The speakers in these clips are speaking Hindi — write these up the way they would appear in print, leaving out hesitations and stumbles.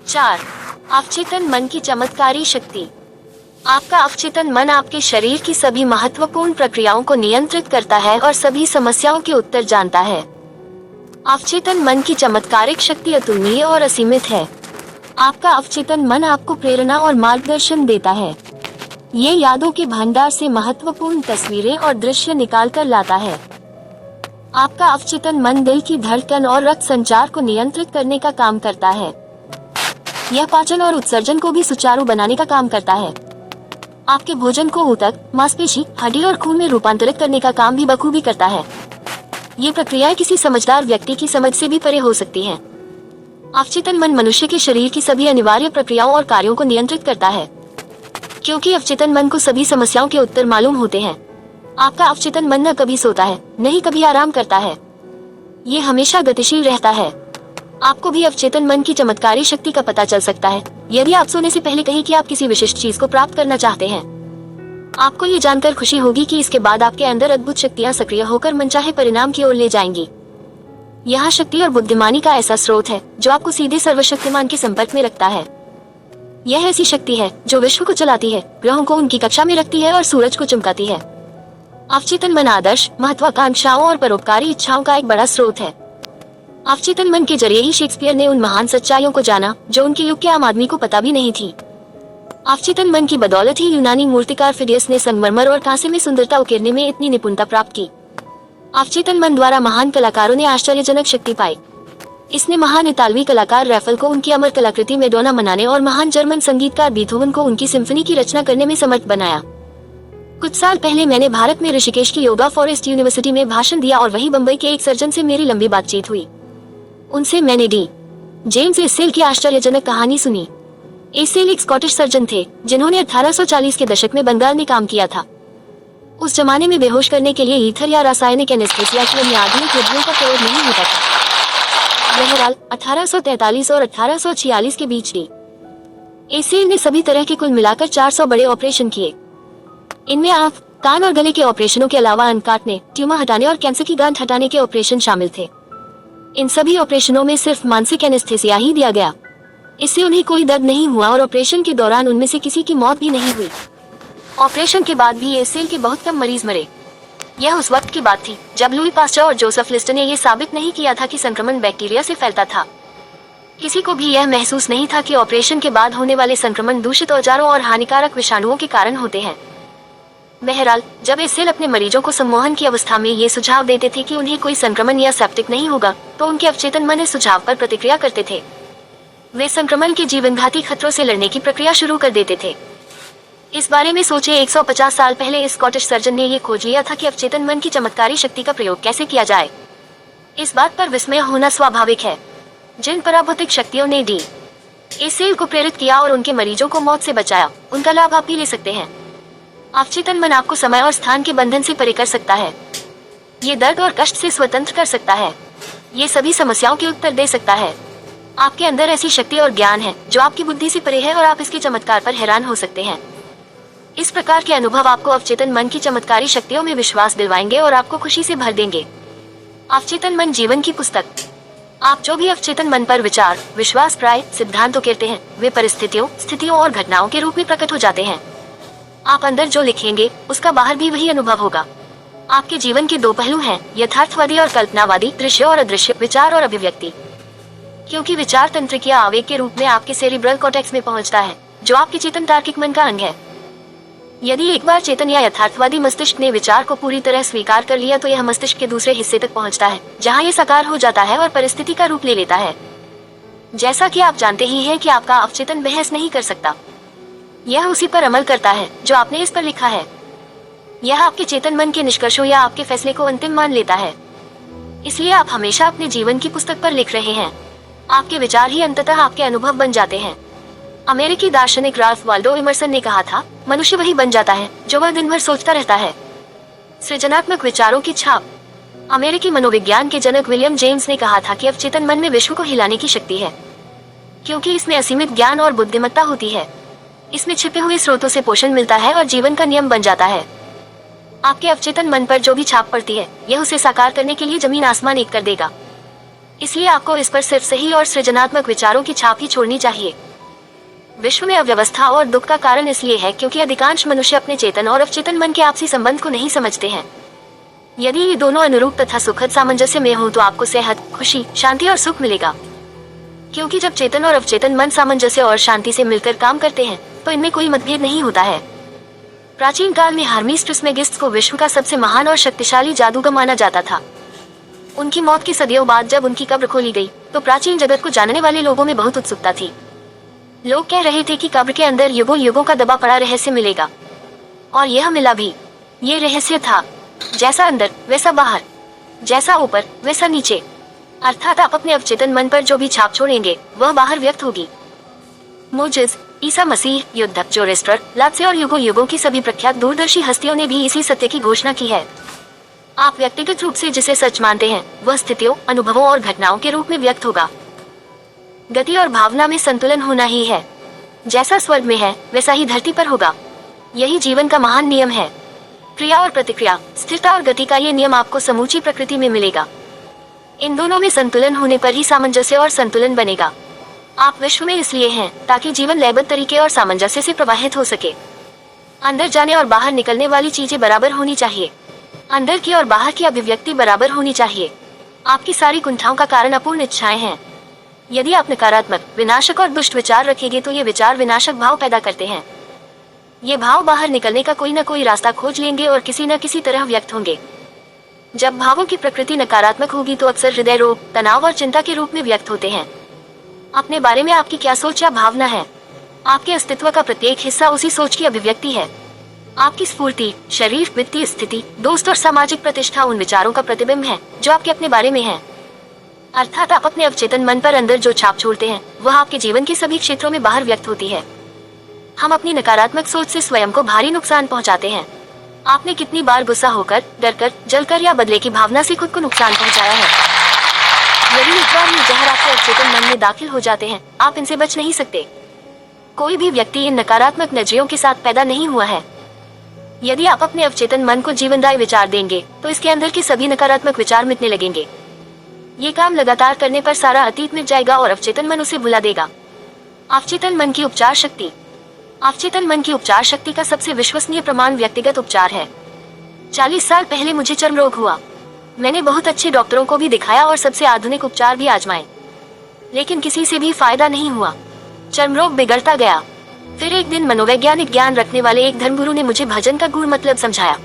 4. अवचेतन मन की चमत्कारी शक्ति। आपका अवचेतन मन आपके शरीर की सभी महत्वपूर्ण प्रक्रियाओं को नियंत्रित करता है और सभी समस्याओं के उत्तर जानता है। अवचेतन मन की चमत्कारिक शक्ति अतुलनीय और असीमित है। आपका अवचेतन मन आपको प्रेरणा और मार्गदर्शन देता है। ये यादों के भंडार से महत्वपूर्ण तस्वीरें और दृश्य निकाल कर लाता है। आपका अवचेतन मन दिल की धड़कन और रक्त संचार को नियंत्रित करने का काम करता है। यह पाचन और उत्सर्जन को भी सुचारू बनाने का काम करता है। आपके भोजन को ऊतक, मांसपेशी, हड्डी और खून में रूपांतरित करने का काम भी बखूबी करता है। ये प्रक्रियाएं किसी समझदार व्यक्ति की समझ से भी परे हो सकती हैं। अवचेतन मन मनुष्य के शरीर की सभी अनिवार्य प्रक्रियाओं और कार्यों को नियंत्रित करता है। क्योंकि अवचेतन मन को सभी समस्याओं के उत्तर मालूम होते हैं, आपका अवचेतन मन न कभी सोता है, न ही कभी आराम करता है। ये हमेशा गतिशील रहता है। आपको भी अवचेतन मन की चमत्कारी शक्ति का पता चल सकता है यदि आप सोने से पहले कहें कि आप किसी विशिष्ट चीज को प्राप्त करना चाहते हैं। आपको ये जानकर खुशी होगी कि इसके बाद आपके अंदर अद्भुत शक्तियां सक्रिय होकर मनचाहे परिणाम की ओर ले जाएंगी। यह शक्ति और बुद्धिमानी का ऐसा स्रोत है जो आपको सीधे सर्वशक्तिमान के संपर्क में रखता है। यह ऐसी शक्ति है जो विश्व को चलाती है, ग्रहों को उनकी कक्षा में रखती है और सूरज को चमकाती है। अवचेतन मन आदर्श, महत्वाकांक्षाओं और परोपकारी इच्छाओं का एक बड़ा स्रोत है। अवचेतन मन के जरिए ही शेक्सपियर ने उन महान सच्चाइयों को जाना जो उनके युग के आम आदमी को पता भी नहीं थी। अवचेतन मन की बदौलत ही यूनानी मूर्तिकार फिडियस ने संगमरमर और कांसे में सुंदरता उकेरने में इतनी निपुणता प्राप्त की। अवचेतन मन द्वारा महान कलाकारों ने आश्चर्यजनक शक्ति पाई। इसने महान इतालवी कलाकार रैफल को उनकी अमर कलाकृति मेडोना मनाने और महान जर्मन संगीतकार बीथोवन को उनकी सिम्फनी की रचना करने में समर्थ बनाया। कुछ साल पहले मैंने भारत में ऋषिकेश की योगा फॉरेस्ट यूनिवर्सिटी में भाषण दिया और वहीं बम्बई के एक सर्जन से मेरी लंबी बातचीत हुई। उनसे मैंने डी. जेम्स एसेल की आश्चर्यजनक कहानी सुनी। एसेल एक स्कॉटिश सर्जन थे जिन्होंने 1840 के दशक में बंगाल में काम किया था। उस जमाने में बेहोश करने के लिए ईथर या रासायनिक एनेस्थेसिया की अन्य आधुनिक विधियों का प्रयोग नहीं होता था। बहरहाल 1843 और 1846 के बीच डी. एसेल ने सभी तरह के कुल मिलाकर 400 बड़े ऑपरेशन किए। इनमें आंख, कान और गले के ऑपरेशनों के अलावा अंग काटने, ट्यूमर हटाने और कैंसर की गांठ हटाने के ऑपरेशन शामिल थे। इन सभी ऑपरेशनों में सिर्फ मानसिक एनेस्थेसिया ही दिया गया। इससे उन्हें कोई दर्द नहीं हुआ और ऑपरेशन के दौरान उनमें से किसी की मौत भी नहीं हुई। ऑपरेशन के बाद भी एसेल के बहुत कम मरीज मरे। यह उस वक्त की बात थी जब लुई पास्चर और जोसेफ लिस्टर ने यह साबित नहीं किया था कि संक्रमण बैक्टीरिया से फैलता था। किसी को भी यह महसूस नहीं था कि ऑपरेशन के बाद होने वाले संक्रमण दूषित औजारों और हानिकारक विषाणुओं के कारण होते हैं। बहरहाल जब एसेल अपने मरीजों को सम्मोहन की अवस्था में ये सुझाव देते थे कि उन्हें कोई संक्रमण या सेप्टिक नहीं होगा, तो उनके अवचेतन मन इस सुझाव पर प्रतिक्रिया करते थे। वे संक्रमण के जीवनघाती खतरों से लड़ने की प्रक्रिया शुरू कर देते थे। इस बारे में सोचे 150 साल पहले इस स्कॉटिश सर्जन ने यह खोज लिया था कि अवचेतन मन की चमत्कारी शक्ति का प्रयोग कैसे किया जाए। इस बात पर विस्मय होना स्वाभाविक है। जिन पराभौतिक शक्तियों ने डी. एसेल को प्रेरित किया और उनके मरीजों को मौत से बचाया, उनका लाभ आप भी ले सकते हैं। अवचेतन मन आपको समय और स्थान के बंधन से परे कर सकता है। ये दर्द और कष्ट से स्वतंत्र कर सकता है। ये सभी समस्याओं के उत्तर दे सकता है। आपके अंदर ऐसी शक्ति और ज्ञान है जो आपकी बुद्धि से परे है और आप इसके चमत्कार पर हैरान हो सकते हैं। इस प्रकार के अनुभव आपको अवचेतन मन की चमत्कारी शक्तियों में विश्वास दिलवाएंगे और आपको खुशी से भर देंगे। अवचेतन मन जीवन की पुस्तक। आप जो भी अवचेतन मन पर विचार, विश्वास, प्राय, सिद्धांत उकेरते हैं, वे परिस्थितियों, स्थितियों और घटनाओं के रूप में प्रकट हो जाते हैं। आप अंदर जो लिखेंगे उसका बाहर भी वही अनुभव होगा। आपके जीवन के दो पहलू हैं, यथार्थवादी और कल्पनावादी, दृश्य और अदृश्य, विचार और अभिव्यक्ति। क्योंकि विचार तंत्रिका आवेग के रूप में आपके सेरिब्रल कॉर्टेक्स में पहुंचता है, जो आपके चेतन तार्किक मन का अंग है। यदि एक बार चेतन या यथार्थवादी मस्तिष्क ने विचार को पूरी तरह स्वीकार कर लिया, तो यह मस्तिष्क के दूसरे हिस्से तक पहुंचता है, जहां यह साकार हो जाता है और परिस्थिति का रूप ले लेता है। जैसा कि आप जानते ही हैं कि आपका अवचेतन बहस नहीं कर सकता। यह उसी पर अमल करता है जो आपने इस पर लिखा है। यह आपके चेतन मन के निष्कर्षों या आपके फैसले को अंतिम मान लेता है। इसलिए आप हमेशा अपने जीवन की पुस्तक पर लिख रहे हैं। आपके विचार ही अंततः आपके अनुभव बन जाते हैं। अमेरिकी दार्शनिक राल्फ वाल्डो इमर्सन ने कहा था, मनुष्य वही बन जाता है जो वह दिन भर सोचता रहता है। सृजनात्मक विचारों की छाप। अमेरिकी मनोविज्ञान के जनक विलियम जेम्स ने कहा था कि अवचेतन मन में विश्व को हिलाने की शक्ति है, क्योंकि इसमें असीमित ज्ञान और बुद्धिमत्ता होती है। इसमें छिपे हुए स्रोतों से पोषण मिलता है और जीवन का नियम बन जाता है। आपके अवचेतन मन पर जो भी छाप पड़ती है, यह उसे साकार करने के लिए जमीन आसमान एक कर देगा। इसलिए आपको इस पर सिर्फ सही और सृजनात्मक विचारों की छाप ही छोड़नी चाहिए। विश्व में अव्यवस्था और दुख का कारण इसलिए है क्योंकि अधिकांश मनुष्य अपने चेतन और अवचेतन मन के आपसी संबंध को नहीं समझते हैं। यदि ये दोनों अनुरूप तथा सुखद सामंजस्य में हो तो आपको सेहत, खुशी, शांति और सुख मिलेगा। क्योंकि जब चेतन और अवचेतन मन सामंजस्य और शांति से मिलकर काम करते हैं तो इनमें कोई मतभेद नहीं होता है। प्राचीन काल में हर्मीस ट्रिस्मेगिस्ट को विश्व का सबसे महान और शक्तिशाली जादूगर माना जाता था। उनकी मौत के सदियों बाद जब उनकी कब्र खोली गई तो प्राचीन जगत को जानने वाले लोगों में बहुत उत्सुकता थी। लोग कह रहे थे कि कब्र के अंदर युगों युगों का दबा पड़ा रहस्य मिलेगा, और यह मिला भी। ये रहस्य था, जैसा अंदर वैसा बाहर, जैसा ऊपर वैसा नीचे। अर्थात आप अपने अवचेतन मन पर जो भी छाप छोड़ेंगे वह बाहर व्यक्त होगी। मोजेस, ईसा मसीह, युद्ध, जोरेस्टर, लात्से और युगों युगों की सभी प्रख्यात दूरदर्शी हस्तियों ने भी इसी सत्य की घोषणा की है। आप व्यक्तिगत रूप से जिसे सच मानते हैं वह स्थितियों, अनुभवों और घटनाओं के रूप में व्यक्त होगा। गति और भावना में संतुलन होना ही है। जैसा स्वर्ग में है वैसा ही धरती पर होगा। यही जीवन का महान नियम है। क्रिया और प्रतिक्रिया, स्थिरता और गति का ये नियम आपको समूची प्रकृति में मिलेगा। इन दोनों में संतुलन होने पर ही सामंजस्य और संतुलन बनेगा। आप विश्व में इसलिए हैं ताकि जीवन लयबद्ध तरीके और सामंजस्य से प्रवाहित हो सके। अंदर जाने और बाहर निकलने वाली चीजें बराबर होनी चाहिए। अंदर की और बाहर की अभिव्यक्ति बराबर होनी चाहिए। आपकी सारी कुंठाओं का कारण अपूर्ण इच्छाएं हैं। यदि आप नकारात्मक, विनाशक और दुष्ट विचार रखेंगे तो ये विचार विनाशक भाव पैदा करते हैं। ये भाव बाहर निकलने का कोई न कोई रास्ता खोज लेंगे और किसी न किसी तरह व्यक्त होंगे। जब भावों की प्रकृति नकारात्मक होगी तो अक्सर हृदय रोग, तनाव और चिंता के रूप में व्यक्त होते हैं। अपने बारे में आपकी क्या सोच या भावना है? आपके अस्तित्व का प्रत्येक हिस्सा उसी सोच की अभिव्यक्ति है। आपकी स्फूर्ति, शरीर, वित्तीय स्थिति, दोस्त और सामाजिक प्रतिष्ठा उन विचारों का प्रतिबिंब है जो आपके अपने बारे में है। अर्थात आप अपने अवचेतन मन पर अंदर जो छाप छोड़ते हैं वह आपके जीवन के सभी क्षेत्रों में बाहर व्यक्त होती है। हम अपनी नकारात्मक सोच से स्वयं को भारी नुकसान पहुंचाते हैं। आपने कितनी बार गुस्सा होकर, डरकर, जलकर या बदले की भावना से खुद को नुकसान पहुंचाया है? यदि एक बार ये जहर आपके अवचेतन मन में दाखिल हो जाते हैं, आप इनसे बच नहीं सकते। कोई भी व्यक्ति इन नकारात्मक नजरियों के साथ पैदा नहीं हुआ है। यदि आप अपने अवचेतन मन को जीवनदायी विचार देंगे तो इसके अंदर के सभी नकारात्मक विचार मिटने लगेंगे। ये काम लगातार करने पर सारा अतीत मिट जाएगा और अवचेतन मन उसे भुला देगा। अवचेतन मन की उपचार शक्ति। अवचेतन मन की उपचार शक्ति का सबसे विश्वसनीय प्रमाण व्यक्तिगत उपचार है। 40 साल पहले मुझे चर्म रोग हुआ। मैंने बहुत अच्छे डॉक्टरों को भी दिखाया और सबसे आधुनिक उपचार भी आजमाए, लेकिन किसी से भी फायदा नहीं हुआ। चर्म रोग बिगड़ता गया। फिर एक दिन मनोवैज्ञानिक ज्ञान रखने वाले एक धर्मगुरु ने मुझे भजन का गूढ़ मतलब समझाया।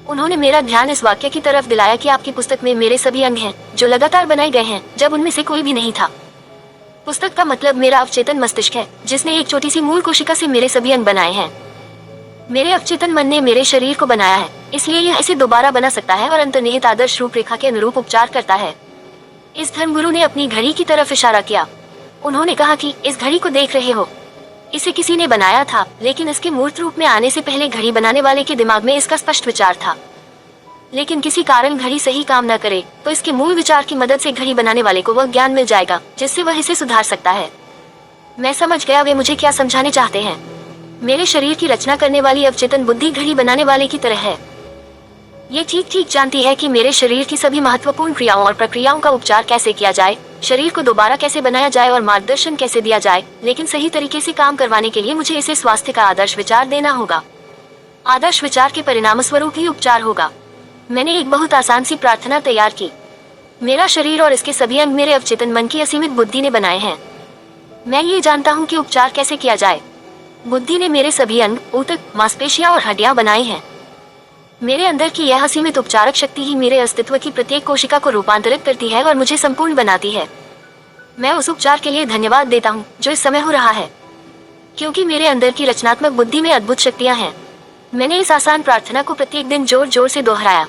उन्होंने मेरा ध्यान इस वाक्य की तरफ दिलाया कि आपकी पुस्तक में मेरे सभी अंग हैं जो लगातार बनाए गए हैं जब उनमें से कोई भी नहीं था। पुस्तक का मतलब मेरा अवचेतन मस्तिष्क है जिसने एक छोटी सी मूल कोशिका से मेरे सभी अंग बनाए हैं। मेरे अवचेतन मन ने मेरे शरीर को बनाया है, इसलिए यह इसे दोबारा बना सकता है और अंतर्निहित आदर्श रूपरेखा के अनुरूप उपचार करता है। इस धर्मगुरु ने अपनी घड़ी की तरफ इशारा किया। उन्होंने कहा कि इस घड़ी को देख रहे हो, इसे किसी ने बनाया था, लेकिन इसके मूर्त रूप में आने से पहले घड़ी बनाने वाले के दिमाग में इसका स्पष्ट विचार था। लेकिन किसी कारण घड़ी सही काम न करे तो इसके मूल विचार की मदद से घड़ी बनाने वाले को वह ज्ञान मिल जाएगा जिससे वह इसे सुधार सकता है। मैं समझ गया वे मुझे क्या समझाने चाहते हैं। मेरे शरीर की रचना करने वाली अवचेतन बुद्धि घड़ी बनाने वाले की तरह है। ये ठीक ठीक जानती है कि मेरे शरीर की सभी महत्वपूर्ण क्रियाओं और प्रक्रियाओं का उपचार कैसे किया जाए, शरीर को दोबारा कैसे बनाया जाए और मार्गदर्शन कैसे दिया जाए। लेकिन सही तरीके से काम करवाने के लिए मुझे इसे स्वास्थ्य का आदर्श विचार देना होगा। आदर्श विचार के परिणाम स्वरूप ही उपचार होगा। मैंने एक बहुत आसान सी प्रार्थना तैयार की। मेरा शरीर और इसके सभी अंग मेरे अवचेतन मन की असीमित बुद्धि ने बनाए हैं। मैं ये जानता हूँ कि उपचार कैसे किया जाए। बुद्धि ने मेरे सभी अंग, ऊतक, मांसपेशियां और हड्डियां बनाई हैं। मेरे अंदर की यह असीमित उपचारक शक्ति ही मेरे अस्तित्व की प्रत्येक कोशिका को रूपांतरित करती है और मुझे संपूर्ण बनाती है। मैं उस उपचार के लिए धन्यवाद देता हूँ जो इस समय हो रहा है, क्योंकि मेरे अंदर की रचनात्मक बुद्धि में अद्भुत शक्तियाँ हैं। मैंने इस आसान प्रार्थना को प्रत्येक दिन जोर जोर से दोहराया।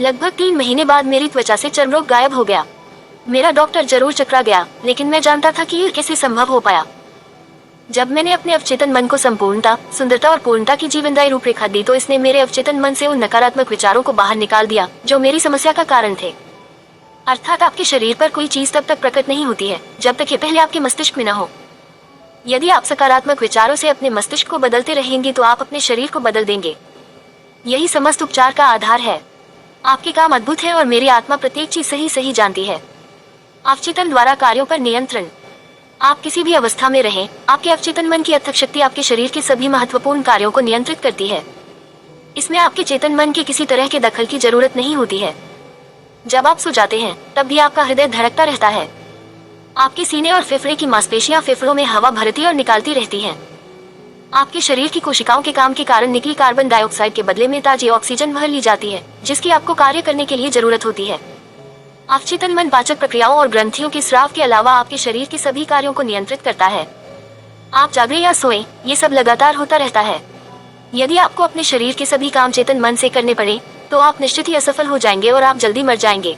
लगभग 3 महीने बाद मेरी त्वचा से चर्म रोग गायब हो गया। मेरा डॉक्टर जरूर चकरा गया, लेकिन मैं जानता था कि यह कैसे संभव हो पाया। जब मैंने अपने अवचेतन मन को संपूर्णता, सुंदरता और पूर्णता की जीवनदायी रूपरेखा दी तो इसने मेरे अवचेतन मन से उन नकारात्मक विचारों को बाहर निकाल दिया जो मेरी समस्या का कारण थे। अर्थात आपके शरीर पर कोई चीज तब तक प्रकट नहीं होती है जब तक ये पहले आपके मस्तिष्क में न हो। यदि आप सकारात्मक विचारों से अपने मस्तिष्क को बदलते रहेंगे तो आप अपने शरीर को बदल देंगे। यही समस्त उपचार का आधार है। आपके काम अद्भुत है और मेरी आत्मा प्रत्येक चीज सही सही जानती है। अवचेतन द्वारा कार्यों पर नियंत्रण। आप किसी भी अवस्था में रहें, आपके अवचेतन मन की अथक शक्ति आपके शरीर के सभी महत्वपूर्ण कार्यों को नियंत्रित करती है। इसमें आपके चेतन मन के किसी तरह के दखल की जरूरत नहीं होती है। जब आप सो जाते हैं तब भी आपका हृदय धड़कता रहता है। आपके सीने और फेफड़े की मांसपेशियां फेफड़ों में हवा भरती और निकालती रहती हैं। आपके शरीर की कोशिकाओं के काम के कारण निकली कार्बन डाइऑक्साइड के बदले में ताजी ऑक्सीजन भर ली जाती है, जिसकी आपको कार्य करने के लिए जरूरत होती है। अवचेतन मन पाचक प्रक्रियाओं और ग्रंथियों के स्राव के अलावा आपके शरीर के सभी कार्यों को नियंत्रित करता है। आप जागें या सोएं, ये सब लगातार होता रहता है। यदि आपको अपने शरीर के सभी काम चेतन मन से करने पड़े तो आप निश्चित ही असफल हो जाएंगे और आप जल्दी मर जाएंगे।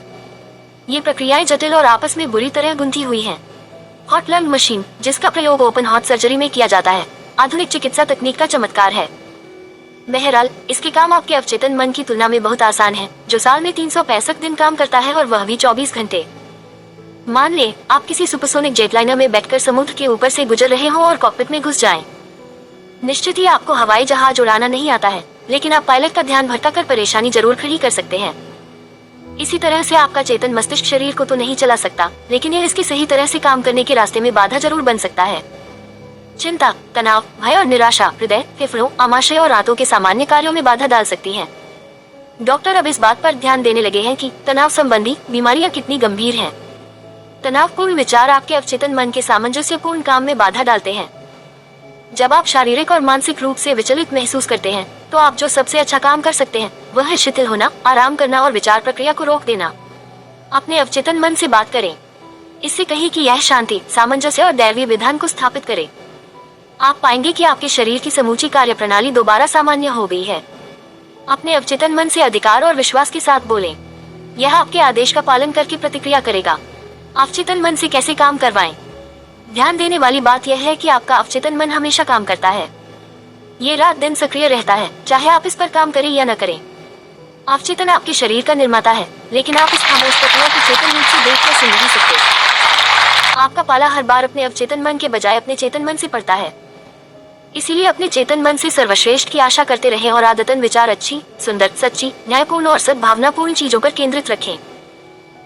ये प्रक्रियाएं जटिल और आपस में बुरी तरह गुंथी हुई हैं। हॉट लंग मशीन, जिसका प्रयोग ओपन हार्ट सर्जरी में किया जाता है, आधुनिक चिकित्सा तकनीक का चमत्कार है। बहरहाल, इसके काम आपके अवचेतन मन की तुलना में बहुत आसान है, जो साल में 365 दिन काम करता है और वह भी 24 घंटे। मान ले आप किसी सुपरसोनिक जेटलाइनर में बैठकर समुद्र के ऊपर से गुजर रहे हो और कॉकपिट में घुस जाएं। निश्चित ही आपको हवाई जहाज उड़ाना नहीं आता है, लेकिन आप पायलट का ध्यान भटकाकर परेशानी जरूर खड़ी कर सकते हैं। इसी तरह से आपका चेतन मस्तिष्क शरीर को तो नहीं चला सकता, लेकिन यह इसके सही तरह से काम करने के रास्ते में बाधा जरूर बन सकता है। चिंता, तनाव, भय और निराशा हृदय, फेफड़ों, आमाशय और आंतों के सामान्य कार्यों में बाधा डाल सकती हैं। डॉक्टर अब इस बात पर ध्यान देने लगे हैं कि तनाव संबंधी बीमारियां कितनी गंभीर हैं। तनावपूर्ण विचार आपके अवचेतन मन के सामंजस्यपूर्ण काम में बाधा डालते हैं। जब आप शारीरिक और मानसिक रूप से विचलित महसूस करते हैं, तो आप जो सबसे अच्छा काम कर सकते हैं वह है शिथिल होना, आराम करना और विचार प्रक्रिया को रोक देना। अपने अवचेतन मन से बात करें, इससे कहें कि यह शांति, सामंजस्य और दैवीय विधान को स्थापित करे। आप पाएंगे कि आपके शरीर की समूची कार्य प्रणाली दोबारा सामान्य हो गई है। अपने अवचेतन मन से अधिकार और विश्वास के साथ बोलें। यह आपके आदेश का पालन करके प्रतिक्रिया करेगा। अवचेतन मन से कैसे काम करवाएं? ध्यान देने वाली बात यह है कि आपका अवचेतन मन हमेशा काम करता है। ये रात दिन सक्रिय रहता है, चाहे आप इस पर काम करें या न करें। अवचेतन आपके शरीर का निर्माता है, लेकिन आप इस खामोश प्रक्रिया को चेतन रूप से देख कर सुन नहीं सकते। आपका पाला हर बार अपने अवचेतन मन के बजाय अपने चेतन मन से पड़ता है। इसीलिए अपने चेतन मन से सर्वश्रेष्ठ की आशा करते रहें और आदतन विचार अच्छी, सुंदर, सच्ची, न्यायपूर्ण और सद्भावनापूर्ण चीजों पर केंद्रित रखें।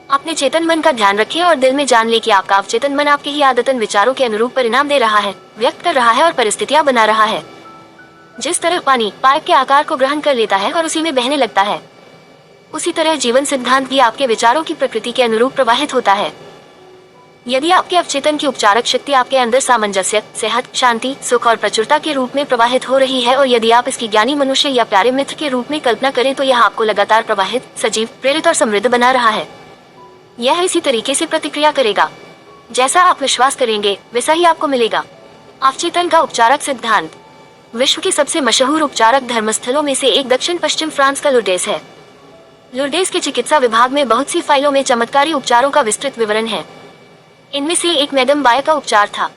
अपने चेतन मन का ध्यान रखें और दिल में जान ले कि आपका अवचेतन मन आपके ही आदतन विचारों के अनुरूप परिणाम दे रहा है, व्यक्त कर रहा है और परिस्थितियां बना रहा है। जिस तरह पानी पाइप के आकार को ग्रहण कर लेता है और उसी में बहने लगता है, उसी तरह जीवन सिद्धांत भी आपके विचारों की प्रकृति के अनुरूप प्रवाहित होता है। यदि आपके अवचेतन की उपचारक शक्ति आपके अंदर सामंजस्य, सेहत, शांति, सुख और प्रचुरता के रूप में प्रवाहित हो रही है, और यदि आप इसकी ज्ञानी मनुष्य या प्यारे मित्र के रूप में कल्पना करें, तो यह आपको लगातार प्रवाहित, सजीव, प्रेरित और समृद्ध बना रहा है। यह इसी तरीके से प्रतिक्रिया करेगा। जैसा आप विश्वास करेंगे वैसा ही आपको मिलेगा। अवचेतन का उपचारक सिद्धांत। विश्व के सबसे मशहूर उपचारक धर्मस्थलों में से एक दक्षिण पश्चिम फ्रांस का लुर्डेस है। लुर्डेस के चिकित्सा विभाग में बहुत सी फाइलों में चमत्कारी उपचारों का विस्तृत विवरण है। इनमें से एक मैडम वाय का उपचार था।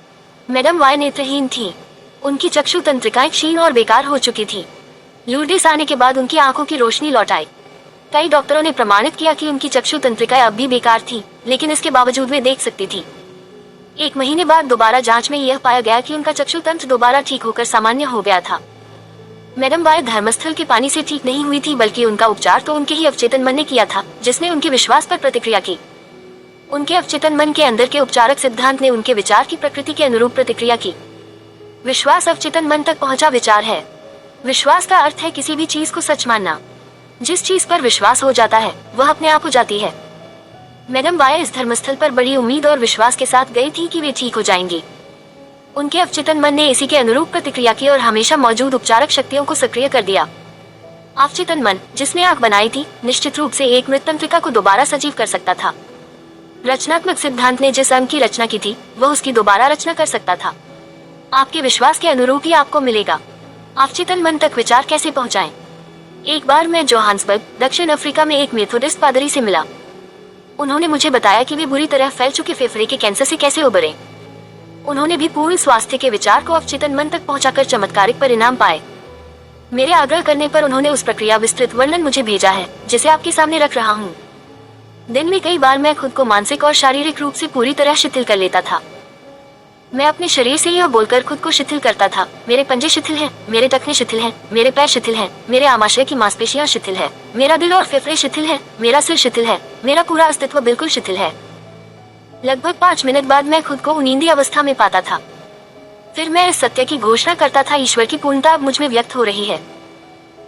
मैडम वाय नेत्रहीन थी। उनकी चक्षु तंत्रिकाएं क्षीण और बेकार हो चुकी थी। लुर्डेस आने के बाद उनकी आंखों की रोशनी लौट आई। कई डॉक्टरों ने प्रमाणित किया कि उनकी चक्षु तंत्रिकाएं अब भी बेकार थी, लेकिन इसके बावजूद वे देख सकती थी। 1 महीने बाद दोबारा जांच में यह पाया गया कि उनका चक्षु तंत्र दोबारा ठीक होकर सामान्य हो गया था। मैडम वाय धर्मस्थल के पानी से ठीक नहीं हुई थी, बल्कि उनका उपचार तो उनके ही अवचेतन मन ने किया था, जिसने उनके विश्वास पर प्रतिक्रिया की। उनके अवचेतन मन के अंदर के उपचारक सिद्धांत ने उनके विचार की प्रकृति के अनुरूप प्रतिक्रिया की। विश्वास अवचेतन मन तक पहुंचा विचार है। विश्वास का अर्थ है किसी भी चीज को सच मानना। जिस चीज पर विश्वास हो जाता है वह अपने आप हो जाती है। मैडम वाय इस धर्मस्थल पर बड़ी उम्मीद और विश्वास के साथ गई थी कि वे ठीक हो जाएंगी। उनके अवचेतन मन ने इसी के अनुरूप प्रतिक्रिया की और हमेशा मौजूद उपचारक शक्तियों को सक्रिय कर दिया। अवचेतन मन, जिसने आंख बनाई थी, निश्चित रूप से एक मृत तंत्रिका को दोबारा सजीव कर सकता था। रचनात्मक सिद्धांत ने जिस अंग की रचना की थी वह उसकी दोबारा रचना कर सकता था। आपके विश्वास के अनुरूप ही आपको मिलेगा। अवचेतन मन तक विचार कैसे पहुंचाएं? एक बार मैं जोहान्सबर्ग, दक्षिण अफ्रीका में एक मेथोडिस्ट पादरी से मिला। उन्होंने मुझे बताया कि वे बुरी तरह फैल चुके फेफड़े के कैंसर से कैसे उबरे। उन्होंने भी पूर्ण स्वास्थ्य के विचार को अवचेतन मन तक पहुंचाकर चमत्कारिक परिणाम पाए। मेरे आग्रह करने पर उन्होंने उस प्रक्रिया विस्तृत वर्णन मुझे भेजा है, जिसे आपके सामने रख रहा हूँ। दिन में कई बार मैं खुद को मानसिक और शारीरिक रूप से पूरी तरह शिथिल कर लेता था। मैं अपने शरीर से यह बोलकर खुद को शिथिल करता था, मेरे पंजे शिथिल हैं, मेरे टखने शिथिल हैं, मेरे पैर शिथिल हैं, मेरे आमाशय की मांसपेशियां शिथिल है, मेरा दिल और फेफड़े शिथिल हैं, मेरा सिर शिथिल है, मेरा पूरा अस्तित्व बिल्कुल शिथिल है। लगभग 5 मिनट बाद मैं खुद को नींदी अवस्था में पाता था। फिर मैं इस सत्य की घोषणा करता था, ईश्वर की पूर्णता अब मुझ में व्यक्त हो रही है।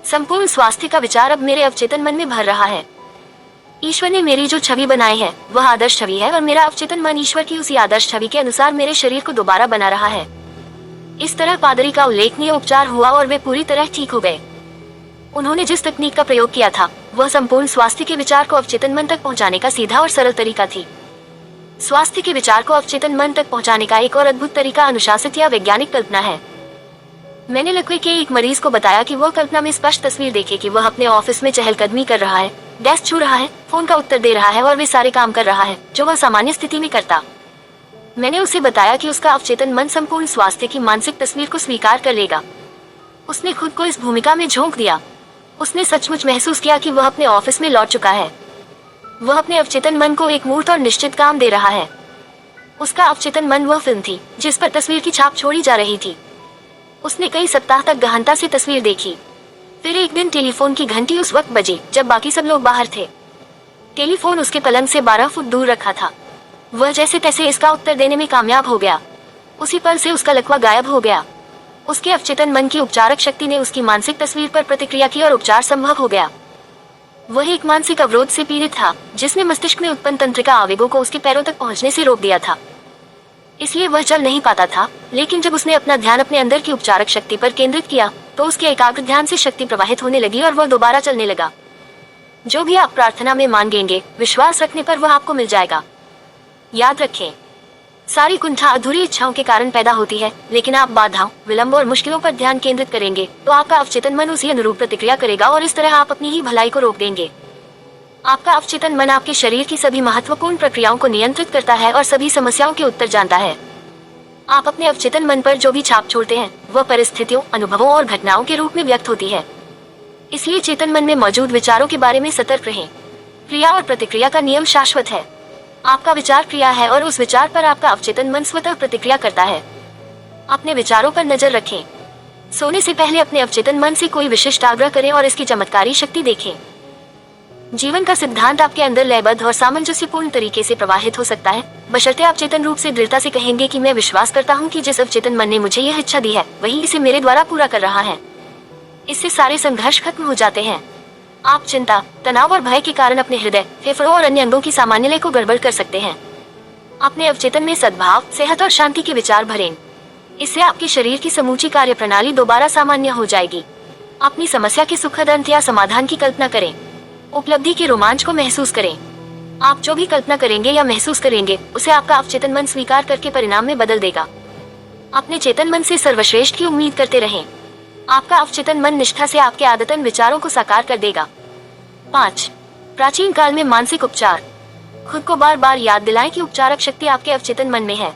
संपूर्ण स्वास्थ्य का विचार अब मेरे अवचेतन मन में भर रहा है। ईश्वर ने मेरी जो छवि बनाई है वह आदर्श छवि है और मेरा अवचेतन मन ईश्वर की उसी आदर्श छवि के अनुसार मेरे शरीर को दोबारा बना रहा है। इस तरह पादरी का उल्लेखनीय उपचार हुआ और वे पूरी तरह ठीक हो गए। उन्होंने जिस तकनीक का प्रयोग किया था वह संपूर्ण स्वास्थ्य के विचार को अवचेतन मन तक पहुंचाने का सीधा और सरल तरीका थी। स्वास्थ्य के विचार को अवचेतन मन तक पहुंचाने का एक और अद्भुत तरीका अनुशासित या वैज्ञानिक कल्पना है। मैंने लकवे के एक मरीज को बताया कि वह कल्पना में स्पष्ट तस्वीर देखे कि वह अपने ऑफिस में चहलकदमी कर रहा है, डेस्क छू रहा है, फोन का उत्तर दे रहा है और वे सारे काम कर रहा है जो वह सामान्य स्थिति में करता। मैंने उसे बताया कि उसका अवचेतन मन संपूर्ण स्वास्थ्य की मानसिक तस्वीर को स्वीकार कर लेगा। उसने खुद को इस भूमिका में झोंक दिया। उसने सचमुच महसूस किया कि वह अपने ऑफिस में लौट चुका है। वह अपने अवचेतन मन को एक मूर्त और निश्चित काम दे रहा है। उसका अवचेतन मन वह फिल्म थी जिस पर तस्वीर की छाप छोड़ी जा रही थी। उसने कई सप्ताह तक गहनता से तस्वीर देखी। फिर एक दिन टेलीफोन की घंटी उस वक्त बजी जब बाकी सब लोग बाहर थे। टेलीफोन उसके पलंग से 12 फुट दूर रखा था। वह जैसे तैसे इसका उत्तर देने में कामयाब हो गया। उसी पल से उसका लकवा गायब हो गया। उसके अवचेतन मन की उपचारक शक्ति ने उसकी मानसिक तस्वीर पर प्रतिक्रिया की और उपचार संभव हो गया। वह एक मानसिक अवरोध से पीड़ित था जिसने मस्तिष्क में उत्पन्न तंत्रिका आवेगों को उसके पैरों तक पहुंचने से रोक दिया था। इसलिए वह चल नहीं पाता था, लेकिन जब उसने अपना ध्यान अपने अंदर की उपचारक शक्ति पर केंद्रित किया तो उसके एकाग्र ध्यान से शक्ति प्रवाहित होने लगी और वह दोबारा चलने लगा। जो भी आप प्रार्थना में मांगेंगे, विश्वास रखने पर वह आपको मिल जाएगा। याद रखें, सारी कुंठा अधूरी इच्छाओं के कारण पैदा होती है, लेकिन आप बाधाओं, विलंब और मुश्किलों पर ध्यान केंद्रित करेंगे तो आपका अवचेतन मन उसी अनुरूप प्रतिक्रिया करेगा और इस तरह आप अपनी ही भलाई को रोक देंगे। आपका अवचेतन मन आपके शरीर की सभी महत्वपूर्ण प्रक्रियाओं को नियंत्रित करता है और सभी समस्याओं के उत्तर जानता है। आप अपने अवचेतन मन पर जो भी छाप छोड़ते हैं वह परिस्थितियों, अनुभवों और घटनाओं के रूप में व्यक्त होती है। इसलिए चेतन मन में मौजूद विचारों के बारे में सतर्क रहें। क्रिया और प्रतिक्रिया का नियम शाश्वत है। आपका विचार क्रिया है और उस विचार पर आपका अवचेतन मन स्वतः प्रतिक्रिया करता है। अपने विचारों पर नजर रखें। सोने से पहले अपने अवचेतन मन से कोई विशिष्ट आग्रह करें और इसकी चमत्कारी शक्ति देखें। जीवन का सिद्धांत आपके अंदर लयबद्ध और सामंजस्यपूर्ण तरीके से प्रवाहित हो सकता है, बशर्ते आप चेतन रूप से दृढ़ता से कहेंगे कि मैं विश्वास करता हूँ कि जिस अवचेतन मन ने मुझे यह इच्छा दी है वही इसे मेरे द्वारा पूरा कर रहा है। इससे सारे संघर्ष खत्म हो जाते हैं। आप चिंता, तनाव और भय के कारण अपने हृदय, फेफड़ों और अन्य अंगों की सामान्य लय को गड़बड़ कर सकते हैं। अपने अवचेतन में सद्भाव, सेहत और शांति के विचार भरें। इससे आपके शरीर की समूची कार्य प्रणाली दोबारा सामान्य हो जाएगी। अपनी समस्या के सुखद अंत या समाधान की कल्पना करें। उपलब्धि के रोमांच को महसूस करें। आप जो भी कल्पना करेंगे या महसूस करेंगे उसे आपका अवचेतन मन स्वीकार करके परिणाम में बदल देगा। अपने चेतन मन से सर्वश्रेष्ठ की उम्मीद करते रहें। आपका अवचेतन मन निष्ठा से आपके आदतन विचारों को साकार कर देगा। 5. प्राचीन काल में मानसिक उपचार। खुद को बार बार याद दिलाएं कि उपचारक शक्ति आपके अवचेतन मन में है।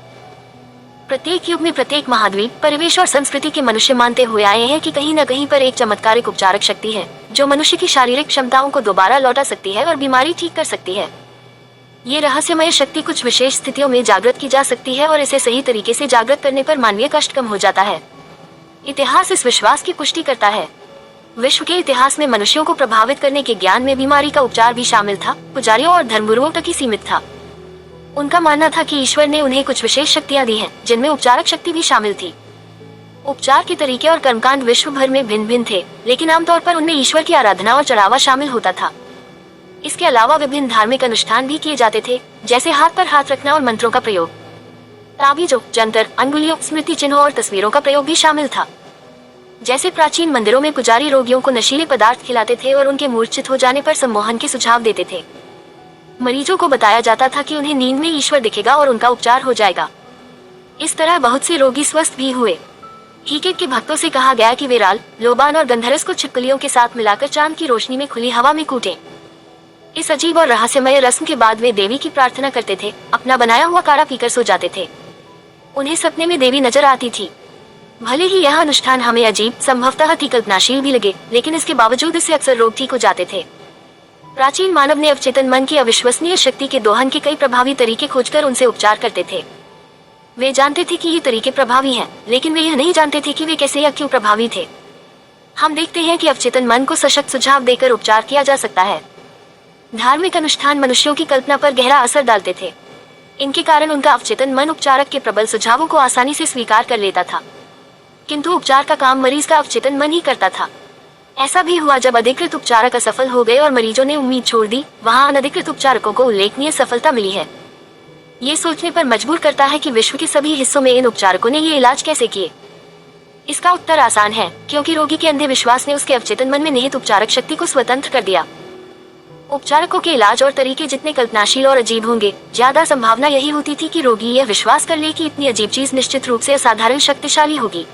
प्रत्येक युग में प्रत्येक महाद्वीप, परिवेश और संस्कृति के मनुष्य मानते हुए आए हैं कि कहीं न कहीं पर एक चमत्कारिक उपचारक शक्ति है जो मनुष्य की शारीरिक क्षमताओं को दोबारा लौटा सकती है और बीमारी ठीक कर सकती है। ये रहस्यमय शक्ति कुछ विशेष स्थितियों में जागृत की जा सकती है और इसे सही तरीके से जागृत करने पर मानवीय कष्ट कम हो जाता है। इतिहास इस विश्वास की पुष्टि करता है। विश्व के इतिहास में मनुष्यों को प्रभावित करने के ज्ञान में बीमारी का उपचार भी शामिल था, पुजारियों और धर्मगुरुओं तक ही सीमित था। उनका मानना था कि ईश्वर ने उन्हें कुछ विशेष शक्तियां दी हैं, जिनमें उपचारक शक्ति भी शामिल थी। उपचार के तरीके और कर्मकांड विश्व भर में भिन्न भिन्न थे, लेकिन आमतौर पर उनमें ईश्वर की आराधना और चढ़ावा शामिल होता था। इसके अलावा विभिन्न धार्मिक अनुष्ठान भी किए जाते थे, जैसे हाथ पर हाथ रखना और मंत्रों का प्रयोग। ताबीजों, जंतर, अंगुलियों, स्मृति चिन्हों और तस्वीरों का प्रयोग भी शामिल था। जैसे प्राचीन मंदिरों में पुजारी रोगियों को नशीले पदार्थ खिलाते थे और उनके मूर्छित हो जाने पर सम्मोहन के सुझाव देते थे। मरीजों को बताया जाता था कि उन्हें नींद में ईश्वर दिखेगा और उनका उपचार हो जाएगा। इस तरह बहुत से रोगी स्वस्थ भी हुए। हीकेट के भक्तों से कहा गया कि वे राल, लोबान और गंधरस को छिपकलियों के साथ मिलाकर चांद की रोशनी में खुली हवा में कूटें। इस अजीब और रहस्यमय रस्म के बाद वे देवी की प्रार्थना करते थे, अपना बनाया हुआ काढ़ा पीकर सो जाते थे। उन्हें सपने में देवी नजर आती थी। भले ही यह अनुष्ठान हमें अजीब, संभवतः अति कल्पनाशील भी लगे, लेकिन इसके बावजूद इससे अक्सर रोग ठीक हो जाते थे। प्राचीन मानव ने अवचेतन मन की अविश्वसनीय शक्ति के दोहन के कई प्रभावी तरीके खोजकर उनसे उपचार करते थे। वे जानते थे कि ये तरीके प्रभावी हैं, लेकिन वे यह नहीं जानते थे कि वे कैसे या क्यों प्रभावी थे। हम देखते हैं कि अवचेतन मन को सशक्त सुझाव देकर उपचार किया जा सकता है। धार्मिक अनुष्ठान मनुष्यों की कल्पना पर गहरा असर डालते थे। इनके कारण उनका अवचेतन मन उपचारक के प्रबल सुझावों को आसानी से स्वीकार कर लेता था, किंतु उपचार का काम मरीज का अवचेतन मन ही करता था। ऐसा भी हुआ जब अधिकृत उपचारक असफल हो गए और मरीजों ने उम्मीद छोड़ दी, वहाँ अनधिकृत उपचारकों को उल्लेखनीय सफलता मिली है। ये सोचने पर मजबूर करता है कि विश्व के सभी हिस्सों में इन उपचारकों ने ये इलाज कैसे किए। इसका उत्तर आसान है, क्योंकि रोगी के अंधे विश्वास ने उसके अवचेतन मन में निहित उपचारक शक्ति को स्वतंत्र कर दिया। उपचारकों के इलाज और तरीके जितने कल्पनाशील और अजीब होंगे, ज्यादा संभावना यही होती थी कि रोगी यह विश्वास कर ले कि इतनी अजीब चीज निश्चित रूप से असाधारण शक्तिशाली होगी।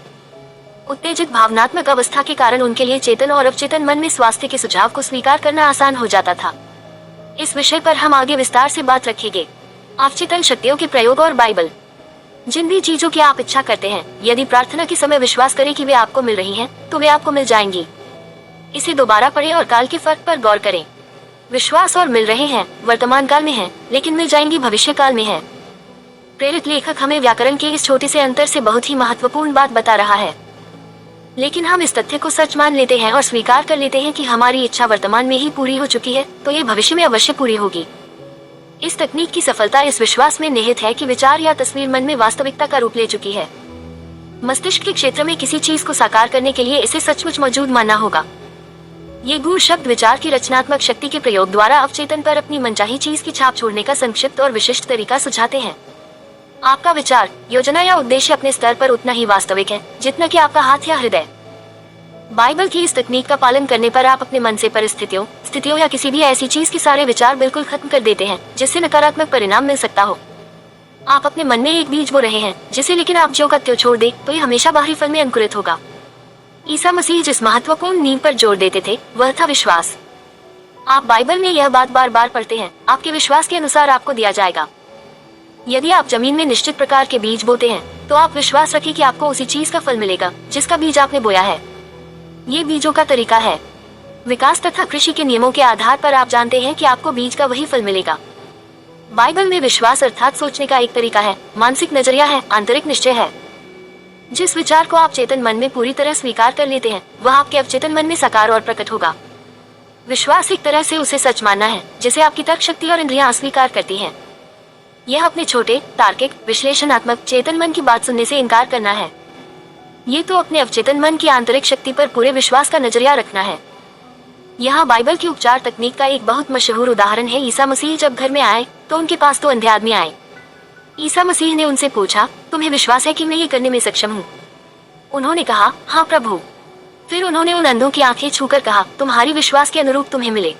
उत्तेजित भावनात्मक अवस्था के कारण उनके लिए चेतन और अवचेतन मन में स्वास्थ्य के सुझाव को स्वीकार करना आसान हो जाता था। इस विषय पर हम आगे विस्तार से बात रखेंगे। अवचेतन शक्तियों के प्रयोग और बाइबल। जिन भी चीजों की आप इच्छा करते हैं, यदि प्रार्थना के समय विश्वास करें कि वे आपको मिल रही हैं, तो वे आपको मिल जाएंगी। इसे दोबारा पढ़ें और काल के फर्क पर गौर करें। विश्वास और मिल रहे हैं वर्तमान काल में है, लेकिन मिल जाएंगी भविष्य काल में है। प्रेरित लेखक हमें व्याकरण के इस छोटे से अंतर से बहुत ही महत्वपूर्ण बात बता रहा है, लेकिन हम इस तथ्य को सच मान लेते हैं और स्वीकार कर लेते हैं कि हमारी इच्छा वर्तमान में ही पूरी हो चुकी है, तो ये भविष्य में अवश्य पूरी होगी। इस तकनीक की सफलता इस विश्वास में निहित है कि विचार या तस्वीर मन में वास्तविकता का रूप ले चुकी है। मस्तिष्क के क्षेत्र में किसी चीज को साकार करने के लिए इसे सचमुच मौजूद मानना होगा। ये गूढ़ शब्द विचार की रचनात्मक शक्ति के प्रयोग द्वारा अवचेतन पर अपनी मनचाही चीज की छाप छोड़ने का संक्षिप्त और विशिष्ट तरीका सुझाते हैं। आपका विचार, योजना या उद्देश्य अपने स्तर पर उतना ही वास्तविक है जितना कि आपका हाथ या हृदय। बाइबल की इस तकनीक का पालन करने पर आप अपने मन से परिस्थितियों या किसी भी ऐसी चीज के सारे विचार बिल्कुल खत्म कर देते हैं जिससे नकारात्मक परिणाम मिल सकता हो। आप अपने मन में एक बीज बो रहे हैं जिसे लेकिन आप ज्यों का त्यों छोड़ दे तो ये हमेशा बाहरी फल में अंकुरित होगा। ईसा मसीह जिस महत्वपूर्ण नींव पर जोर देते थे वह था विश्वास। आप बाइबल में यह बात बार बार पढ़ते हैं, आपके विश्वास के अनुसार आपको दिया जाएगा। यदि आप जमीन में निश्चित प्रकार के बीज बोते हैं, तो आप विश्वास रखें कि आपको उसी चीज का फल मिलेगा जिसका बीज आपने बोया है। ये बीजों का तरीका है। विकास तथा कृषि के नियमों के आधार पर आप जानते हैं कि आपको बीज का वही फल मिलेगा। बाइबल में विश्वास अर्थात सोचने का एक तरीका है, मानसिक नजरिया है, आंतरिक निश्चय है। जिस विचार को आप चेतन मन में पूरी तरह स्वीकार कर लेते हैं, वह आपके अवचेतन मन में साकार और प्रकट होगा। विश्वास एक तरह से उसे सच मानना है जिसे आपकी तर्क शक्ति और इंद्रियां अस्वीकार करती हैं। यह अपने छोटे, तार्किक, विश्लेषणात्मक चेतन मन की बात सुनने से इनकार करना है। ये तो अपने अवचेतन मन की आंतरिक शक्ति पर पूरे विश्वास का नजरिया रखना है। यहाँ बाइबल की उपचार तकनीक का एक बहुत मशहूर उदाहरण है। ईसा मसीह जब घर में आए तो उनके पास दो अंधे आदमी आए। ईसा मसीह ने उनसे पूछा, तुम्हें विश्वास है कि मैं ये करने में सक्षम हूँ? उन्होंने कहा, हाँ प्रभु। फिर उन्होंने उन अंधों की आंखें छूकर कहा, तुम्हारी विश्वास के अनुरूप तुम्हें मिले।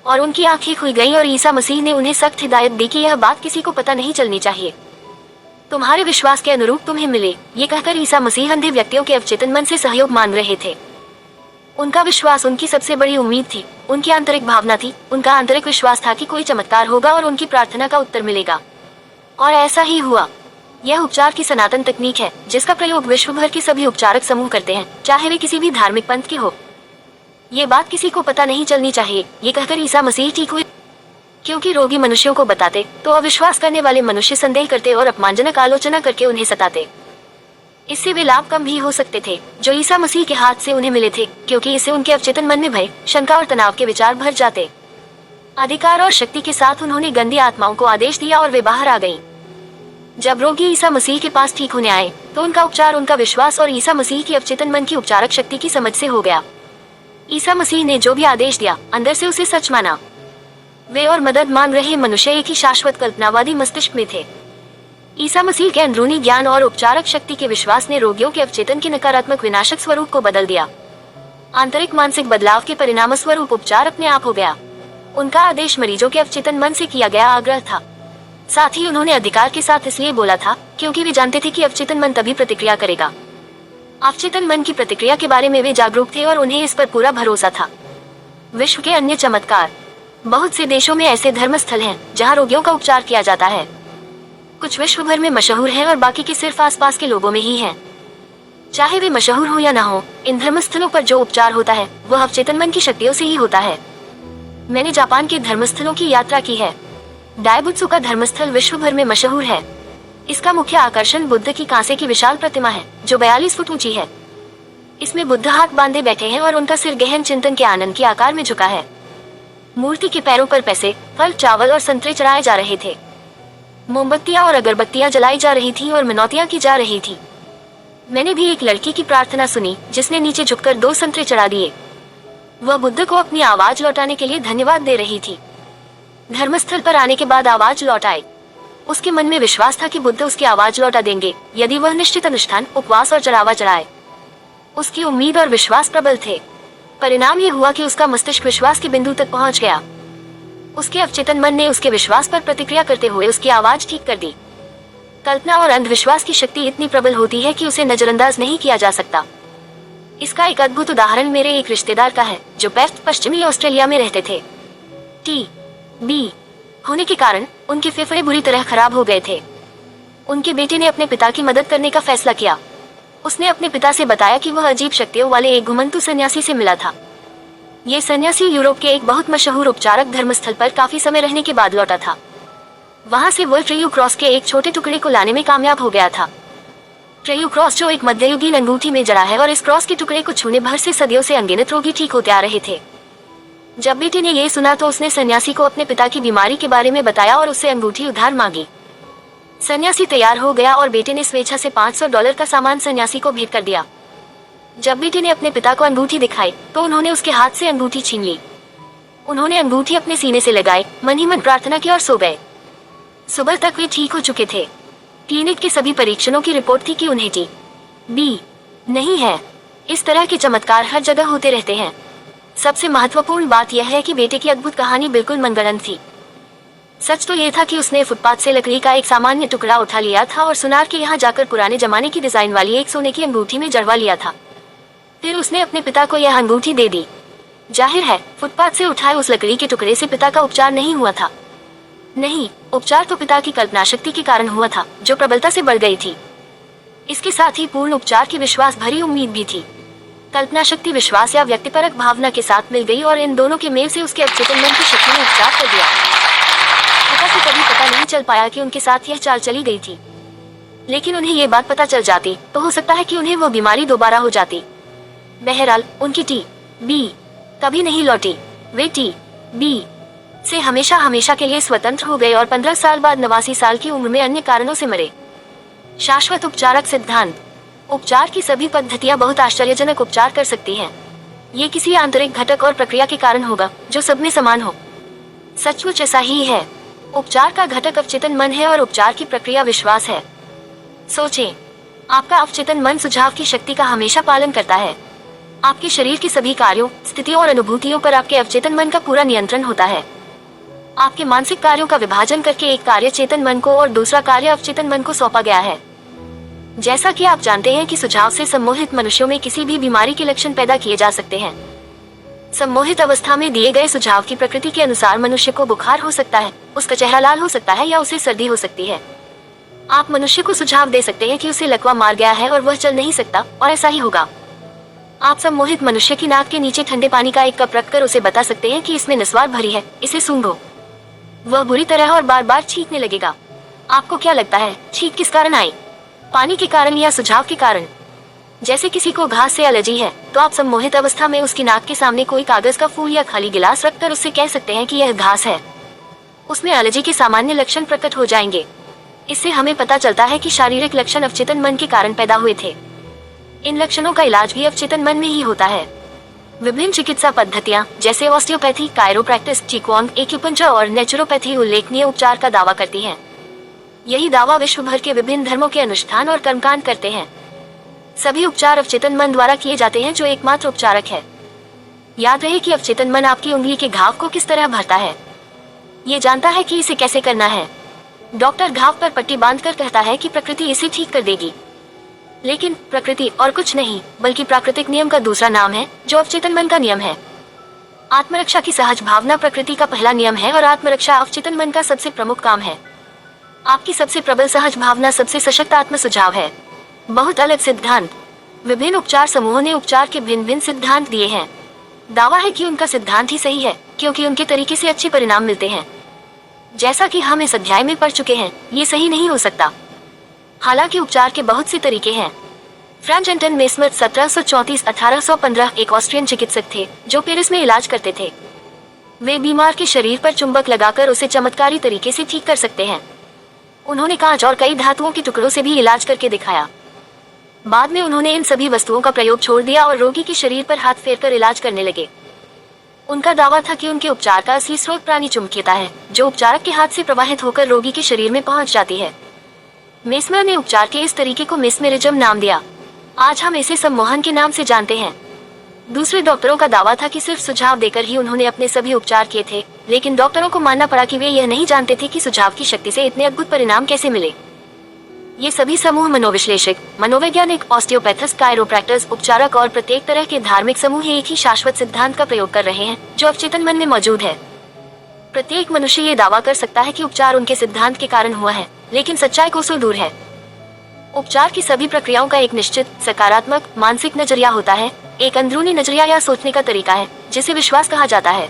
और उनकी आंखें खुल गईं और ईसा मसीह ने उन्हें सख्त हिदायत दी कि यह बात किसी को पता नहीं चलनी चाहिए। तुम्हारे विश्वास के अनुरूप तुम्हें मिले, ये कहकर ईसा मसीह अंधे व्यक्तियों के अवचेतन मन से सहयोग मांग रहे थे। उनका विश्वास उनकी सबसे बड़ी उम्मीद थी, उनकी आंतरिक भावना थी। उनका आंतरिक विश्वास था कि कोई चमत्कार होगा और उनकी प्रार्थना का उत्तर मिलेगा। और ऐसा ही हुआ। यह उपचार की सनातन तकनीक है जिसका प्रयोग विश्व भर के सभी उपचारक समूह करते हैं, चाहे वे किसी भी धार्मिक पंथ के हो। ये बात किसी को पता नहीं चलनी चाहिए, ये कहकर ईसा मसीह ठीक हुए। क्योंकि रोगी मनुष्यों को बताते तो अविश्वास करने वाले मनुष्य संदेह करते और अपमानजनक आलोचना करके उन्हें सताते। इससे वे लाभ कम भी हो सकते थे जो ईसा मसीह के हाथ से उन्हें मिले थे, क्योंकि इससे उनके अवचेतन मन में भय, शंका और तनाव के विचार भर जाते। अधिकार और शक्ति के साथ उन्होंने गंदी आत्माओं को आदेश दिया और वे बाहर आ गईं। जब रोगी ईसा मसीह के पास ठीक होने आए तो उनका उपचार उनका विश्वास और ईसा मसीह की अवचेतन मन की उपचारक शक्ति की समझ से हो गया। ईसा मसीह ने जो भी आदेश दिया, अंदर से उसे सच माना। वे और मदद मांग रहे मनुष्य एक ही शाश्वत कल्पनावादी मस्तिष्क में थे। ईसा मसीह के अंदरूनी ज्ञान और उपचारक शक्ति के विश्वास ने रोगियों के अवचेतन के नकारात्मक विनाशक स्वरूप को बदल दिया। आंतरिक मानसिक बदलाव के परिणाम स्वरूप उपचार अपने आप हो गया। उनका आदेश मरीजों के अवचेतन मन से किया गया आग्रह था। साथ ही उन्होंने अधिकार के साथ इसलिए बोला था क्योंकि वे जानते थे कि अवचेतन मन तभी प्रतिक्रिया करेगा। अवचेतन मन की प्रतिक्रिया के बारे में वे जागरूक थे और उन्हें इस पर पूरा भरोसा था। विश्व के अन्य चमत्कार। बहुत से देशों में ऐसे धर्मस्थल हैं जहां रोगियों का उपचार किया जाता है। कुछ विश्व भर में मशहूर हैं और बाकी के सिर्फ आसपास के लोगों में ही हैं। चाहे वे मशहूर हो या ना हो, इन धर्मस्थलों पर जो उपचार होता है वह अवचेतन मन की शक्तियों से ही होता है। मैंने जापान के धर्मस्थलों की यात्रा की है। डाइबुत्सु का धर्मस्थल विश्व भर में मशहूर है। इसका मुख्य आकर्षण बुद्ध की कांसे की विशाल प्रतिमा है जो 42 फुट ऊंची है। इसमें बुद्ध हाथ बांधे बैठे हैं और उनका सिर गहन चिंतन के आनंद के आकार में झुका है। मूर्ति के पैरों पर पैसे, फल, चावल और संतरे चढ़ाए जा रहे थे। मोमबत्तियां और अगरबत्तियां जलाई जा रही थी और मिनौतियां की जा रही थी। मैंने भी एक लड़की की प्रार्थना सुनी जिसने नीचे झुककर 2 संतरे चढ़ा दिए। वह बुद्ध को अपनी आवाज लौटाने के लिए धन्यवाद दे रही थी। धर्मस्थल पर आने के बाद आवाज लौट आई। उसके मन में विश्वास था कि बुद्ध उसकी आवाज लौटा देंगे यदि वह निश्चित अनुष्ठान, उपवास और चढ़ावा चढ़ाए। उसकी उम्मीद और विश्वास प्रबल थे। परिणाम ये हुआ कि उसका मस्तिष्क विश्वास के बिंदु तक पहुंच गया। उसके अवचेतन मन ने उसके विश्वास पर प्रतिक्रिया करते हुए उसकी आवाज ठीक कर दी। कल्पना और अंधविश्वास की शक्ति इतनी प्रबल होती है कि उसे नजरअंदाज नहीं किया जा सकता। इसका एक अद्भुत उदाहरण मेरे एक रिश्तेदार का है जो पश्चिमी ऑस्ट्रेलिया में रहते थे। TB होने के कारण उनके फेफड़े बुरी तरह खराब हो गए थे। उनके बेटे ने अपने पिता की मदद करने का फैसला किया। उसने अपने पिता से बताया कि वह अजीब शक्तियों वाले एक घुमंतु सन्यासी से मिला था। ये सन्यासी यूरोप के एक बहुत मशहूर उपचारक धर्मस्थल पर काफी समय रहने के बाद लौटा था। वहां से वह ट्रेयू क्रॉस के एक छोटे टुकड़े को लाने में कामयाब हो गया था। ट्रेयू क्रॉस जो एक मध्ययुगीन अंगूठी में जड़ा है और इस क्रॉस के टुकड़े को छूने भर से सदियों से अनगिनत रोगी ठीक होते आ रहे थे। जब बेटे ने यह सुना तो उसने सन्यासी को अपने पिता की बीमारी के बारे में बताया और उससे अंगूठी उधार मांगी। सन्यासी तैयार हो गया और बेटे ने स्वेच्छा से $500 का सामान सन्यासी को भेंट कर दिया। जब बेटे ने अपने पिता को अंगूठी दिखाई तो उन्होंने उसके हाथ से अंगूठी छीन ली। उन्होंने अंगूठी अपने सीने से लगाई, मन ही मन प्रार्थना की और सो गए। सुबह तक वे ठीक हो चुके थे। क्लिनिक के सभी परीक्षणों की रिपोर्ट थी कि उन्हें TB नहीं है। इस तरह के चमत्कार हर जगह होते रहते हैं। सबसे महत्वपूर्ण बात यह है कि बेटे की अद्भुत कहानी बिल्कुल मनगढ़ंत थी। सच तो यह था कि उसने फुटपाथ से लकड़ी का एक सामान्य टुकड़ा उठा लिया था और सुनार के यहाँ जाकर पुराने जमाने की डिजाइन वाली एक सोने की अंगूठी में जड़वा लिया था। फिर उसने अपने पिता को यह अंगूठी दे दी। जाहिर है फुटपाथ से उठाए उस लकड़ी के टुकड़े से पिता का उपचार नहीं हुआ था। नहीं, उपचार तो पिता की कल्पना शक्ति के कारण हुआ था जो प्रबलता से बढ़ गई थी। इसके साथ ही पूर्ण उपचार की विश्वास भरी उम्मीद भी थी। कल्पना शक्ति विश्वास या व्यक्तिपरक भावना के साथ मिल गई और इन दोनों के मेल से उसके अवचेतन मन की शक्ति ने उपचार कर दिया। पिता को कभी पता नहीं चल पाया कि उनके साथ यह चाल चली गई थी, लेकिन उन्हें यह बात पता चल जाती तो हो सकता है कि उन्हें वो बीमारी दोबारा हो जाती। बहरहाल उनकी TB कभी नहीं लौटी। वे TB से हमेशा हमेशा के लिए स्वतंत्र हो गए और 15 साल बाद 89 साल की उम्र में अन्य कारणों से मरे। शाश्वत उपचारक सिद्धांत। उपचार की सभी पद्धतियां बहुत आश्चर्यजनक उपचार कर सकती हैं। ये किसी आंतरिक घटक और प्रक्रिया के कारण होगा जो सब में समान हो। सचमुच ऐसा ही है। उपचार का घटक अवचेतन मन है और उपचार की प्रक्रिया विश्वास है। सोचें, आपका अवचेतन मन सुझाव की शक्ति का हमेशा पालन करता है। आपके शरीर के सभी कार्यों, स्थितियों और अनुभूतियों पर आपके अवचेतन मन का पूरा नियंत्रण होता है। आपके मानसिक कार्यों का विभाजन करके एक कार्य चेतन मन को और दूसरा कार्य अवचेतन मन को सौंपा गया है। जैसा कि आप जानते हैं कि सुझाव से सम्मोहित मनुष्यों में किसी भी बीमारी के लक्षण पैदा किए जा सकते हैं। सम्मोहित अवस्था में दिए गए सुझाव की प्रकृति के अनुसार मनुष्य को बुखार हो सकता है, उसका चेहरा लाल हो सकता है या उसे सर्दी हो सकती है। आप मनुष्य को सुझाव दे सकते हैं कि उसे लकवा मार गया है और वह चल नहीं सकता, और ऐसा ही होगा। आप सम्मोहित मनुष्य की नाक के नीचे ठंडे पानी का एक कप रखकर उसे बता सकते हैं कि इसमें नस्वार भरी है, इसे सूंघो। वह बुरी तरह और बार बार छींकने लगेगा। आपको क्या लगता है छींक किस कारण आई? पानी के कारण या सुझाव के कारण? जैसे किसी को घास से एलर्जी है तो आप सम्मोहित अवस्था में उसकी नाक के सामने कोई कागज का फूल या खाली गिलास रखकर उससे कह सकते हैं कि यह घास है। उसमें एलर्जी के सामान्य लक्षण प्रकट हो जाएंगे। इससे हमें पता चलता है कि शारीरिक लक्षण अवचेतन मन के कारण पैदा हुए थे। इन लक्षणों का इलाज भी अवचेतन मन में ही होता है। विभिन्न चिकित्सा पद्धतियां जैसे ऑस्टियोपैथी, कायरोप्रैक्टिस, चिकुआंग, एक्यूपंक्चर और नेचुरोपैथी उल्लेखनीय उपचार का दावा करती हैं। यही दावा विश्व भर के विभिन्न धर्मों के अनुष्ठान और कर्मकांड करते हैं। सभी उपचार अवचेतन मन द्वारा किए जाते हैं जो एकमात्र उपचारक है। याद रहे कि अवचेतन मन आपकी उंगली के घाव को किस तरह भरता है। ये जानता है कि इसे कैसे करना है। डॉक्टर घाव पर पट्टी बांधकर कहता है कि प्रकृति इसे ठीक कर देगी, लेकिन प्रकृति और कुछ नहीं बल्कि प्राकृतिक नियम का दूसरा नाम है जो अवचेतन मन का नियम है। आत्मरक्षा की सहज भावना प्रकृति का पहला नियम है और आत्मरक्षा अवचेतन मन का सबसे प्रमुख काम है। आपकी सबसे प्रबल सहज भावना सबसे सशक्त आत्म सुझाव है। बहुत अलग सिद्धांत। विभिन्न उपचार समूहों ने उपचार के भिन्न भिन्न सिद्धांत दिए हैं। दावा है कि उनका सिद्धांत ही सही है क्योंकि उनके तरीके से अच्छे परिणाम मिलते हैं। जैसा कि हम इस अध्याय में पढ़ चुके हैं, ये सही नहीं हो सकता। हालांकि उपचार के बहुत से तरीके हैं। फ्रांज एंटन मेस्मर 1734-1815 एक ऑस्ट्रियन चिकित्सक थे जो पेरिस में इलाज करते थे। वे बीमार के शरीर पर चुंबक लगाकर उसे चमत्कारी तरीके से ठीक कर सकते हैं। उन्होंने कांच और कई धातुओं के टुकड़ों से भी इलाज करके दिखाया। बाद में उन्होंने इन सभी वस्तुओं का प्रयोग छोड़ दिया और रोगी के शरीर पर हाथ फेरकर इलाज करने लगे। उनका दावा था कि उनके उपचार का असली स्रोत प्राणी चुंबकीयता है, जो उपचारक के हाथ से प्रवाहित होकर रोगी के शरीर में पहुंच जाती है। मेस्मर ने उपचार के इस तरीके को मेस्मेरिज्म नाम दिया। आज हम इसे सम्मोहन के नाम से जानते हैं। दूसरे डॉक्टरों का दावा था कि सिर्फ सुझाव देकर ही उन्होंने अपने सभी उपचार किए थे, लेकिन डॉक्टरों को मानना पड़ा कि वे यह नहीं जानते थे कि सुझाव की शक्ति से इतने अद्भुत परिणाम कैसे मिले। ये सभी समूह मनोविश्लेषक, मनोवैज्ञानिक, ऑस्टियोपैथिस्ट, कायरोप्रैक्टर्स, उपचारक और प्रत्येक तरह के धार्मिक समूह एक ही शाश्वत सिद्धांत का प्रयोग कर रहे हैं जो अवचेतन मन में मौजूद है। प्रत्येक मनुष्य ये दावा कर सकता है कि उपचार उनके सिद्धांत के कारण हुआ है, लेकिन सच्चाई कोसों दूर है। उपचार की सभी प्रक्रियाओं का एक निश्चित सकारात्मक मानसिक नजरिया होता है, एक अंदरूनी नजरिया या सोचने का तरीका है जिसे विश्वास कहा जाता है।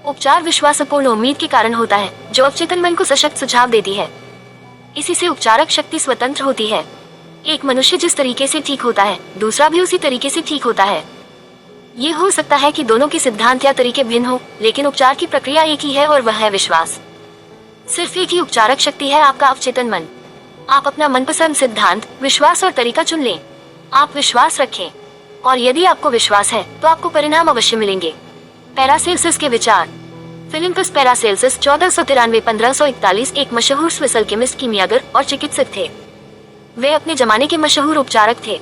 उपचार विश्वासपूर्ण उम्मीद के कारण होता है जो अवचेतन मन को सशक्त सुझाव देती है। इसी से उपचारक शक्ति स्वतंत्र होती है। एक मनुष्य जिस तरीके से ठीक होता है, दूसरा भी उसी तरीके से ठीक होता है। ये हो सकता है कि दोनों के सिद्धांत या तरीके भिन्न हो, लेकिन उपचार की प्रक्रिया एक ही है और वह है विश्वास। सिर्फ एक ही उपचारक शक्ति है, आपका अवचेतन मन। आप अपना मनपसंद सिद्धांत, विश्वास और तरीका चुन लें। आप विश्वास रखें और यदि आपको विश्वास है तो आपको परिणाम अवश्य मिलेंगे। पैरासेल्सिस के विचार। फिलिपस पैरासेल्सिस 1493-1541 एक मशहूर स्विस अल्केमिस्ट, कीमियागर और चिकित्सक थे। वे अपने जमाने के मशहूर उपचारक थे।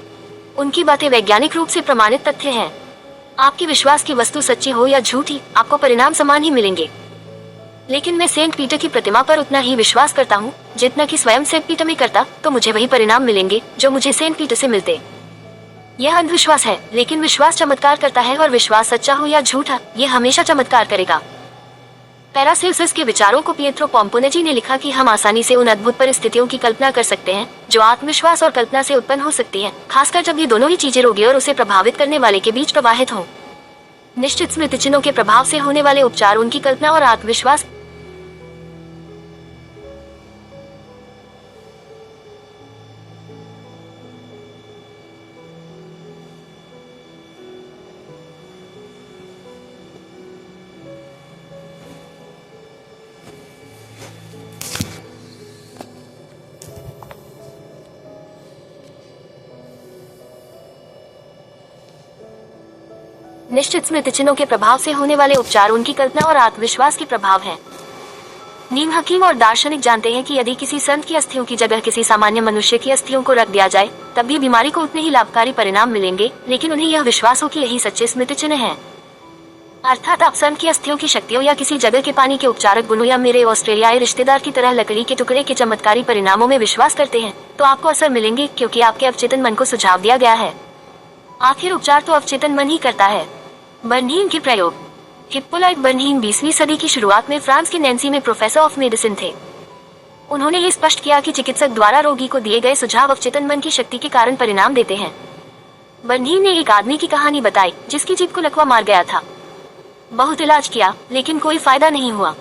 उनकी बातें वैज्ञानिक रूप से प्रमाणित तथ्य हैं। आपके विश्वास की वस्तु सच्ची हो या झूठी, आपको परिणाम समान ही मिलेंगे। लेकिन मैं सेंट पीटर की प्रतिमा पर उतना ही विश्वास करता हूँ जितना कि स्वयं सेंट पीटर में करता, तो मुझे वही परिणाम मिलेंगे जो मुझे सेंट पीटर से मिलते। यह अंधविश्वास है, लेकिन विश्वास चमत्कार करता है और विश्वास सच्चा हो या झूठा, यह हमेशा चमत्कार करेगा। पैरासेल्सिस के विचारों को पिएत्रो पोम्पोनेजी ने लिखा कि हम आसानी से उन अद्भुत परिस्थितियों की कल्पना कर सकते हैं जो आत्मविश्वास और कल्पना से उत्पन्न हो सकती हैं, खासकर जब ये दोनों ही चीजें रोगी और उसे प्रभावित करने वाले के बीच प्रवाहित हों। निश्चित स्मृति चिन्हों के प्रभाव से होने वाले उपचार उनकी कल्पना और आत्मविश्वास निश्चित स्मृति चिन्हों के प्रभाव से होने वाले उपचार उनकी कल्पना और आत्मविश्वास के प्रभाव हैं। नीम हकीम और दार्शनिक जानते हैं कि यदि किसी संत की अस्थियों की जगह किसी सामान्य मनुष्य की अस्थियों को रख दिया जाए, तब भी बीमारी को उतने ही लाभकारी परिणाम मिलेंगे, लेकिन उन्हें यह विश्वास हो कि यही सच्चे स्मृति चिन्ह हैं। अर्थात आप संत की अस्थियों की शक्तियों या किसी जगह के पानी के उपचारक गुणों या मेरे ऑस्ट्रेलियाई रिश्तेदार की तरह लकड़ी के टुकड़े के चमत्कारी परिणामों में विश्वास करते हैं, तो आपको असर मिलेंगे, क्योंकि आपके अवचेतन मन को सुझाव दिया गया है। आखिर उपचार तो अवचेतन मन ही करता है। बर्नहीम के प्रयोग। हिप्पोलाइट बर्नहीम 20वीं सदी की शुरुआत में फ्रांस के नैन्सी में प्रोफेसर ऑफ मेडिसिन थे। उन्होंने ये स्पष्ट किया कि चिकित्सक द्वारा रोगी को दिए गए सुझाव अवचेतन मन की शक्ति के कारण परिणाम देते हैं। बर्नहीम ने एक आदमी की कहानी बताई जिसकी जीभ को लकवा मार गया था। बहुत इलाज किया, लेकिन कोई फायदा नहीं हुआ।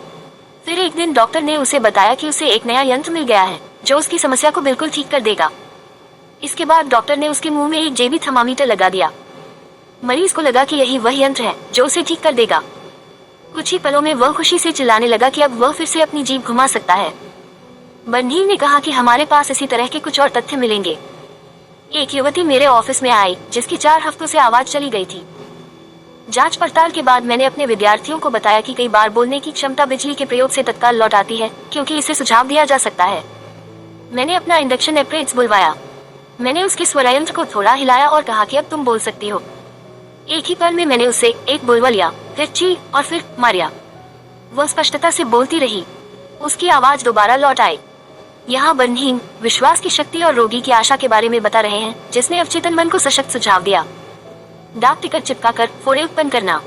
फिर एक दिन डॉक्टर ने उसे बताया कि उसे एक नया यंत्र मिल गया है जो उसकी समस्या को बिल्कुल ठीक कर देगा। इसके बाद डॉक्टर ने उसके मुंह में एक जेबी थर्मामीटर लगा दिया। मरीज को लगा कि यही वह यंत्र है जो उसे ठीक कर देगा। कुछ ही पलों में वह खुशी से चिल्लाने लगा कि अब वह फिर से अपनी जीभ घुमा सकता है। बर्नहीम ने कहा कि हमारे पास इसी तरह के कुछ और तथ्य मिलेंगे। एक युवती मेरे ऑफिस में आई जिसकी 4 हफ्तों से आवाज चली गई थी। जांच पड़ताल के बाद मैंने अपने विद्यार्थियों को बताया कि कई बार बोलने की क्षमता बिजली के प्रयोग से तत्काल लौट आती है, क्योंकि इसे सुझाव दिया जा सकता है। मैंने अपना इंडक्शन एपरेट्स बुलवाया। मैंने उसके स्वरयंत्र को थोड़ा हिलाया और कहा कि अब तुम बोल सकती हो। एक ही पल में मैंने उससे एक बुलवा लिया, फिर ची और फिर मारिया। वह स्पष्टता से बोलती रही। उसकी आवाज दोबारा लौट आई। यहाँ बर्नहीम विश्वास की शक्ति और रोगी की आशा के बारे में बता रहे हैं, जिसने अवचेतन मन को सशक्त सुझाव दिया। डाक टिकट चिपकाकर फोड़े उत्पन्न करना।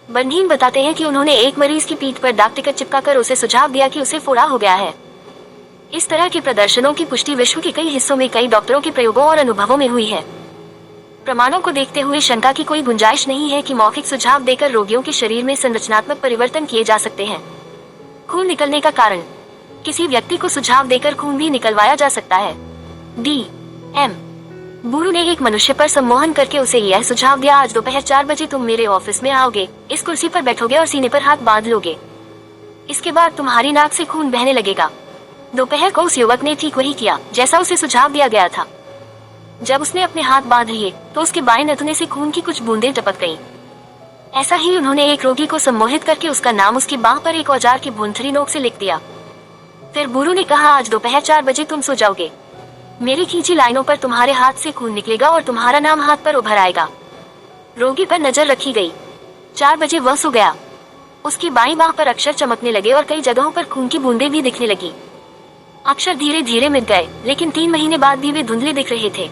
बर्नहीम बताते हैं कि उन्होंने एक मरीज की पीठ पर डाक टिकट चिपकाकर उसे सुझाव दिया कि उसे फोड़ा हो गया है। इस तरह के प्रदर्शनों की पुष्टि विश्व के कई हिस्सों में कई डॉक्टरों के प्रयोगों और अनुभवों में हुई है। प्रमाणों को देखते हुए शंका की कोई गुंजाइश नहीं है कि मौखिक सुझाव देकर रोगियों के शरीर में संरचनात्मक परिवर्तन किए जा सकते हैं। खून निकलने का कारण। किसी व्यक्ति को सुझाव देकर खून भी निकलवाया जा सकता है। D.M. बुरू ने एक मनुष्य पर सम्मोहन करके उसे यह सुझाव दिया, आज दोपहर 4 बजे तुम मेरे ऑफिस में आओगे, इस कुर्सी पर बैठोगे और सीने पर हाथ बांध लोगे। इसके बाद तुम्हारी नाक से खून बहने लगेगा। दोपहर को उस युवक ने ठीक वही किया जैसा उसे सुझाव दिया गया था। जब उसने अपने हाथ बांध लिए तो उसके बाएं नथुने से खून की कुछ बूंदें टपक गईं। ऐसा ही उन्होंने एक रोगी को सम्मोहित करके उसका नाम उसकी बांह पर एक औजार की भुनथरी नोक से लिख दिया। फिर बुरु ने कहा, आज दोपहर 4 बजे तुम सो जाओगे। मेरी खींची लाइनों पर तुम्हारे हाथ से खून निकलेगा और तुम्हारा नाम हाथ पर उभर आएगा। रोगी पर नजर रखी गई। 4 बजे वह सो गया। उसकी बाईं बांह पर अक्षर चमकने लगे और कई जगहों पर खून की बूंदें भी दिखने लगी। अक्षर धीरे धीरे मिट गए, लेकिन 3 महीने बाद भी वे धुंधले दिख रहे थे।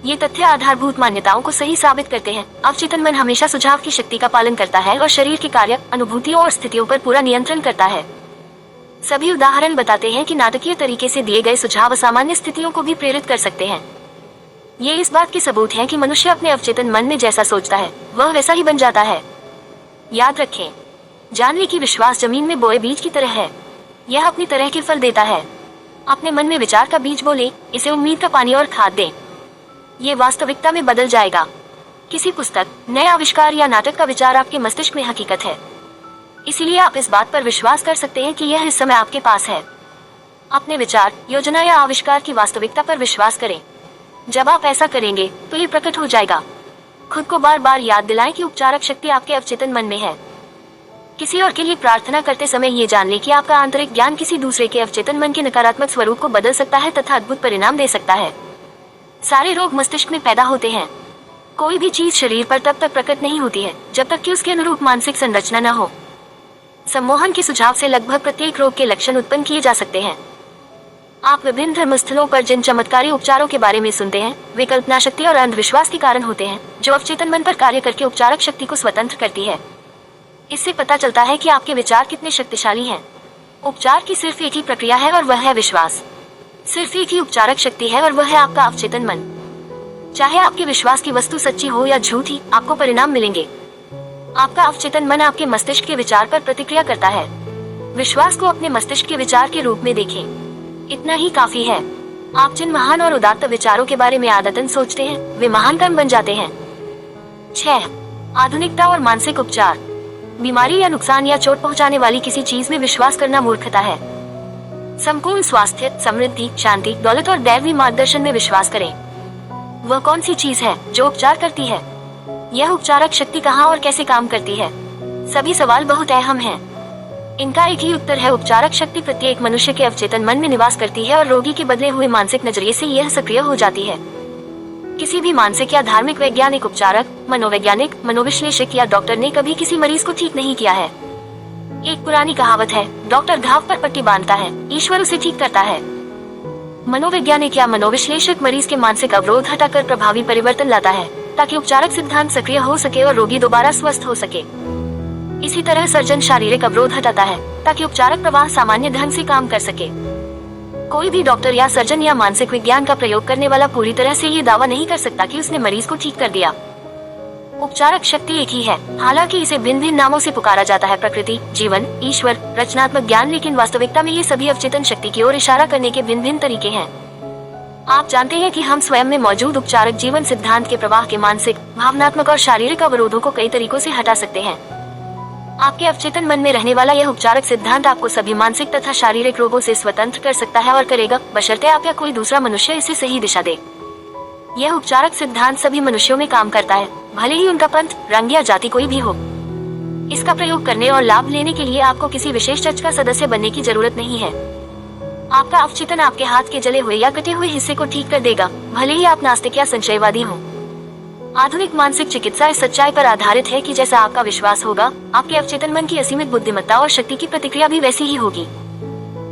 ये तथ्य आधारभूत मान्यताओं को सही साबित करते हैं। अवचेतन मन हमेशा सुझाव की शक्ति का पालन करता है और शरीर के कार्य, अनुभूतियों और स्थितियों पर पूरा नियंत्रण करता है। सभी उदाहरण बताते हैं कि नाटकीय तरीके से दिए गए सुझाव असामान्य स्थितियों को भी प्रेरित कर सकते हैं। ये इस बात के सबूत हैं कि मनुष्य अपने अवचेतन मन में जैसा सोचता है वह वैसा ही बन जाता है। याद रखें, जान लें कि विश्वास जमीन में बोए बीज की तरह है। यह अपनी तरह के फल देता है। अपने मन में विचार का बीज बोले, इसे उम्मीद का पानी और खाद दें। ये वास्तविकता में बदल जाएगा। किसी पुस्तक, नए आविष्कार या नाटक का विचार आपके मस्तिष्क में हकीकत है। इसीलिए आप इस बात पर विश्वास कर सकते हैं कि यह इस समय आपके पास है। अपने विचार, योजना या आविष्कार की वास्तविकता पर विश्वास करें। जब आप ऐसा करेंगे तो ये प्रकट हो जाएगा। खुद को बार बार याद दिलाएं कि उपचारक शक्ति आपके अवचेतन मन में है। किसी और के लिए प्रार्थना करते समय ये जान लें कि आपका आंतरिक ज्ञान किसी दूसरे के अवचेतन मन के नकारात्मक स्वरूप को बदल सकता है तथा अद्भुत परिणाम दे सकता है। सारे रोग मस्तिष्क में पैदा होते हैं। कोई भी चीज शरीर पर तब तक प्रकट नहीं होती है जब तक कि उसके अनुरूप मानसिक संरचना न हो। सम्मोहन के सुझाव से लगभग प्रत्येक रोग के लक्षण उत्पन्न किए जा सकते हैं। आप विभिन्न धर्मस्थलों पर जिन चमत्कारी उपचारों के बारे में सुनते हैं वे कल्पना शक्ति और अंधविश्वास के कारण होते हैं, जो अवचेतन मन पर कार्य करके उपचारक शक्ति को स्वतंत्र करती है। इससे पता चलता है कि आपके विचार कितने शक्तिशाली हैं। उपचार की सिर्फ एक ही प्रक्रिया है और वह है विश्वास। सिर्फ एक ही उपचारक शक्ति है और वह है आपका अवचेतन मन। चाहे आपके विश्वास की वस्तु सच्ची हो या झूठी, आपको परिणाम मिलेंगे। आपका अवचेतन मन आपके मस्तिष्क के विचार पर प्रतिक्रिया करता है। विश्वास को अपने मस्तिष्क के विचार के रूप में देखें। इतना ही काफी है। आप जिन महान और उदात्त विचारों के बारे में आदतन सोचते हैं वे महान कर्म बन जाते हैं। 6. आधुनिकता और मानसिक उपचार। बीमारी या नुकसान या चोट पहुंचाने वाली किसी चीज में विश्वास करना मूर्खता है। संपूर्ण स्वास्थ्य, समृद्धि, शांति, दौलत और दैवीय मार्गदर्शन में विश्वास करें। वह कौन सी चीज है जो उपचार करती है? यह उपचारक शक्ति कहाँ और कैसे काम करती है? सभी सवाल बहुत अहम हैं। इनका एक ही उत्तर है, उपचारक शक्ति प्रत्येक मनुष्य के अवचेतन मन में निवास करती है और रोगी के बदले हुए मानसिक नजरिए से यह सक्रिय हो जाती है। किसी भी मानसिक या धार्मिक वैज्ञानिक उपचारक, मनोवैज्ञानिक, मनोविश्लेषक या डॉक्टर ने कभी किसी मरीज को ठीक नहीं किया है। एक पुरानी कहावत है, डॉक्टर घाव पर पट्टी बांधता है, ईश्वर उसे ठीक करता है। मनोवैज्ञानिक या मनोविश्लेषक मरीज के मानसिक अवरोध हटाकर प्रभावी परिवर्तन लाता है ताकि उपचारक सिद्धांत सक्रिय हो सके और रोगी दोबारा स्वस्थ हो सके। इसी तरह सर्जन शारीरिक अवरोध हटाता है ताकि उपचारक प्रवाह सामान्य ढंग से काम कर सके। कोई भी डॉक्टर या सर्जन या मानसिक विज्ञान का प्रयोग करने वाला पूरी तरह से ये दावा नहीं कर सकता कि उसने मरीज को ठीक कर दिया। उपचारक शक्ति एक ही है, हालांकि इसे भिन्न भिन्न नामों से पुकारा जाता है, प्रकृति, जीवन, ईश्वर, रचनात्मक ज्ञान, लेकिन वास्तविकता में ये सभी अवचेतन शक्ति की ओर इशारा करने के भिन्न भिन्न तरीके हैं। आप जानते हैं कि हम स्वयं में मौजूद उपचारक जीवन सिद्धांत के प्रवाह के मानसिक, भावनात्मक और शारीरिक अवरोधों को कई तरीकों से हटा सकते हैं। आपके अवचेतन मन में रहने वाला यह उपचारक सिद्धांत आपको सभी मानसिक तथा शारीरिक रोगों से स्वतंत्र कर सकता है और करेगा, बशर्ते आप या कोई दूसरा मनुष्य इसे सही दिशा दे। यह उपचारक सिद्धांत सभी मनुष्यों में काम करता है, भले ही उनका पंथ, रंग या जाति कोई भी हो। इसका प्रयोग करने और लाभ लेने के लिए आपको किसी विशेष चर्च का सदस्य बनने की जरूरत नहीं है। आपका अवचेतन आपके हाथ के जले हुए या कटे हुए हिस्से को ठीक कर देगा, भले ही आप नास्तिक या संशयवादी हो। आधुनिक मानसिक चिकित्सा इस सच्चाई पर आधारित है कि जैसा आपका विश्वास होगा, आपके अवचेतन मन की असीमित बुद्धिमत्ता और शक्ति की प्रतिक्रिया भी वैसी ही होगी।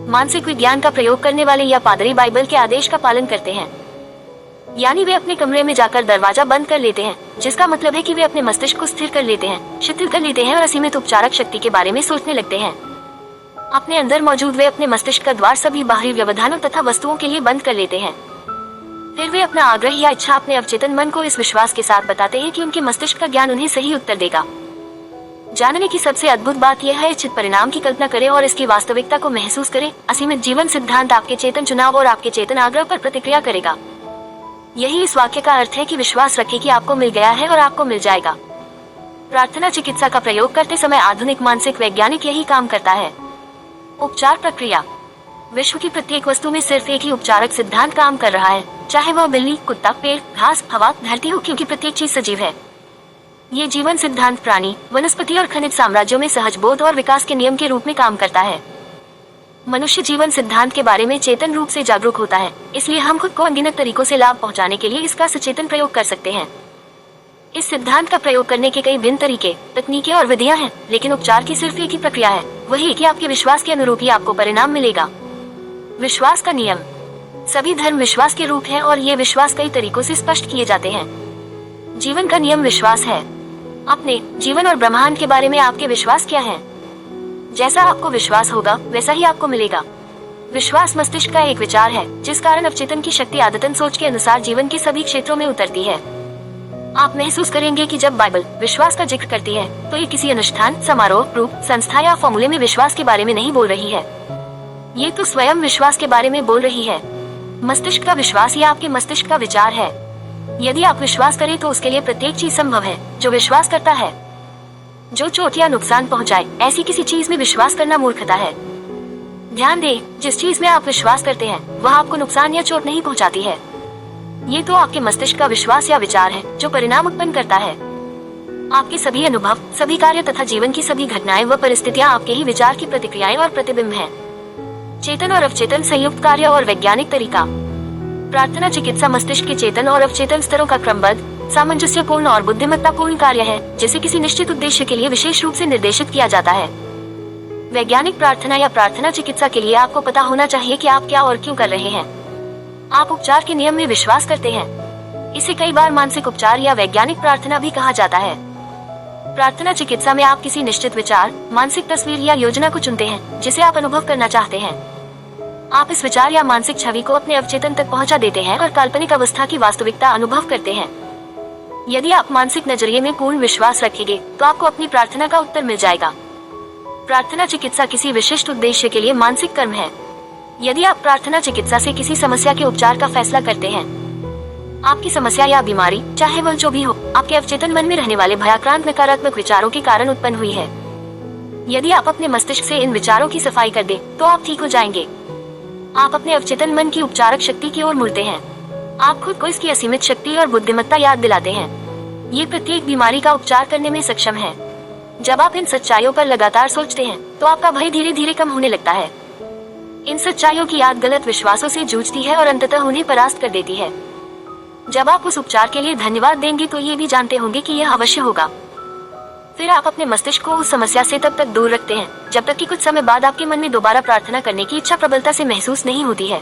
मानसिक विज्ञान का प्रयोग करने वाले या पादरी बाइबल के आदेश का पालन करते हैं, यानी वे अपने कमरे में जाकर दरवाजा बंद कर लेते हैं, जिसका मतलब है कि वे अपने मस्तिष्क को स्थिर कर लेते हैं, शिथिल कर लेते हैं और असीमित उपचारक शक्ति के बारे में सोचने लगते हैं। अपने अंदर मौजूद वे अपने मस्तिष्क का द्वार सभी बाहरी व्यवधानों तथा वस्तुओं के लिए बंद कर लेते हैं। फिर वे अपना आग्रह या इच्छा अपने अवचेतन मन को इस विश्वास के साथ बताते हैं कि उनके मस्तिष्क का ज्ञान उन्हें सही उत्तर देगा। जानने की सबसे अद्भुत बात यह है, इच्छित परिणाम की कल्पना करें और इसकी वास्तविकता को महसूस करें। असीमित जीवन सिद्धांत आपके चेतन चुनाव और आपके चेतन आग्रह पर प्रतिक्रिया करेगा। यही इस वाक्य का अर्थ है कि विश्वास रखें कि आपको मिल गया है और आपको मिल जाएगा। प्रार्थना चिकित्सा का प्रयोग करते समय आधुनिक मानसिक वैज्ञानिक यही काम करता है। उपचार प्रक्रिया। विश्व की प्रत्येक वस्तु में सिर्फ एक ही उपचारक सिद्धांत काम कर रहा है, चाहे वह बिल्ली, कुत्ता, पेड़, घास, हवा, धरती हो, क्योंकि प्रत्येक चीज सजीव है। ये जीवन सिद्धांत प्राणी, वनस्पति और खनिज साम्राज्यों में सहज बोध और विकास के नियम के रूप में काम करता है। मनुष्य जीवन सिद्धांत के बारे में चेतन रूप से जागरूक होता है, इसलिए हम खुद को अनगिनत तरीकों से लाभ पहुंचाने के लिए इसका सचेतन प्रयोग कर सकते हैं। इस सिद्धांत का प्रयोग करने के कई भिन्न तरीके, तकनीकें और विधियां हैं, लेकिन उपचार की सिर्फ एक ही प्रक्रिया है, वही कि आपके विश्वास के अनुरूप ही आपको परिणाम मिलेगा। विश्वास का नियम। सभी धर्म विश्वास के रूप हैं और ये विश्वास कई तरीकों से स्पष्ट किए जाते हैं। जीवन का नियम विश्वास है। अपने जीवन और ब्रह्मांड के बारे में आपके विश्वास क्या है? जैसा आपको विश्वास होगा वैसा ही आपको मिलेगा। विश्वास मस्तिष्क का एक विचार है, जिस कारण अवचेतन की शक्ति आदतन सोच के अनुसार जीवन के सभी क्षेत्रों में उतरती है। आप महसूस करेंगे कि जब बाइबल विश्वास का जिक्र करती है तो ये किसी अनुष्ठान, समारोह, रूप, संस्था या फॉर्मूले में विश्वास के बारे में नहीं बोल रही है। ये तो स्वयं विश्वास के बारे में बोल रही है। मस्तिष्क का विश्वास या आपके मस्तिष्क का विचार है। यदि आप विश्वास करें तो उसके लिए प्रत्येक चीज संभव है जो विश्वास करता है। जो चोट या नुकसान पहुंचाए, ऐसी किसी चीज में विश्वास करना मूर्खता है। ध्यान दें, जिस चीज में आप विश्वास करते हैं वह आपको नुकसान या चोट नहीं पहुंचाती है। ये तो आपके मस्तिष्क का विश्वास या विचार है जो परिणाम उत्पन्न करता है। आपके सभी अनुभव, सभी कार्य तथा जीवन की सभी घटनाएं व परिस्थितियां आपके ही विचार की प्रतिक्रियाएं और प्रतिबिंब हैं। चेतन और अवचेतन संयुक्त कार्य और वैज्ञानिक तरीका। प्रार्थना चिकित्सा मस्तिष्क के चेतन और अवचेतन स्तरों का क्रमबद्ध, सामंजस्यपूर्ण और बुद्धिमत्तापूर्ण कार्य है, जिसे किसी निश्चित उद्देश्य के लिए विशेष रूप से निर्देशित किया जाता है। वैज्ञानिक प्रार्थना या प्रार्थना चिकित्सा के लिए आपको पता होना चाहिए कि आप क्या और क्यों कर रहे हैं। आप उपचार के नियम में विश्वास करते हैं। इसे कई बार मानसिक उपचार या वैज्ञानिक प्रार्थना भी कहा जाता है। प्रार्थना चिकित्सा में आप किसी निश्चित विचार, मानसिक तस्वीर या योजना को चुनते हैं जिसे आप अनुभव करना चाहते हैं। आप इस विचार या मानसिक छवि को अपने अवचेतन तक पहुंचा देते हैं और काल्पनिक अवस्था की वास्तविकता अनुभव करते हैं। यदि आप मानसिक नजरिए में पूर्ण विश्वास रखेंगे तो आपको अपनी प्रार्थना का उत्तर मिल जाएगा। प्रार्थना चिकित्सा किसी विशिष्ट उद्देश्य के लिए मानसिक कर्म है। यदि आप प्रार्थना चिकित्सा से किसी समस्या के उपचार का फैसला करते हैं, आपकी समस्या या बीमारी, चाहे वह जो भी हो, आपके अवचेतन मन में रहने वाले भयाक्रांत नकारात्मक विचारों के कारण उत्पन्न हुई है। यदि आप अपने मस्तिष्क से इन विचारों की सफाई कर दें तो आप ठीक हो जाएंगे। आप अपने अवचेतन मन की उपचारक शक्ति की ओर मुड़ते हैं। आप खुद को इसकी असीमित शक्ति और बुद्धिमत्ता याद दिलाते हैं। ये प्रत्येक बीमारी का उपचार करने में सक्षम है। जब आप इन सच्चाइयों पर लगातार सोचते हैं तो आपका भय धीरे धीरे कम होने लगता है। इन सच्चाइयों की याद गलत विश्वासों से जूझती है और अंततः उन्हें परास्त कर देती है। जब आप उस उपचार के लिए धन्यवाद देंगे तो ये भी जानते होंगे कि यह अवश्य होगा। फिर आप अपने मस्तिष्क को उस समस्या से तब तक दूर रखते हैं जब तक कि कुछ समय बाद आपके मन में दोबारा प्रार्थना करने की इच्छा प्रबलता से महसूस नहीं होती है।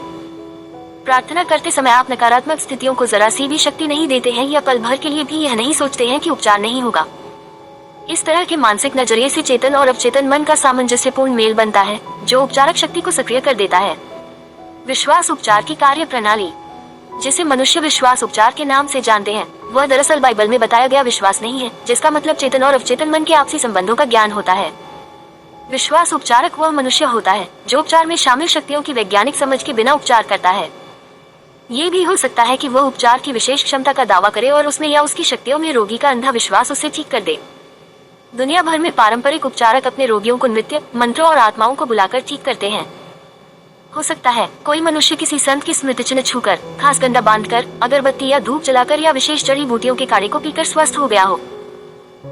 प्रार्थना करते समय आप नकारात्मक स्थितियों को जरा सी भी शक्ति नहीं देते हैं या पल भर के लिए भी यह नहीं सोचते हैं कि उपचार नहीं होगा। इस तरह के मानसिक नजरिए से चेतन और अवचेतन मन का सामंजस्यपूर्ण मेल बनता है जो उपचारक शक्ति को सक्रिय कर देता है। विश्वास उपचार की कार्य प्रणाली। जिसे मनुष्य विश्वास उपचार के नाम से जानते हैं, वह दरअसल बाइबल में बताया गया विश्वास नहीं है, जिसका मतलब चेतन और अवचेतन मन के आपसी संबंधों का ज्ञान होता है। विश्वास उपचारक वह मनुष्य होता है जो उपचार में शामिल शक्तियों की वैज्ञानिक समझ के बिना उपचार करता है। ये भी हो सकता है कि वह उपचार की विशेष क्षमता का दावा करे और उसमें या उसकी शक्तियों में रोगी का अंधा विश्वास उसे ठीक कर दे। दुनिया भर में पारंपरिक उपचारक अपने रोगियों को नृत्य, मंत्रों और आत्माओं को बुलाकर ठीक करते हैं। हो सकता है कोई मनुष्य किसी संत की स्मृति चिन्ह छूकर, खास गंदा बांधकर, अगरबत्ती या धूप जलाकर या विशेष जड़ी बूटियों के काढ़े को पीकर स्वस्थ हो गया हो।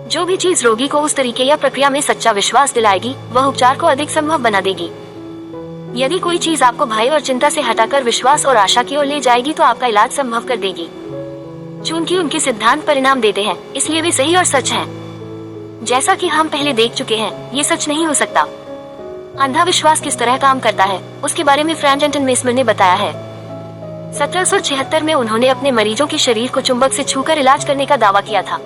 जो भी चीज रोगी को उस तरीके या प्रक्रिया में सच्चा विश्वास दिलाएगी, वह उपचार को अधिक संभव बना देगी। यदि कोई चीज आपको भय और चिंता से हटाकर विश्वास और आशा की ओर ले जाएगी तो आपका इलाज संभव कर देगी। चूंकि उनके सिद्धांत परिणाम देते हैं, इसलिए वे सही और सच हैं। जैसा कि हम पहले देख चुके हैं, ये सच नहीं हो सकता। अंधा विश्वास किस तरह काम करता है, उसके बारे में फ्रैंकलिन मेस्मर ने बताया है। 1776 में उन्होंने अपने मरीजों के शरीर को चुंबक से छूकर इलाज करने का दावा किया था।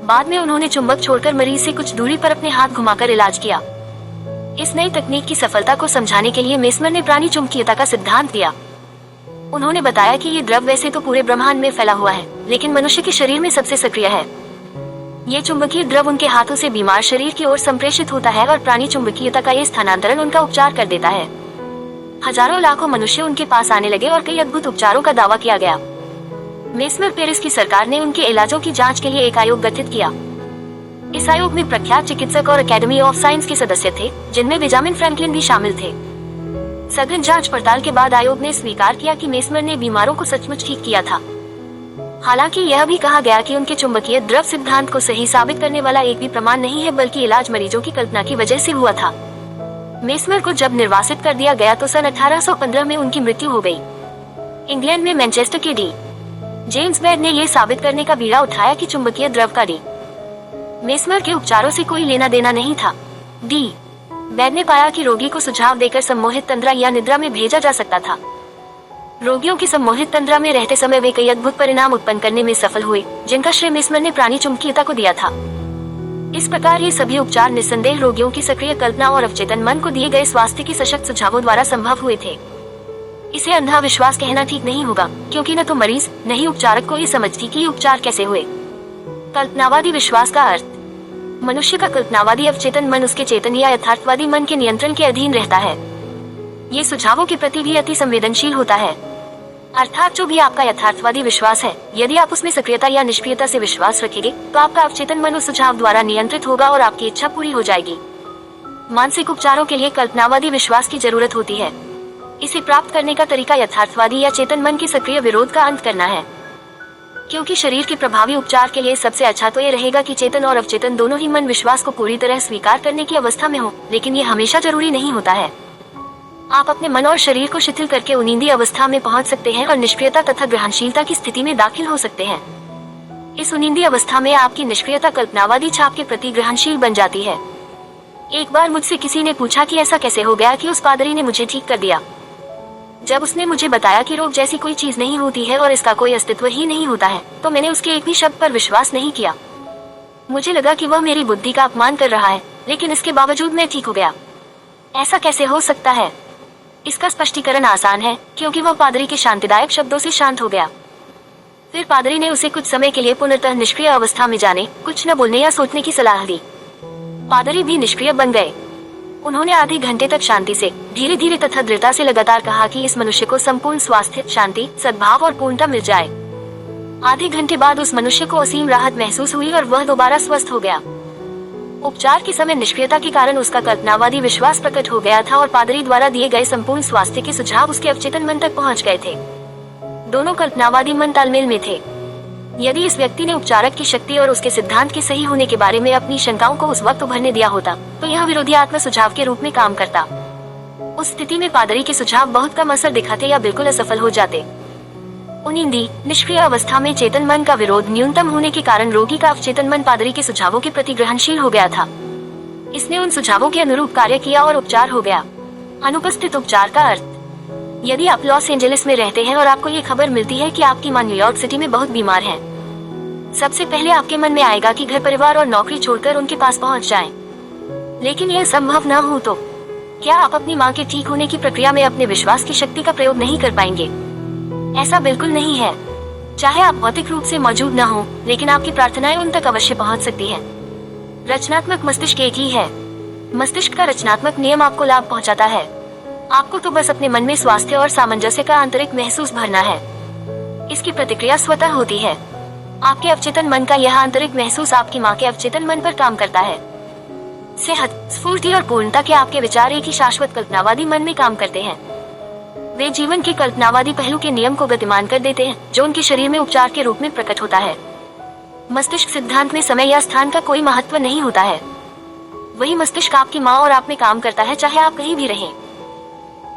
बाद में उन्होंने चुंबक छोड़कर मरीज से कुछ दूरी पर अपने हाथ घुमाकर इलाज किया। इस नई तकनीक की सफलता को समझाने के लिए मेस्मर ने प्राणी चुंबकीयता का सिद्धांत दिया। उन्होंने बताया कि ये द्रव वैसे तो पूरे ब्रह्मांड में फैला हुआ है, लेकिन मनुष्य के शरीर में सबसे सक्रिय है। ये चुंबकीय द्रव उनके हाथों से बीमार शरीर की ओर संप्रेषित होता है और प्राणी चुंबकीयता का ये स्थानांतरण उनका उपचार कर देता है। हजारों लाखों मनुष्य उनके पास आने लगे और कई अद्भुत उपचारों का दावा किया गया। मेस्मर पेरिस की सरकार ने उनके इलाजों की जांच के लिए एक आयोग गठित किया। इस आयोग में प्रख्यात चिकित्सक और एकेडमी ऑफ साइंस के सदस्य थे, जिनमें बेंजामिन फ्रैंकलिन भी शामिल थे। सघन जांच पड़ताल के बाद आयोग ने स्वीकार किया कि मेस्मर ने बीमारों को सचमुच ठीक किया था। हालांकि यह भी कहा गया कि उनके चुंबकीय द्रव सिद्धांत को सही साबित करने वाला एक भी प्रमाण नहीं है, बल्कि इलाज मरीजों की कल्पना की वजह से हुआ था। मेस्मर को जब निर्वासित कर दिया गया तो सन 1815 में उनकी मृत्यु हो गई। इंग्लैंड में मैनचेस्टर के डी. जेम्स बेड ने यह साबित करने का बीड़ा उठाया कि चुंबकीय द्रव का डी. मेस्मर के उपचारों से कोई लेना देना नहीं था। डी. बेड ने पाया कि रोगी को सुझाव देकर सम्मोहित तंद्रा या निद्रा में भेजा जा सकता था। रोगियों की सम्मोहित तंद्रा में रहते समय वे कई अद्भुत परिणाम उत्पन्न करने में सफल हुए, जिनका श्रेय मेस्मर ने प्राणी चुंबकीयता को दिया था। इस प्रकार ये सभी उपचार निस्संदेह रोगियों की सक्रिय कल्पना और अवचेतन मन को दिए गए स्वास्थ्य के सशक्त सुझावों द्वारा संभव हुए थे। इसे अंधा विश्वास कहना ठीक नहीं होगा, क्योंकि न तो मरीज न ही उपचारक को ये समझ थी कि ये उपचार कैसे हुए। कल्पनावादी विश्वास का अर्थ: मनुष्य का कल्पनावादी अवचेतन मन उसके चेतन या यथार्थवादी मन के नियंत्रण के अधीन रहता है। ये सुझावों के प्रति भी अति संवेदनशील होता है। अर्थात जो भी आपका यथार्थवादी विश्वास है, यदि आप उसमें सक्रियता या निष्क्रियता से विश्वास रखेंगे तो आपका अवचेतन मन उस सुझाव द्वारा नियंत्रित होगा और आपकी इच्छा पूरी हो जाएगी। मानसिक उपचारों के लिए कल्पनावादी विश्वास की जरूरत होती है। इसे प्राप्त करने का तरीका यथार्थवादी या चेतन मन के सक्रिय विरोध का अंत करना है। क्योंकि शरीर के प्रभावी उपचार के लिए सबसे अच्छा तो ये रहेगा कि चेतन और अवचेतन दोनों ही मन विश्वास को पूरी तरह स्वीकार करने की अवस्था में हो, लेकिन ये हमेशा जरूरी नहीं होता है। आप अपने मन और शरीर को शिथिल करके उनींदी अवस्था में पहुंच सकते हैं और निष्क्रियता तथा ग्रहणशीलता की स्थिति में दाखिल हो सकते हैं। इस उनींदी अवस्था में आपकी निष्क्रियता कल्पनावादी छाप के प्रति ग्रहणशील बन जाती है। एक बार मुझसे किसी ने पूछा कि ऐसा कैसे हो गया कि उस पादरी ने मुझे ठीक कर दिया। जब उसने मुझे बताया कि रोग जैसी कोई चीज नहीं होती है और इसका कोई अस्तित्व ही नहीं होता है, तो मैंने उसके एक भी शब्द पर विश्वास नहीं किया। मुझे लगा कि वह मेरी बुद्धि का अपमान कर रहा है, लेकिन इसके बावजूद मैं ठीक हो गया। ऐसा कैसे हो सकता है? इसका स्पष्टीकरण आसान है, क्योंकि वह पादरी के शांतिदायक शब्दों से शांत हो गया। फिर पादरी ने उसे कुछ समय के लिए पुनः निष्क्रिय अवस्था में जाने, कुछ न बोलने या सोचने की सलाह दी। पादरी भी निष्क्रिय बन गए। उन्होंने आधे घंटे तक शांति से, धीरे धीरे तथा दृढ़ता से लगातार कहा कि इस मनुष्य को संपूर्ण स्वास्थ्य, शांति, सद्भाव और पूर्णता मिल जाए। आधे घंटे बाद उस मनुष्य को असीम राहत महसूस हुई और वह दोबारा स्वस्थ हो गया। उपचार के समय निष्क्रियता के कारण उसका कल्पनावादी विश्वास प्रकट हो गया था और पादरी द्वारा दिए गए संपूर्ण स्वास्थ्य के सुझाव उसके अवचेतन मन तक पहुंच गए थे। दोनों कल्पनावादी मन तालमेल में थे। यदि इस व्यक्ति ने उपचारक की शक्ति और उसके सिद्धांत के सही होने के बारे में अपनी शंकाओं को उस वक्त उभरने दिया होता, तो यह विरोधी आत्म सुझाव के रूप में काम करता। उस स्थिति में पादरी के सुझाव बहुत कम असर दिखाते या बिल्कुल असफल हो जाते। उनींदी, निष्क्रिय अवस्था में चेतन मन का विरोध न्यूनतम होने के कारण रोगी का अवचेतन मन पादरी के सुझावों के प्रति ग्रहणशील हो गया था। इसने उन सुझावों के अनुरूप कार्य किया और उपचार हो गया। अनुपस्थित उपचार का अर्थ: यदि आप लॉस एंजलिस में रहते हैं और आपको ये खबर मिलती है कि आपकी मां न्यूयॉर्क सिटी में बहुत बीमार है, सबसे पहले आपके मन में आएगा कि घर परिवार और नौकरी छोड़कर उनके पास पहुंच जाएं। लेकिन यह संभव न हो तो क्या आप अपनी मां के ठीक होने की प्रक्रिया में अपने विश्वास की शक्ति का प्रयोग नहीं कर पाएंगे? ऐसा बिल्कुल नहीं है। चाहे आप भौतिक रूप से मौजूद न हो, लेकिन आपकी प्रार्थनाएं उन तक अवश्य पहुंच सकती हैं। रचनात्मक मस्तिष्क एक ही है। मस्तिष्क का रचनात्मक नियम आपको लाभ पहुंचाता है। आपको तो बस अपने मन में स्वास्थ्य और सामंजस्य का आंतरिक महसूस भरना है। इसकी प्रतिक्रिया स्वतः होती है। आपके अवचेतन मन का यह आंतरिक महसूस आपकी मां के अवचेतन मन पर काम करता है। सेहत, स्फूर्ति और पूर्णता के आपके विचार एक ही शाश्वत कल्पनावादी मन में काम करते हैं। वे जीवन के कल्पनावादी पहलू के नियम को गतिमान कर देते हैं, जो उनके शरीर में उपचार के रूप में प्रकट होता है। मस्तिष्क सिद्धांत में समय या स्थान का कोई महत्व नहीं होता है। वही मस्तिष्क आपकी मां और आप में काम करता है, चाहे आप कहीं भी रहें।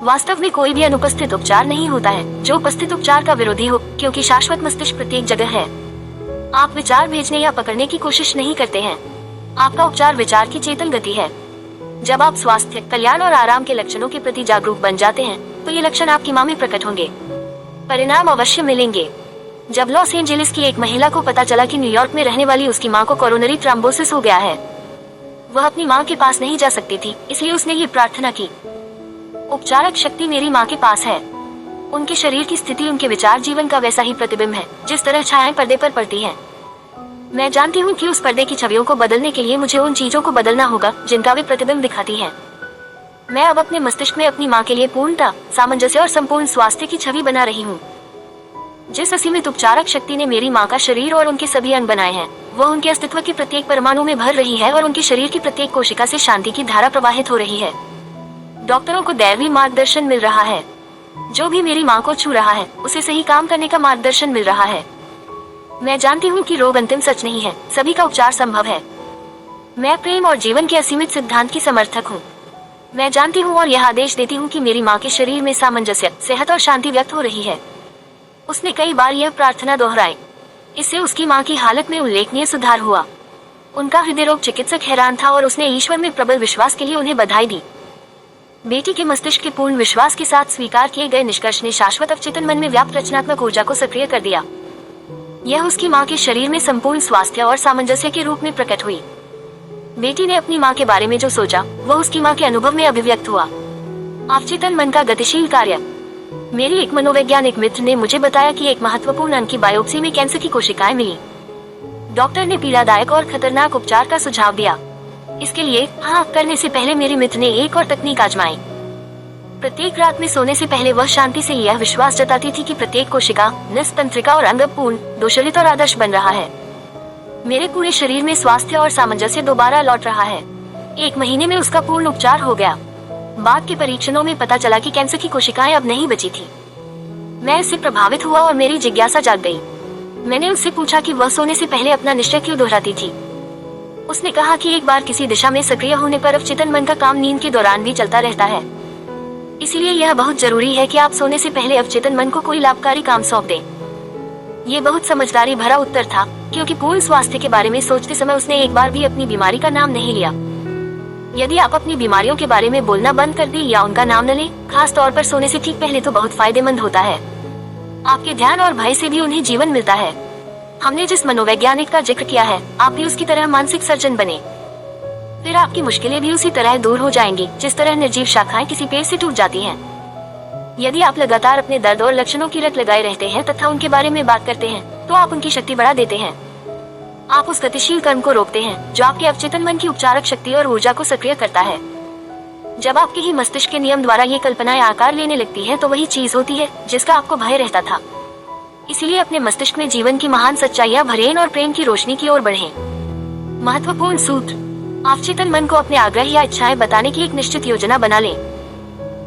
वास्तव में कोई भी अनुपस्थित उपचार नहीं होता है जो उपस्थित उपचार का विरोधी हो, क्योंकि शाश्वत मस्तिष्क प्रत्येक जगह है। आप विचार भेजने या पकड़ने की कोशिश नहीं करते हैं। आपका उपचार विचार की चेतन गति है। जब आप स्वास्थ्य, कल्याण और आराम के लक्षणों के प्रति जागरूक बन जाते हैं, तो ये लक्षण आपकी मां में प्रकट होंगे। परिणाम अवश्य मिलेंगे। जब लॉस एंजलिस की एक महिला को पता चला कि न्यूयॉर्क में रहने वाली उसकी मां को कोरोनरी थ्रोम्बोसिस हो गया है, वह अपनी मां के पास नहीं जा सकती थी, इसलिए उसने ये प्रार्थना की: उपचारक शक्ति मेरी मां के पास है। उनके शरीर की स्थिति उनके विचार जीवन का वैसा ही प्रतिबिंब है जिस तरह छायाएं पर्दे पर पड़ती हैं। मैं जानती हूँ कि उस पर्दे की छवियों को बदलने के लिए मुझे उन चीजों को बदलना होगा जिनका वे प्रतिबिंब दिखाती हैं। मैं अब अपने मस्तिष्क में अपनी मां के लिए पूर्णता, सामंजस्य और संपूर्ण स्वास्थ्य की छवि बना रही हूँ। जिस असीमित उपचारक शक्ति ने मेरी मां का शरीर और उनके सभी अंग बनाए हैं, वह उनके अस्तित्व के प्रत्येक परमाणु में भर रही है और उनके शरीर की प्रत्येक कोशिका से शांति की धारा प्रवाहित हो रही है। डॉक्टरों को दैवीय मार्गदर्शन मिल रहा है। जो भी मेरी माँ को छू रहा है उसे सही काम करने का मार्गदर्शन मिल रहा है। मैं जानती हूँ कि रोग अंतिम सच नहीं है, सभी का उपचार संभव है। मैं प्रेम और जीवन के असीमित सिद्धांत की समर्थक हूँ। मैं जानती हूँ और यह आदेश देती हूँ कि मेरी माँ के शरीर में सामंजस्य, सेहत और शांति व्यक्त हो रही है। उसने कई बार यह प्रार्थना दोहराई। इससे उसकी माँ की हालत में उल्लेखनीय सुधार हुआ। उनका हृदय रोग चिकित्सक हैरान था और उसने ईश्वर में प्रबल विश्वास के लिए उन्हें बधाई दी। बेटी के मस्तिष्क के पूर्ण विश्वास के साथ स्वीकार किए गए निष्कर्ष ने शाश्वत अवचेतन मन में व्याप्त रचनात्मक ऊर्जा को सक्रिय कर दिया। यह उसकी माँ के शरीर में संपूर्ण स्वास्थ्य और सामंजस्य के रूप में प्रकट हुई। बेटी ने अपनी माँ के बारे में जो सोचा वह उसकी माँ के अनुभव में अभिव्यक्त हुआ। अवचेतन मन का गतिशील कार्य। मेरी एक मनोवैज्ञानिक मित्र ने मुझे बताया कि एक महत्वपूर्ण अंग की बायोप्सी में कैंसर की कोशिकाएं मिली। डॉक्टर ने पीड़ादायक और खतरनाक उपचार का सुझाव दिया। इसके लिए हाँ करने से पहले मेरे मित्र ने एक और तकनीक आजमाई। प्रत्येक रात में सोने से पहले वह शांति से यह विश्वास जताती थी कि प्रत्येक कोशिका, नस, तंत्रिका और अंग पूर्ण, दोषरहित और आदर्श बन रहा है। मेरे पूरे शरीर में स्वास्थ्य और सामंजस्य दोबारा लौट रहा है। 1 महीने में उसका पूर्ण उपचार हो गया। बाद के परीक्षणों में पता चला कि कैंसर की कोशिकाएं अब नहीं बची थी। मैं इससे प्रभावित हुआ और मेरी जिज्ञासा जाग गई। मैंने उससे पूछा कि वह सोने से पहले अपना निश्चय क्यों दोहराती थी। उसने कहा कि एक बार किसी दिशा में सक्रिय होने पर अवचेतन मन का काम नींद के दौरान भी चलता रहता है। इसलिए यह बहुत जरूरी है कि आप सोने से पहले अवचेतन मन को कोई लाभकारी काम सौंप दें। ये बहुत समझदारी भरा उत्तर था, क्योंकि पूर्ण स्वास्थ्य के बारे में सोचते समय उसने एक बार भी अपनी बीमारी का नाम नहीं लिया। यदि आप अपनी बीमारियों के बारे में बोलना बंद कर दें या उनका नाम न लें, खास तौर पर सोने से ठीक पहले, तो बहुत फायदेमंद होता है। आपके ध्यान और भय से भी उन्हें जीवन मिलता है। हमने जिस मनोवैज्ञानिक का जिक्र किया है, आप भी उसकी तरह मानसिक सर्जन बने। फिर आपकी मुश्किलें भी उसी तरह दूर हो जाएंगी जिस तरह निर्जीव शाखाएं किसी पेड़ से टूट जाती हैं। यदि आप लगातार अपने दर्द और लक्षणों की रट लगाए रहते हैं तथा उनके बारे में बात करते हैं, तो आप उनकी शक्ति बढ़ा देते हैं। आप उस गतिशील कर्म को रोकते हैं जो आपके अवचेतन मन की उपचारक शक्ति और ऊर्जा को सक्रिय करता है। जब आपके ही मस्तिष्क के नियम द्वारा ये कल्पनाएं आकार लेने लगती है, तो वही चीज होती है जिसका आपको भय रहता था। इसीलिए अपने मस्तिष्क में जीवन की महान सच्चाइयां भरें और प्रेम की रोशनी की ओर बढ़ें। महत्वपूर्ण सूत्र। अवचेतन मन को अपने आग्रह या इच्छाएं बताने की एक निश्चित योजना बना लें।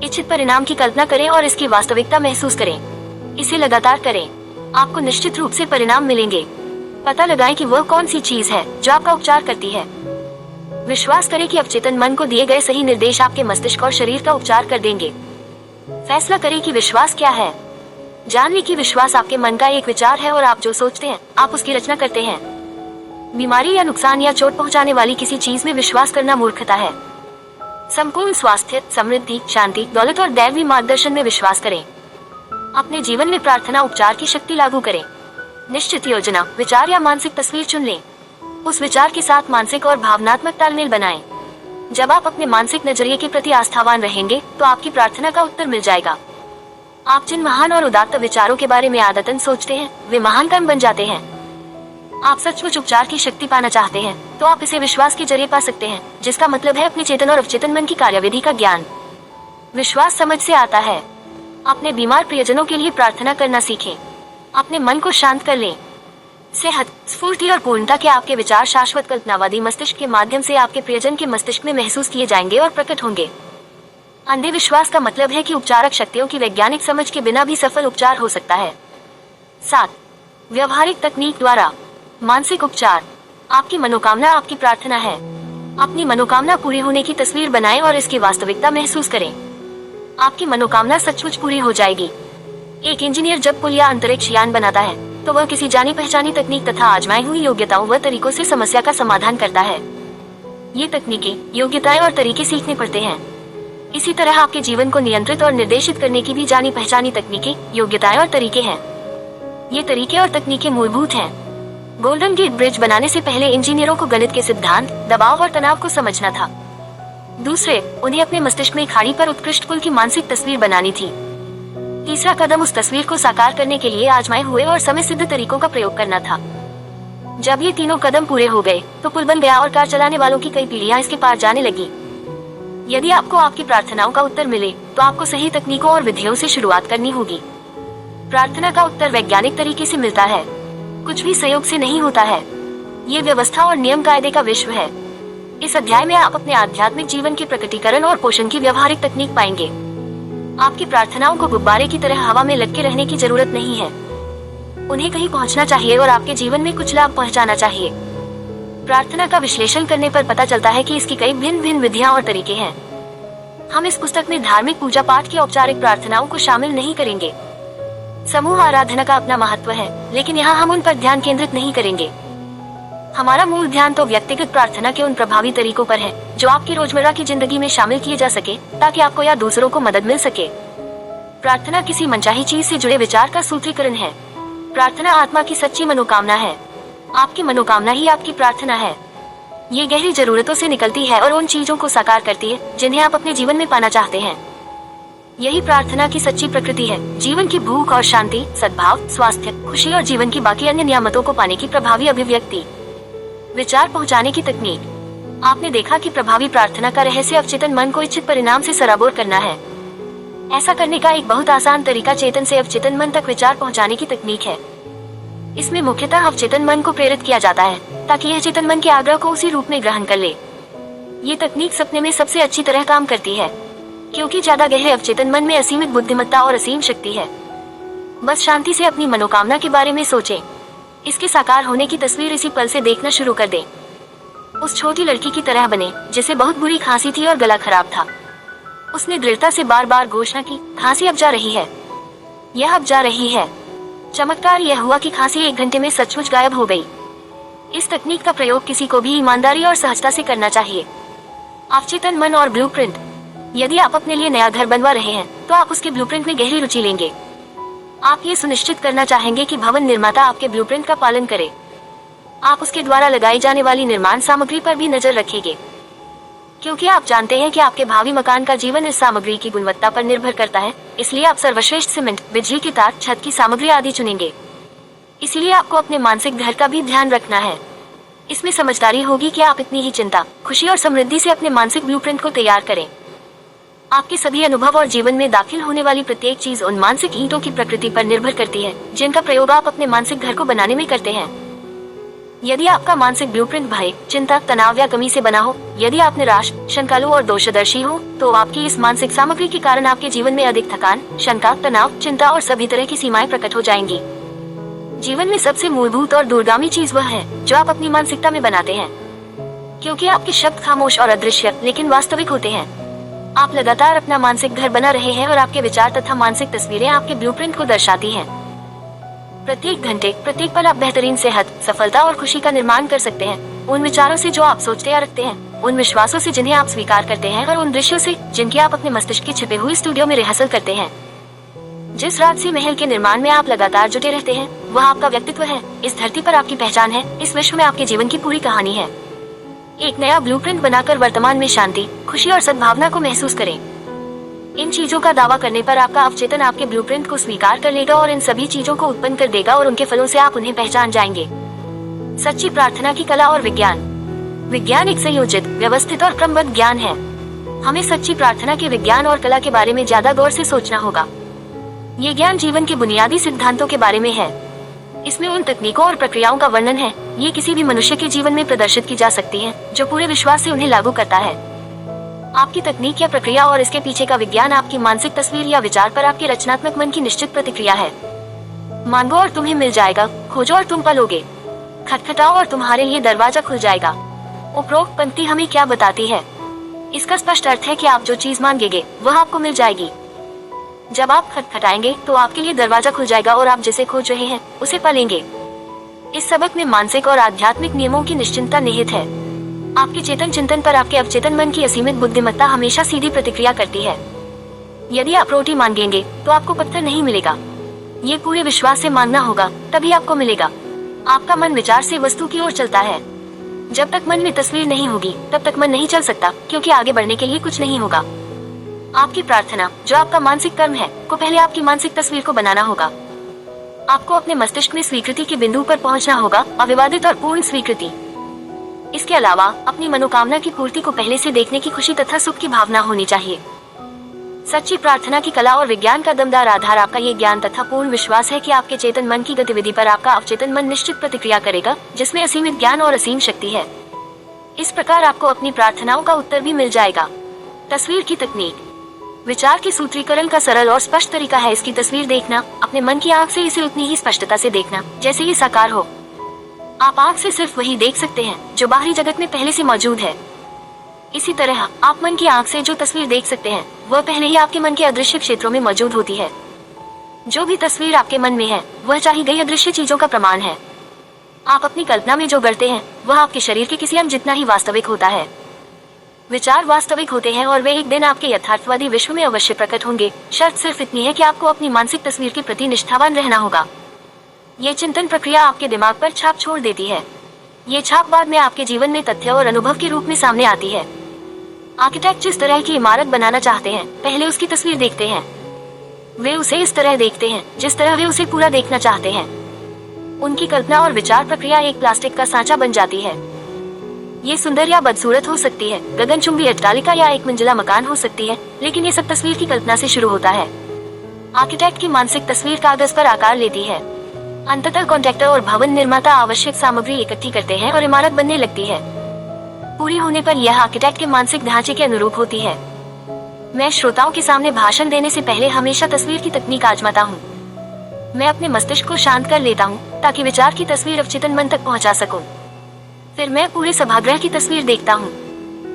इच्छित परिणाम की कल्पना करें और इसकी वास्तविकता महसूस करें। इसे लगातार करें। आपको निश्चित रूप से परिणाम मिलेंगे। पता लगाएं कि वह कौन सी चीज है जो आपका उपचार करती है। विश्वास करें कि अवचेतन मन को दिए गए सही निर्देश आपके मस्तिष्क और शरीर का उपचार कर देंगे। फैसला करें कि विश्वास क्या है। जान लें कि विश्वास आपके मन का एक विचार है और आप जो सोचते हैं आप उसकी रचना करते हैं। बीमारी या नुकसान या चोट पहुंचाने वाली किसी चीज में विश्वास करना मूर्खता है। संपूर्ण स्वास्थ्य, समृद्धि, शांति, दौलत और दैवीय मार्गदर्शन में विश्वास करें। अपने जीवन में प्रार्थना उपचार की शक्ति लागू करें। निश्चित योजना, विचार या मानसिक तस्वीर चुन लें। उस विचार के साथ मानसिक और भावनात्मक तालमेल बनाएं। जब आप अपने मानसिक नजरिए के प्रति आस्थावान रहेंगे, तो आपकी प्रार्थना का उत्तर मिल जाएगा। आप जिन महान और उदात्त विचारों के बारे में आदतन सोचते हैं, वे महान कर्म बन जाते हैं। आप सचमुच उपचार की शक्ति पाना चाहते हैं, तो आप इसे विश्वास के जरिए पा सकते हैं, जिसका मतलब है अपने चेतन और अवचेतन मन की कार्यविधि का ज्ञान। विश्वास समझ से आता है। अपने बीमार प्रियजनों के लिए प्रार्थना करना सीखें। अपने मन को शांत कर लें। सेहत, स्फूर्ति और पूर्णता के आपके विचार शाश्वत कल्पनावादी मस्तिष्क के माध्यम से आपके प्रियजन के मस्तिष्क में महसूस किए जाएंगे और प्रकट होंगे। अंधे विश्वास का मतलब है कि उपचारक शक्तियों की वैज्ञानिक समझ के बिना भी सफल उपचार हो सकता है। 7. व्यवहारिक तकनीक द्वारा मानसिक उपचार। आपकी मनोकामना आपकी प्रार्थना है। अपनी मनोकामना पूरी होने की तस्वीर बनाएं और इसकी वास्तविकता महसूस करें। आपकी मनोकामना सचमुच पूरी हो जाएगी। एक इंजीनियर जब पुल या अंतरिक्ष यान बनाता है, तो वह किसी जानी पहचानी तकनीक तथा आजमाई हुई योग्यताओं व तरीकों से समस्या का समाधान करता है। ये तकनीकें, योग्यताएं और तरीके सीखने पड़ते हैं। इसी तरह आपके जीवन को नियंत्रित और निर्देशित करने की भी जानी पहचानी तकनीकें, योग्यताएं और तरीके हैं। ये तरीके और तकनीकें मूलभूत हैं। गोल्डन गेट ब्रिज बनाने से पहले इंजीनियरों को गणित के सिद्धांत, दबाव और तनाव को समझना था। दूसरे, उन्हें अपने मस्तिष्क में खाड़ी पर उत्कृष्ट पुल की मानसिक तस्वीर बनानी थी। तीसरा कदम उस तस्वीर को साकार करने के लिए आजमाए हुए और समय सिद्ध तरीकों का प्रयोग करना था। जब ये तीनों कदम पूरे हो गए, तो पुल बन गया और कार चलाने वालों की कई पीढ़ियां इसके पार जाने लगी। यदि आपको आपकी प्रार्थनाओं का उत्तर मिले, तो आपको सही तकनीकों और विधियों से शुरुआत करनी होगी। प्रार्थना का उत्तर वैज्ञानिक तरीके से मिलता है, कुछ भी संयोग से नहीं होता है। ये व्यवस्था और नियम कायदे का विश्व है। इस अध्याय में आप अपने आध्यात्मिक जीवन के प्रकटीकरण और पोषण की व्यवहारिक तकनीक पाएंगे। आपकी प्रार्थनाओं को गुब्बारे की तरह हवा में लटके रहने की जरूरत नहीं है। उन्हें कहीं पहुंचना चाहिए और आपके जीवन में कुछ लाभ पहुंचाना चाहिए। प्रार्थना का विश्लेषण करने पर पता चलता है कि इसकी कई भिन्न भिन्न विधियां और तरीके हैं। हम इस पुस्तक में धार्मिक पूजा पाठ की औपचारिक प्रार्थनाओं को शामिल नहीं करेंगे। समूह आराधना का अपना महत्व है, लेकिन यहाँ हम उन पर ध्यान केंद्रित नहीं करेंगे। हमारा मूल ध्यान तो व्यक्तिगत प्रार्थना के उन प्रभावी तरीकों पर है जो आपकी रोजमर्रा की जिंदगी में शामिल किए जा सके, ताकि आपको या दूसरों को मदद मिल सके। प्रार्थना किसी मनचाही चीज से जुड़े विचार का सूत्रीकरण है। प्रार्थना आत्मा की सच्ची मनोकामना है। आपकी मनोकामना ही आपकी प्रार्थना है। ये गहरी जरूरतों से निकलती है और उन चीजों को साकार करती है जिन्हें आप अपने जीवन में पाना चाहते हैं। यही प्रार्थना की सच्ची प्रकृति है। जीवन की भूख और शांति, सद्भाव, स्वास्थ्य, खुशी और जीवन की बाकी अन्य नियामतों को पाने की प्रभावी अभिव्यक्ति। विचार पहुंचाने की तकनीक। आपने देखा कि प्रभावी प्रार्थना का रहस्य अवचेतन मन को इच्छित परिणाम से सराबोर करना है। ऐसा करने का एक बहुत आसान तरीका चेतन से अवचेतन मन तक विचार पहुंचाने की तकनीक है। इसमें मुख्यतः अवचेतन मन को प्रेरित किया जाता है ताकि यह चेतन मन के आग्रह को उसी रूप में ग्रहण कर ले। ये तकनीक सपने में सबसे अच्छी तरह काम करती है, क्योंकि ज्यादा गहरे अवचेतन मन में असीमित बुद्धिमत्ता और असीम शक्ति है। बस शांति से अपनी मनोकामना के बारे में सोचें। इसके साकार होने की तस्वीर इसी पल से देखना शुरू कर दें। उस छोटी लड़की की तरह बने जिसे बहुत बुरी खांसी थी और गला खराब था। उसने दृढ़ता से बार बार घोषणा की, खांसी अब जा रही है, यह अब जा रही है। चमत्कार यह हुआ कि खांसी 1 घंटे में सचमुच गायब हो गई। इस तकनीक का प्रयोग किसी को भी ईमानदारी और सहजता से करना चाहिए। अवचेतन मन और ब्लूप्रिंट। यदि आप अपने लिए नया घर बनवा रहे हैं तो आप उसके ब्लूप्रिंट में गहरी रुचि लेंगे। आप ये सुनिश्चित करना चाहेंगे कि भवन निर्माता आपके ब्लूप्रिंट का पालन करे। आप उसके द्वारा लगाई जाने वाली निर्माण सामग्री पर भी नजर रखेंगे, क्योंकि आप जानते हैं कि आपके भावी मकान का जीवन इस सामग्री की गुणवत्ता पर निर्भर करता है। इसलिए आप सर्वश्रेष्ठ सीमेंट, बिजली की तार, छत की सामग्री आदि चुनेंगे। इसलिए आपको अपने मानसिक घर का भी ध्यान रखना है। इसमें समझदारी होगी कि आप इतनी ही चिंता, खुशी और समृद्धि से अपने मानसिक ब्लूप्रिंट को तैयार करें। आपके सभी अनुभव और जीवन में दाखिल होने वाली प्रत्येक चीज उन मानसिक ईंटों की प्रकृति पर निर्भर करती है जिनका प्रयोग आप अपने मानसिक घर को बनाने में करते हैं। यदि आपका मानसिक ब्लूप्रिंट भय, चिंता, तनाव या कमी से बना हो, यदि आप निराश, शंकालु और दोषदर्शी हो, तो आपकी इस मानसिक सामग्री के कारण आपके जीवन में अधिक थकान, शंका, तनाव, चिंता और सभी तरह की सीमाएं प्रकट हो जाएंगी। जीवन में सबसे मूलभूत और दूरगामी चीज वह है जो आप अपनी मानसिकता में बनाते हैं, क्योंकि आपके शब्द खामोश और अदृश्य लेकिन वास्तविक होते हैं। आप लगातार अपना मानसिक घर बना रहे हैं और आपके विचार तथा मानसिक तस्वीरें आपके ब्लूप्रिंट को दर्शाती हैं। प्रत्येक घंटे, प्रत्येक पल आप बेहतरीन सेहत, सफलता और खुशी का निर्माण कर सकते हैं। उन विचारों से जो आप सोचते या रखते हैं, उन विश्वासों से जिन्हें आप स्वीकार करते हैं और उन दृश्यों से जिनकी आप अपने मस्तिष्क के छिपे हुए स्टूडियो में रिहर्सल करते हैं। जिस राजसी महल के निर्माण में आप लगातार जुटे रहते हैं, वह आपका व्यक्तित्व है। इस धरती पर आपकी पहचान है। इस विश्व में आपके जीवन की पूरी कहानी है। एक नया ब्लूप्रिंट बनाकर वर्तमान में शांति, खुशी और सद्भावना को महसूस करें। इन चीजों का दावा करने पर आपका अवचेतन आपके ब्लूप्रिंट को स्वीकार कर लेगा और इन सभी चीजों को उत्पन्न कर देगा और उनके फलों से आप उन्हें पहचान जाएंगे। सच्ची प्रार्थना की कला और विज्ञान। विज्ञान एक संयोजित, व्यवस्थित और क्रमबद्ध ज्ञान है। हमें सच्ची प्रार्थना के विज्ञान और कला के बारे में ज्यादा गौर से सोचना होगा। ये ज्ञान जीवन के बुनियादी सिद्धांतों के बारे में है। इसमें उन तकनीकों और प्रक्रियाओं का वर्णन है। ये किसी भी मनुष्य के जीवन में प्रदर्शित की जा सकती है जो पूरे विश्वास से उन्हें लागू करता है। आपकी तकनीक या प्रक्रिया और इसके पीछे का विज्ञान आपकी मानसिक तस्वीर या विचार पर आपके रचनात्मक मन की निश्चित प्रतिक्रिया है। मांगो और तुम्हें मिल जाएगा, खोजो और तुम पालोगे, खटखटाओ और तुम्हारे लिए दरवाजा खुल जाएगा। उपरोक्त पंक्ति हमें क्या बताती है? इसका स्पष्ट अर्थ है कि आप जो चीज मांगेंगे वह आपको मिल जाएगी। जब आप खटखटाएंगे तो आपके लिए दरवाजा खुल जाएगा और आप जिसे खोज रहे हैं उसे पालेंगे। इस सबक में मानसिक और आध्यात्मिक नियमों की निश्चिंतता निहित है। आपके चेतन चिंतन पर आपके अवचेतन मन की असीमित बुद्धिमत्ता हमेशा सीधी प्रतिक्रिया करती है। यदि आप रोटी मांगेंगे तो आपको पत्थर नहीं मिलेगा। ये पूरे विश्वास से मांगना होगा, तभी आपको मिलेगा। आपका मन विचार से वस्तु की ओर चलता है। जब तक मन में तस्वीर नहीं होगी तब तक मन नहीं चल सकता, क्योंकि आगे बढ़ने के लिए कुछ नहीं होगा। आपकी प्रार्थना, जो आपका मानसिक कर्म है, को पहले आपकी मानसिक तस्वीर को बनाना होगा। आपको अपने मस्तिष्क में स्वीकृति के बिंदु पर पहुंचना होगा, अविवादित और पूर्ण स्वीकृति। इसके अलावा अपनी मनोकामना की पूर्ति को पहले से देखने की खुशी तथा सुख की भावना होनी चाहिए। सच्ची प्रार्थना की कला और विज्ञान का दमदार आधार आपका ये ज्ञान तथा पूर्ण विश्वास है कि आपके चेतन मन की गतिविधि पर आपका अवचेतन मन निश्चित प्रतिक्रिया करेगा, जिसमें असीमित ज्ञान और असीम शक्ति है। इस प्रकार आपको अपनी प्रार्थनाओं का उत्तर भी मिल जाएगा। तस्वीर की तकनीक। विचार के सूत्रीकरण का सरल और स्पष्ट तरीका है इसकी तस्वीर देखना। अपने मन की आंख से इसे उतनी ही स्पष्टता से देखना जैसे ये साकार हो। आप आंख से सिर्फ वही देख सकते हैं जो बाहरी जगत में पहले से मौजूद है। इसी तरह आप मन की आंख से जो तस्वीर देख सकते हैं वह पहले ही आपके मन के अदृश्य क्षेत्रों में मौजूद होती है। जो भी तस्वीर आपके मन में है वह चाही गई अदृश्य चीजों का प्रमाण है। आप अपनी कल्पना में जो गढ़ते हैं वह आपके शरीर के किसी अंग जितना ही वास्तविक होता है। विचार वास्तविक होते हैं और वे एक दिन आपके यथार्थवादी विश्व में अवश्य प्रकट होंगे। शर्त सिर्फ इतनी है कि आपको अपनी मानसिक तस्वीर के प्रति निष्ठावान रहना होगा। ये चिंतन प्रक्रिया आपके दिमाग पर छाप छोड़ देती है। ये छाप बाद में आपके जीवन में तथ्य और अनुभव के रूप में सामने आती है। आर्किटेक्ट जिस तरह की इमारत बनाना चाहते हैं पहले उसकी तस्वीर देखते हैं। वे उसे इस तरह देखते हैं जिस तरह वे उसे पूरा देखना चाहते हैं। उनकी कल्पना और विचार प्रक्रिया एक प्लास्टिक का सांचा बन जाती है। ये सुंदर या बदसूरत हो सकती है, गगनचुंबी अट्टालिका या एक मंजिला मकान हो सकती है, लेकिन ये सब तस्वीर की कल्पना से शुरू होता है। आर्किटेक्ट की मानसिक तस्वीर कागज पर आकार लेती है। अंततः कॉन्ट्रैक्टर और भवन निर्माता आवश्यक सामग्री इकट्ठी करते हैं और इमारत बनने लगती है। पूरी होने पर यह आर्किटेक्ट के मानसिक ढांचे के अनुरूप होती है। मैं श्रोताओं के सामने भाषण देने से पहले हमेशा तस्वीर की तकनीक आजमाता हूँ। मैं अपने मस्तिष्क को शांत कर लेता हूँ ताकि विचार की तस्वीर अवचेतन मन तक पहुँचा सकूं। फिर मैं पूरे सभागृह की तस्वीर देखता हूँ।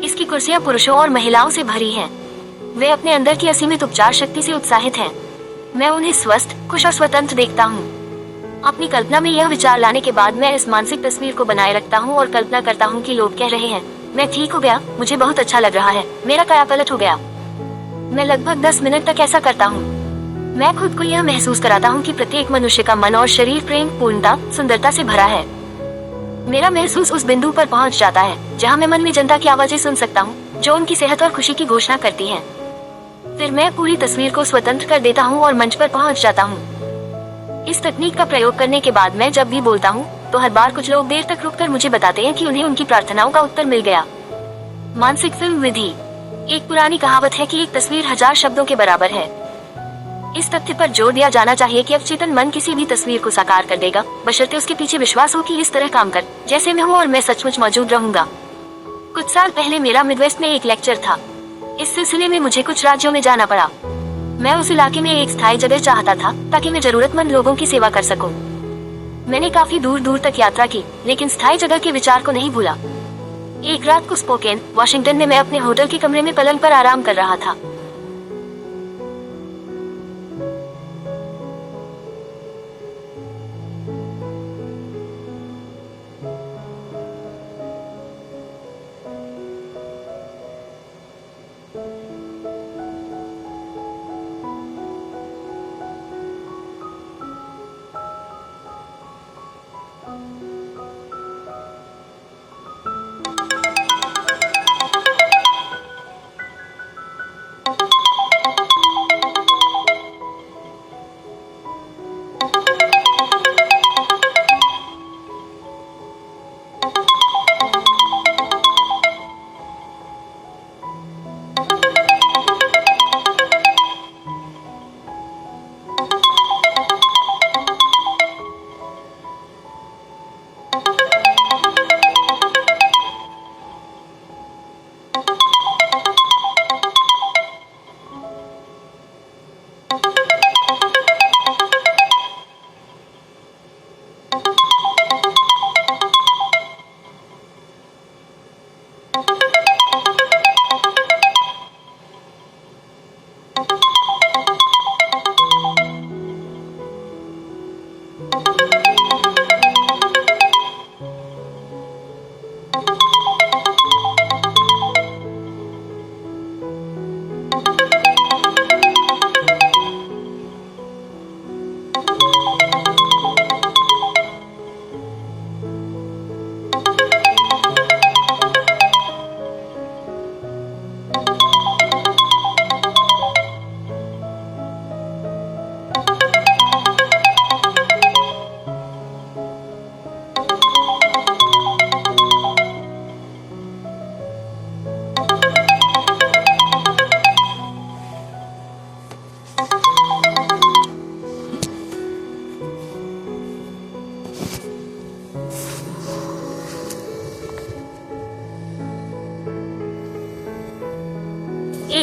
इसकी कुर्सियाँ पुरुषों और महिलाओं से भरी हैं। वे अपने अंदर की असीमित उपचार शक्ति से उत्साहित हैं। मैं उन्हें स्वस्थ, खुश और स्वतंत्र देखता हूँ। अपनी कल्पना में यह विचार लाने के बाद मैं इस मानसिक तस्वीर को बनाए रखता हूँ और कल्पना करता हूँ कि लोग कह रहे हैं, मैं ठीक हो गया, मुझे बहुत अच्छा लग रहा है, मेरा कायापलट हो गया। मैं लगभग 10 मिनट तक ऐसा करता हूँ। मैं खुद को यह महसूस कराता हूँ कि प्रत्येक मनुष्य का मन और शरीर प्रेम, पूर्णता, सुंदरता से भरा है। मेरा महसूस उस बिंदु पर पहुँच जाता है जहाँ मैं मन में जनता की आवाजें सुन सकता हूँ जो उनकी सेहत और खुशी की घोषणा करती हैं। फिर मैं पूरी तस्वीर को स्वतंत्र कर देता हूँ और मंच पर पहुँच जाता हूँ। इस तकनीक का प्रयोग करने के बाद मैं जब भी बोलता हूँ तो हर बार कुछ लोग देर तक रुककर मुझे बताते हैं कि उन्हें उनकी प्रार्थनाओं का उत्तर मिल गया। मानसिक फिल्म विधि। एक पुरानी कहावत है कि एक तस्वीर 1000 शब्दों के बराबर है। इस तथ्य पर जोर दिया जाना चाहिए कि अवचेतन मन किसी भी तस्वीर को साकार कर देगा, बशर्ते उसके पीछे विश्वास हो कि इस तरह काम कर जैसे मैं हूँ और मैं सचमुच मौजूद रहूंगा। कुछ साल पहले मेरा मिडवेस्ट में एक लेक्चर था। इस सिलसिले में मुझे कुछ राज्यों में जाना पड़ा। मैं उस इलाके में एक स्थायी जगह चाहता था ताकि मैं जरूरतमंद लोगों की सेवा कर सकूं। मैंने काफी दूर दूर तक यात्रा की, लेकिन स्थायी जगह के विचार को नहीं भूला। एक रात को स्पोकेन, वॉशिंगटन में मैं अपने होटल के कमरे में पलंग पर आराम कर रहा था।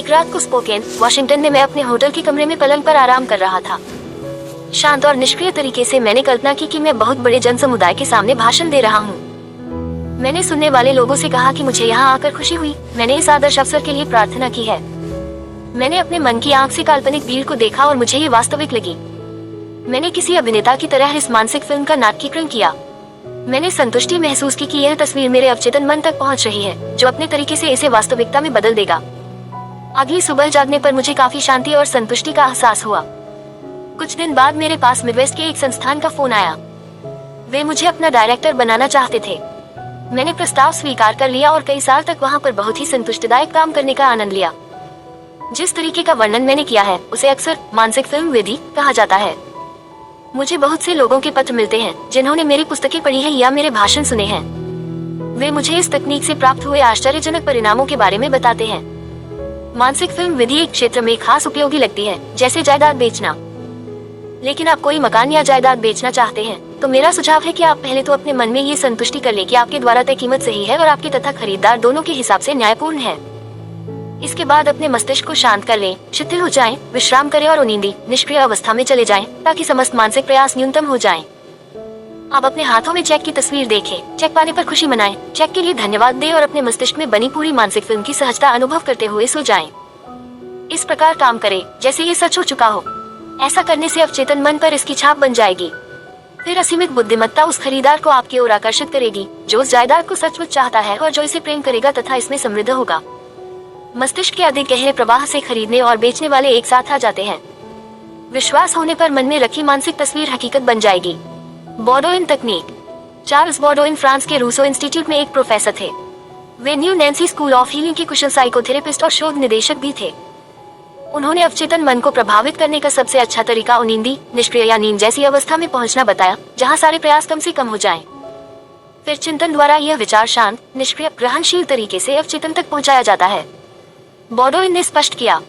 एक रात को स्पोकेन, वॉशिंगटन में मैं अपने होटल के कमरे में पलंग पर आराम कर रहा था। शांत और निष्क्रिय तरीके से मैंने कल्पना की कि मैं बहुत बड़े जन समुदाय के सामने भाषण दे रहा हूँ। मैंने सुनने वाले लोगों से कहा कि मुझे यहाँ आकर खुशी हुई। मैंने इस आदर्श अवसर के लिए प्रार्थना की है। मैंने अपने मन की आंख से काल्पनिक भीड़ को देखा और मुझे ये वास्तविक लगी। मैंने किसी अभिनेता की तरह इस मानसिक फिल्म का नाटकीकरण किया। मैंने संतुष्टि महसूस की कि यह तस्वीर मेरे अवचेतन मन तक पहुंच रही है, जो अपने तरीके से इसे वास्तविकता में बदल देगा। अगली सुबह जागने पर मुझे काफी शांति और संतुष्टि का एहसास हुआ। कुछ दिन बाद मेरे पास मिडवेस्ट के एक संस्थान का फोन आया। वे मुझे अपना डायरेक्टर बनाना चाहते थे। मैंने प्रस्ताव स्वीकार कर लिया और कई साल तक वहां पर बहुत ही संतुष्टिदायक काम करने का आनंद लिया। जिस तरीके का वर्णन मैंने किया है उसे अक्सर मानसिक फिल्म विधि कहा जाता है। मुझे बहुत से लोगों के पत्र मिलते हैं जिन्होंने मेरी पुस्तकें पढ़ी हैं या मेरे भाषण सुने हैं। वे मुझे इस तकनीक से प्राप्त हुए आश्चर्यजनक परिणामों के बारे में बताते हैं। मानसिक फिल्म विधि एक क्षेत्र में खास उपयोगी लगती है, जैसे जायदाद बेचना। लेकिन आप कोई मकान या जायदाद बेचना चाहते हैं तो मेरा सुझाव है कि आप पहले तो अपने मन में ये संतुष्टि कर लें कि आपके द्वारा तय कीमत सही है और आपके तथा खरीदार दोनों के हिसाब से न्यायपूर्ण है। इसके बाद अपने मस्तिष्क को शांत कर लें, शिथिल हो जाएं, विश्राम करें और उनींदी निष्क्रिय अवस्था में चले जाएं, ताकि समस्त मानसिक प्रयास न्यूनतम हो जाएं। आप अपने हाथों में चेक की तस्वीर देखें, चेक पाने पर खुशी मनाएं, चेक के लिए धन्यवाद दें और अपने मस्तिष्क में बनी पूरी मानसिक फिल्म की सहजता अनुभव करते हुए सो जाएं। इस प्रकार काम करें जैसे ये सच हो चुका हो। ऐसा करने से अवचेतन मन पर इसकी छाप बन जाएगी। फिर असीमित बुद्धिमत्ता उस खरीदार को आपकी ओर आकर्षित करेगी जो उस जायदाद को सचमुच चाहता है और जो इसे प्रेम करेगा तथा इसमें समृद्ध होगा। मस्तिष्क के अधिक गहरे प्रवाह से खरीदने और बेचने वाले एक साथ आ जाते हैं। विश्वास होने पर मन में रखी मानसिक तस्वीर हकीकत बन जाएगी। बॉडोइन तकनीक। चार्ल्स बॉडोइन फ्रांस के रूसो इंस्टीट्यूट में एक प्रोफेसर थे। वे New Nancy School of Healing के कुशल साइकोथेरेपिस्ट और शोध निदेशक भी थे। उन्होंने अवचेतन मन को प्रभावित करने का सबसे अच्छा तरीका उनींदी निष्क्रिय या नींद जैसी अवस्था में पहुंचना बताया, जहां सारे प्रयास कम से कम हो जाएं। फिर चिंतन द्वारा यह विचार शांत, निष्क्रिय, ग्रहणशील तरीके से अवचेतन तक पहुंचाया जाता है। बॉडोइन ने स्पष्ट किया,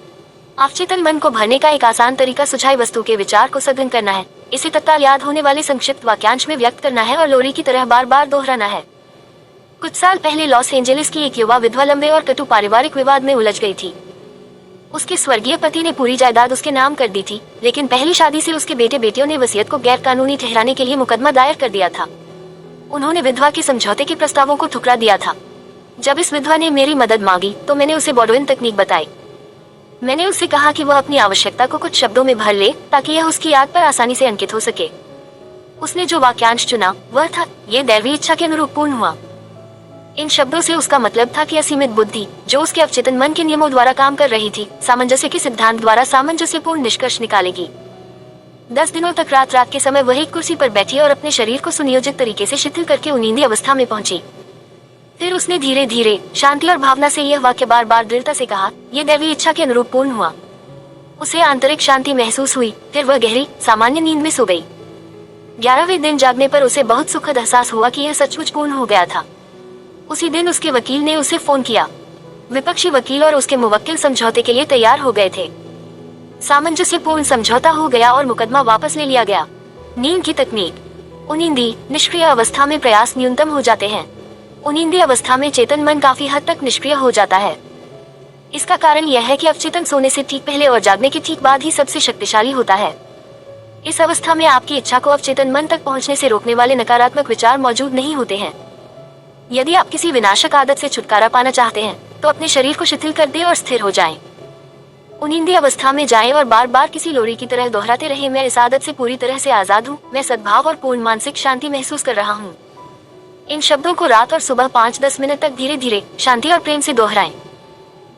अवचेतन मन को भरने का एक आसान तरीका सुझाई वस्तु के विचार को सघन करना है, इसे तत्काल याद होने वाले संक्षिप्त वाक्यांश में व्यक्त करना है और लोरी की तरह बार बार दोहराना है। कुछ साल पहले लॉस एंजेलिस की एक युवा विधवा लंबे और कटु पारिवारिक विवाद में उलझ गई थी। उसके स्वर्गीय पति ने पूरी जायदाद उसके नाम कर दी थी, लेकिन पहली शादी से उसके बेटे बेटियों ने वसीयत को गैर कानूनी ठहराने के लिए मुकदमा दायर कर दिया था। उन्होंने विधवा के समझौते के प्रस्तावों को ठुकरा दिया था। जब इस विधवा ने मेरी मदद मांगी तो मैंने उसे बॉडोइन तकनीक बताई। मैंने उससे कहा कि वह अपनी आवश्यकता को कुछ शब्दों में भर ले ताकि यह उसकी याद पर आसानी से अंकित हो सके। उसने जो वाक्यांश चुना वह था, ये दैवीय इच्छा के अनुरूप पूर्ण हुआ। इन शब्दों से उसका मतलब था कि असीमित बुद्धि जो उसके अवचेतन मन के नियमों द्वारा काम कर रही थी, सामंजस्य के सिद्धांत द्वारा सामंजस्यपूर्ण निष्कर्ष निकालेगी। 10 दिनों तक रात रात के समय वह एक कुर्सी पर बैठी और अपने शरीर को सुनियोजित तरीके से शिथिल करके उनींदी अवस्था में पहुंची। फिर उसने धीरे धीरे शांति और भावना से यह वाक्य बार बार दृढ़ता से कहा, यह दैवीय इच्छा के अनुरूप पूर्ण हुआ। उसे आंतरिक शांति महसूस हुई। फिर वह गहरी सामान्य नींद में सो गई। 11वें दिन जागने पर उसे बहुत सुखद एहसास हुआ कि यह सचमुच पूर्ण हो गया था। उसी दिन उसके वकील ने उसे फोन किया। विपक्षी वकील और उसके मुवक्किल समझौते के लिए तैयार हो गए थे। सामंजस्यपूर्ण समझौता हो गया और मुकदमा वापस ले लिया गया। नींद की तकनीक। उनींदी निष्क्रिय अवस्था में प्रयास न्यूनतम हो जाते हैं। उनींदी अवस्था में चेतन मन काफी हद तक निष्क्रिय हो जाता है। इसका कारण यह है कि अवचेतन सोने से ठीक पहले और जागने के ठीक बाद ही सबसे शक्तिशाली होता है। इस अवस्था में आपकी इच्छा को अवचेतन मन तक पहुंचने से रोकने वाले नकारात्मक विचार मौजूद नहीं होते हैं। यदि आप किसी विनाशक आदत से छुटकारा पाना चाहते हैं तो अपने शरीर को शिथिल कर दें और स्थिर हो जाएं। उनींदी अवस्था में जाएं और बार बार किसी लोरी की तरह दोहराते रहें, मैं इस आदत से पूरी तरह से आजाद हूँ, मैं सद्भाव और पूर्ण मानसिक शांति महसूस कर रहा हूँ। इन शब्दों को रात और सुबह 5-10 मिनट तक धीरे धीरे शांति और प्रेम से दोहराएं।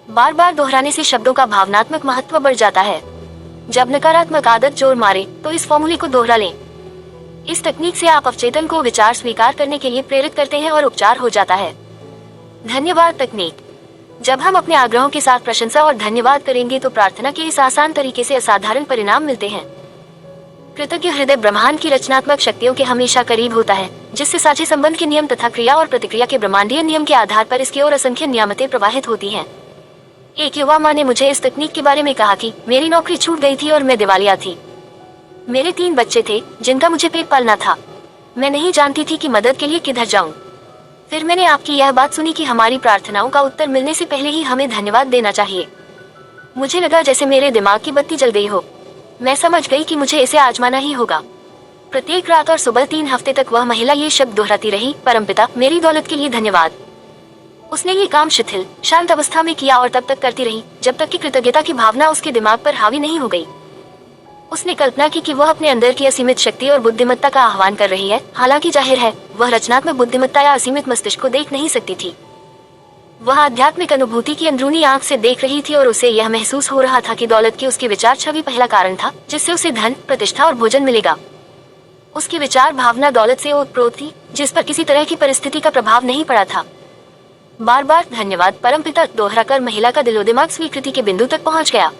बार बार दोहराने से शब्दों का भावनात्मक महत्व बढ़ जाता है। जब नकारात्मक आदत जोर मारे तो इस फॉर्मूले को दोहरा लें। इस तकनीक से आप अवचेतन को विचार स्वीकार करने के लिए प्रेरित करते हैं और उपचार हो जाता है। धन्यवाद तकनीक। जब हम अपने आग्रहों के साथ प्रशंसा और धन्यवाद करेंगे तो प्रार्थना के इस आसान तरीके से असाधारण परिणाम मिलते हैं। कृतज्ञ हृदय ब्रह्मांड की रचनात्मक शक्तियों के हमेशा करीब होता है, जिससे साझे संबंध के नियम तथा क्रिया और प्रतिक्रिया के ब्रह्मांडीय नियम के आधार पर इसकी ओर असंख्य नियामतें प्रवाहित होती हैं। एक युवा माँ ने मुझे इस तकनीक के बारे में कहा कि मेरी नौकरी छूट गई थी और मैं दिवालिया थी। मेरे 3 बच्चे थे जिनका मुझे पेट पालना था। मैं नहीं जानती थी कि मदद के लिए किधर जाऊं। फिर मैंने आपकी यह बात सुनी कि हमारी प्रार्थनाओं का उत्तर मिलने से पहले ही हमें धन्यवाद देना चाहिए। मुझे लगा जैसे मेरे दिमाग की बत्ती जल गई हो। मैं समझ गई कि मुझे इसे आजमाना ही होगा। प्रत्येक रात और सुबह 3 हफ्ते तक वह महिला ये शब्द दोहराती रही, परमपिता, मेरी दौलत के लिए धन्यवाद। उसने ये काम शिथिल, शांत अवस्था में किया और तब तक करती रही जब तक कि कृतज्ञता की भावना उसके दिमाग पर हावी नहीं हो गई। उसने कल्पना की कि वह अपने अंदर की असीमित शक्ति और बुद्धिमत्ता का आह्वान कर रही है। हालांकि जाहिर है वह रचनात्मक बुद्धिमत्ता या असीमित मस्तिष्क को देख नहीं सकती थी। वह आध्यात्मिक अनुभूति की अंदरूनी आंख से देख रही थी और उसे यह महसूस हो रहा था कि दौलत की उसकी विचार छवि पहला कारण था जिससे उसे धन, प्रतिष्ठा और भोजन मिलेगा। उसकी विचार भावना दौलत से ओतप्रोत थी, जिस पर किसी तरह की परिस्थिति का प्रभाव नहीं पड़ा था। बार बार धन्यवाद परमपिता दोहराकर महिला का दिलोदिमाग स्वीकृति के बिंदु तक पहुंच गया।